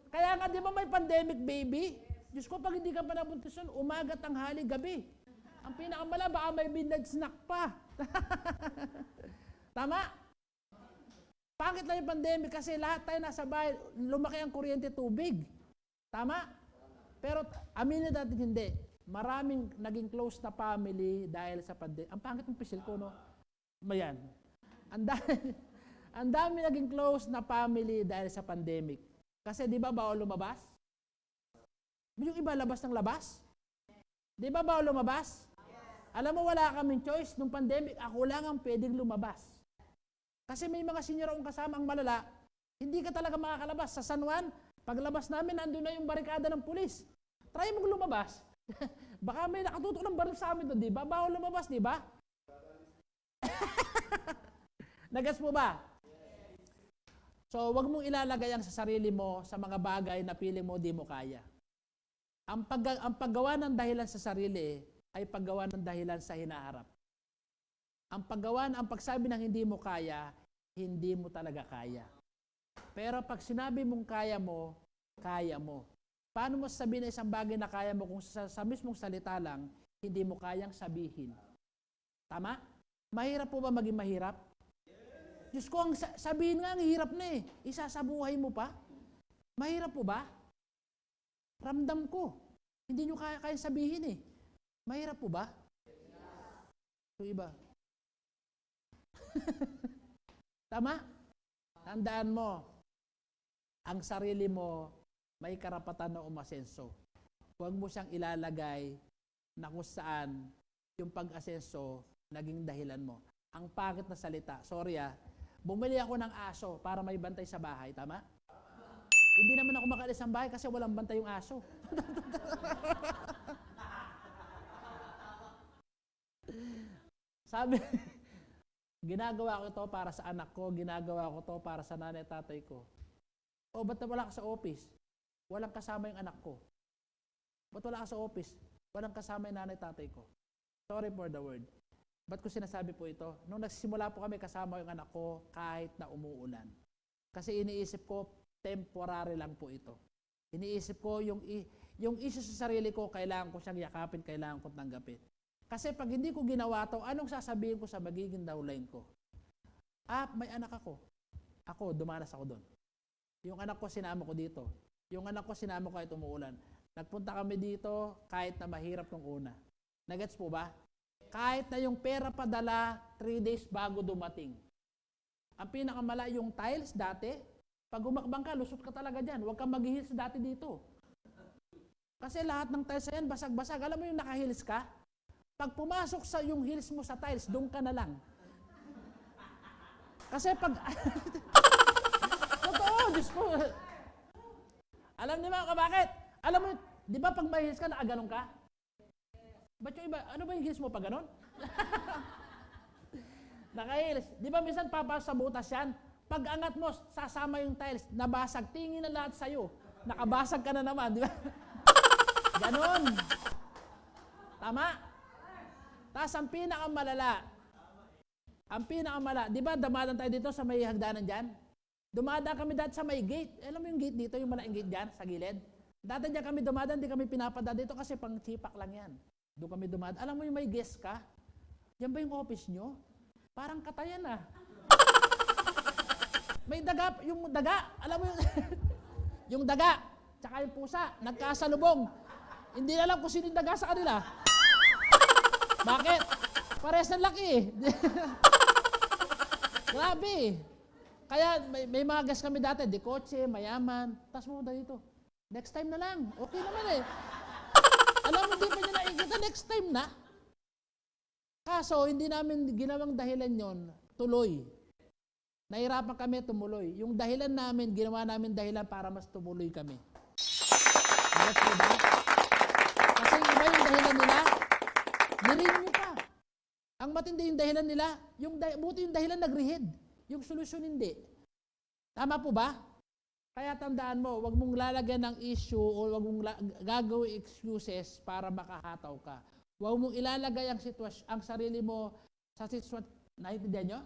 Kaya nga, di ba may pandemic, baby? Diyos ko, pag hindi ka pa nabuntis yun, umaga, tanghali, gabi. Ang pinakamala, baka may midnight snack pa. Tama? Pangit lang yung pandemic kasi lahat tayo nasa bahay, lumaki ang kuryente, tubig. Tama? Pero aminin natin hindi. Maraming naging close na family dahil sa pandemic. Ang pangit ng pisil ko, no? Mayan. Ang dami naging close na family dahil sa pandemic. Kasi di ba bawal lumabas? Yung iba labas ng labas? Di ba bawal lumabas? Alam mo, wala kaming choice. Nung pandemic, ako lang ang pwedeng lumabas. Kasi may mga senior akong kasama ang malala, hindi ka talaga makakalabas. Sa San Juan, paglabas namin, nandun na yung barikada ng pulis. Try mo lumabas. Baka may nakatutok ng baril sa amin doon, di ba? Bawal lumabas, di ba? Nagas mo ba? So, wag mong ilalagay ang sa sarili mo sa mga bagay na piling mo di mo kaya. Ang paggawa ng dahilan sa sarili ay paggawa ng dahilan sa hinaharap. Ang pagsabi ng hindi mo kaya, hindi mo talaga kaya. Pero pag sinabi mong kaya mo, kaya mo. Paano mo sabihin na isang bagay na kaya mo kung sa mismong salita lang, hindi mo kayang sabihin? Tama? Mahirap po ba maging mahirap? Diyos ko, ang sabihin nga, ang hirap na eh. Isasabuhay mo pa? Mahirap po ba? Ramdam ko. Hindi nyo kaya sabihin eh. Mahirap po ba? So iba. Tama? Tandaan mo, ang sarili mo may karapatan na umasenso. Huwag mo siyang ilalagay na kung saan yung pag-asenso naging dahilan mo. Ang pangit na salita, sorry bumili ako ng aso para may bantay sa bahay, tama? Hindi naman ako makaalis ng bahay kasi walang bantay yung aso. Sabi, ginagawa ko ito para sa anak ko, ginagawa ko ito para sa nanay at tatay ko. O, ba't wala ka sa office? Walang kasama yung anak ko. Ba't wala ka sa office? Walang kasama yung nanay at tatay ko. Sorry for the word. Ba't ko sinasabi po ito? Nung nagsisimula po kami, kasama yung anak ko kahit na umuulan. Kasi iniisip ko, temporary lang po ito. Iniisip ko, yung issue sa sarili ko, kailangan ko siyang yakapin, kailangan ko tanggapin. Kasi pag hindi ko ginawa ito, anong sasabihin ko sa magiging downline ko? May anak ako. Ako, dumanas ako doon. Yung anak ko, sinama ko dito. Yung anak ko, sinama ko kahit umuulan. Nagpunta kami dito kahit na mahirap nung una. Nagets po ba? Kahit na yung pera padala, 3 days bago dumating. Ang pinakamala, yung tiles dati, pag umakbang ka, lusot ka talaga dyan. Huwag kang mag-heels dati dito. Kasi lahat ng tiles yan, basag-basag. Alam mo yung naka-heels ka? Pag pumasok sa yung heels mo sa tiles, doon ka na lang. Kasi pag... Totoo, Diyos ko. Alam niyo ba bakit? Alam mo, di ba pag may heels ka, nakaganon ka? Ba't yung iba, ano ba yung heels mo pag ganon? Naka-heels. Di ba minsan papasok sa butas yan? Pag angat mo, sasama yung tiles, nabasag, tingin na lahat sa'yo. Nakabasag ka na naman, di ba? Ganon. Tama? Tapos ang pinakamalala, di ba damadan tayo dito sa may hagdanan dyan? Dumadaan kami dati sa may gate. Alam mo yung gate dito, yung malaking gate dyan, sa gilid? Dati diyan kami dumadaan, hindi kami pinapadaan dito kasi pang chipak lang yan. Doon kami dumadaan. Alam mo yung may guest ka? Yan ba yung office nyo? Parang katayan ah. May daga, yung daga, alam mo yung, yung daga, tsaka yung pusa, nagkasalubong. Hindi na alam kung sino yung daga sa kanila. Bakit? Pares ng laki eh. Grabe. Kaya may mga guest kami dati, di kotse, mayaman. Tapos pumunta dito. Next time na lang. Okay naman eh. Alam mo, hindi pa niya nakikita, next time na. Kaso, hindi namin ginawang dahilan yon tuloy. Nahirapan kami tumuloy. Yung dahilan namin, ginawa namin dahilan para mas tumuloy kami. Alas mo ba? Kasi iba yung dahilan nila, nirenew pa. Ang matindi yung dahilan nila, buti yung dahilan nag-rehead. Yung solusyon hindi. Tama po ba? Kaya tandaan mo, wag mong lalagyan ng issue o wag mong gagawin excuses para makahataw ka. Wag mong ilalagay ang sarili mo sa sitwasyon. Naiintindihan nyo?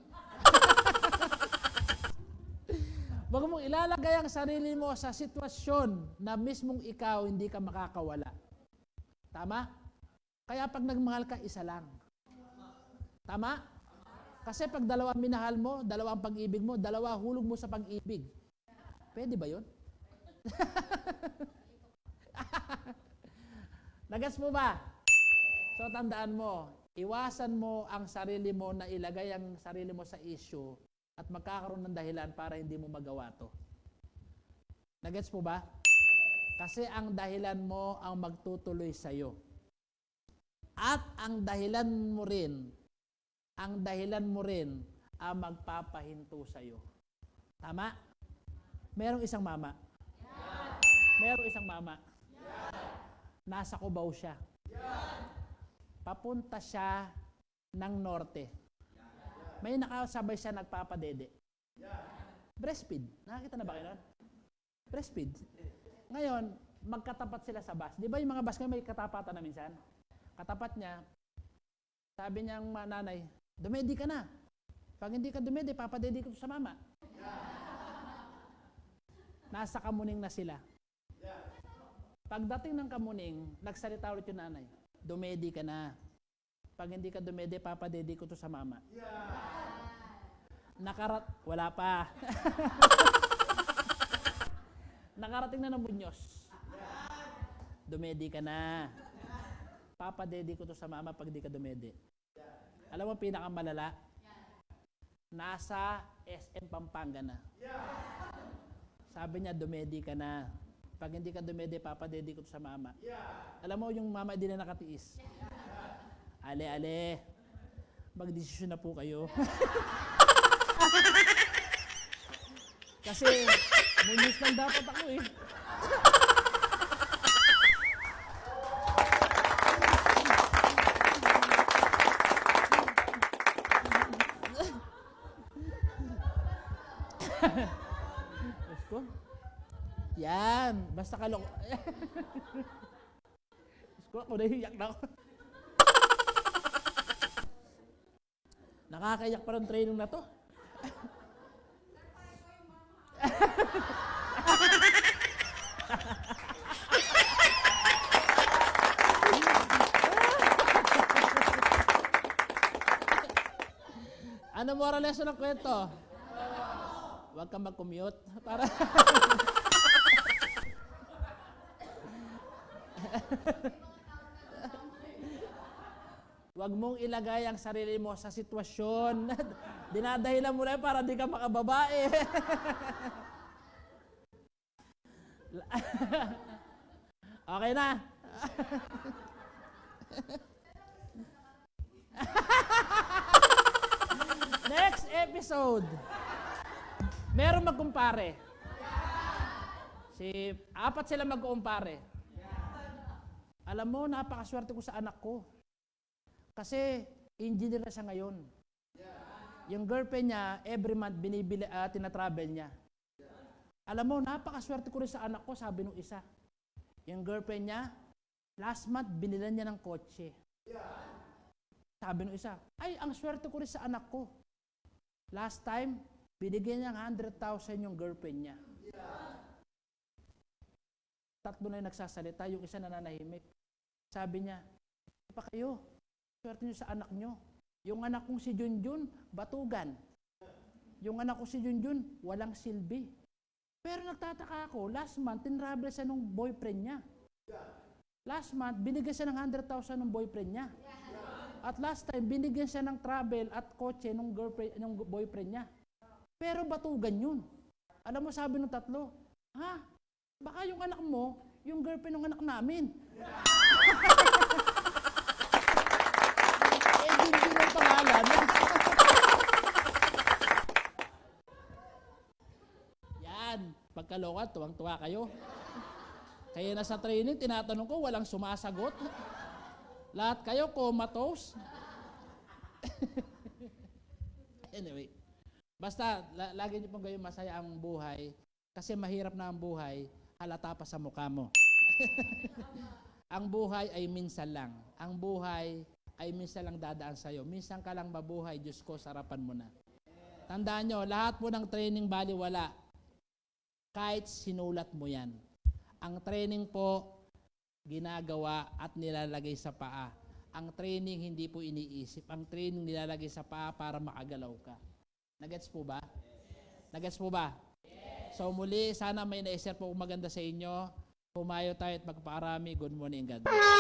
Wag mong ilalagay ang sarili mo sa sitwasyon na mismong ikaw hindi ka makakawala. Tama? Kaya pag nagmahal ka, isa lang. Tama? Kasi pag dalawa minahal mo, dalawa ang pag-ibig mo, dalawa hulog mo sa pag-ibig. Pwede ba yun? Nagas mo ba? So tandaan mo, iwasan mo ang sarili mo na ilagay ang sarili mo sa issue at magkakaroon ng dahilan para hindi mo magawa to. Nagets mo ba? Kasi ang dahilan mo ang magtutuloy sa'yo. At ang dahilan mo rin ang magpapahinto sa'yo. Tama? Merong isang mama. Merong isang mama. Nasa Cubao siya. Papunta siya ng norte. May nakasabay siya nagpapadede. Breastfeed. Nakakita na ba kayo nun? Breastfeed. Ngayon, magkatapat sila sa bus. Di ba yung mga bus ngayon may katapatan na minsan? Katapat niya, sabi niyang nanay, dumedi ka na. Pag hindi ka dumedi, papadede ko sa mama. Nasa Kamuning na sila. Pagdating ng Kamuning, nagsalita ulit yung nanay, dumedi ka na. Pag hindi ka dumedi, papadede ko to sa mama. Wala pa. Nakarating na ng Muñoz. Dumedi ka na. Papadede ko to sa mama pag di ka dumedi. Alam mo pinakamalala? Nasa SM Pampanga na. Sabi niya, dumedi ka na. Pag hindi ka dumedi, papadede ko to sa mama. Alam mo, yung mama di na nakatiis. Ale, magdesisyon na po kayo. Kasi, munis lang dapat ako eh. Gusto? Yan, basta kaloko. Gusto ako nahiyak na ako. Nakakaiyak pa ng training na to. Ano moral lesson ng kwento? Huwag kang mag-commute. Para Huwag mong ilagay ang sarili mo sa sitwasyon. Dinadahilan mo lang para di ka makababae. Okay na? Next episode. Meron magkumpare. Apat sila magkumpare. Alam mo, napakaswerte ko sa anak ko. Kasi engineer na siya ngayon. Yung girlfriend niya, every month tinatravel niya. Alam mo, napakaswerte ko rin sa anak ko, sabi nung isa. Yung girlfriend niya, last month, binilan niya ng kotse. Sabi nung isa, ay, ang swerte ko rin sa anak ko. Last time, binigyan niya ng 100,000 yung girlfriend niya. tatlo na yung nagsasalita, yung isa nananahimik. Sabi niya, pa kayo, swerte nyo sa anak nyo. Yung anak kong si Junjun, batugan. Yung anak ko si Junjun, walang silbi. Pero nagtataka ako, last month, tinravel siya nung boyfriend niya. Last month, binigyan siya ng 100,000 ng boyfriend niya. At last time, binigyan siya ng travel at kotse nung boyfriend niya. Pero batugan yun. Alam mo, sabi ng tatlo, ha? Baka yung anak mo, yung girlfriend ng anak namin. Hindi ng pangalan. Yan. Pagkaloka, tuwang-tuwa kayo. Kaya nasa training, tinatanong ko, walang sumasagot. Lahat kayo, comatose. Anyway, basta, lagi niyo pong gawin masaya ang buhay. Kasi mahirap na ang buhay, halata pa sa mukha mo. Ang buhay ay minsan lang. Ang buhay ay minsan lang dadaan sa'yo. Minsan ka lang mabuhay, Diyos ko, sarapan mo na. Tandaan nyo, lahat po ng training baliwala. Kahit sinulat mo yan. Ang training po, ginagawa at nilalagay sa paa. Ang training hindi po iniisip. Ang training nilalagay sa paa para makagalaw ka. Nagets po ba? Nagets po ba? So muli, sana may na-share po maganda sa inyo. Pumayo tayo at magpaarami. Good morning, God bless.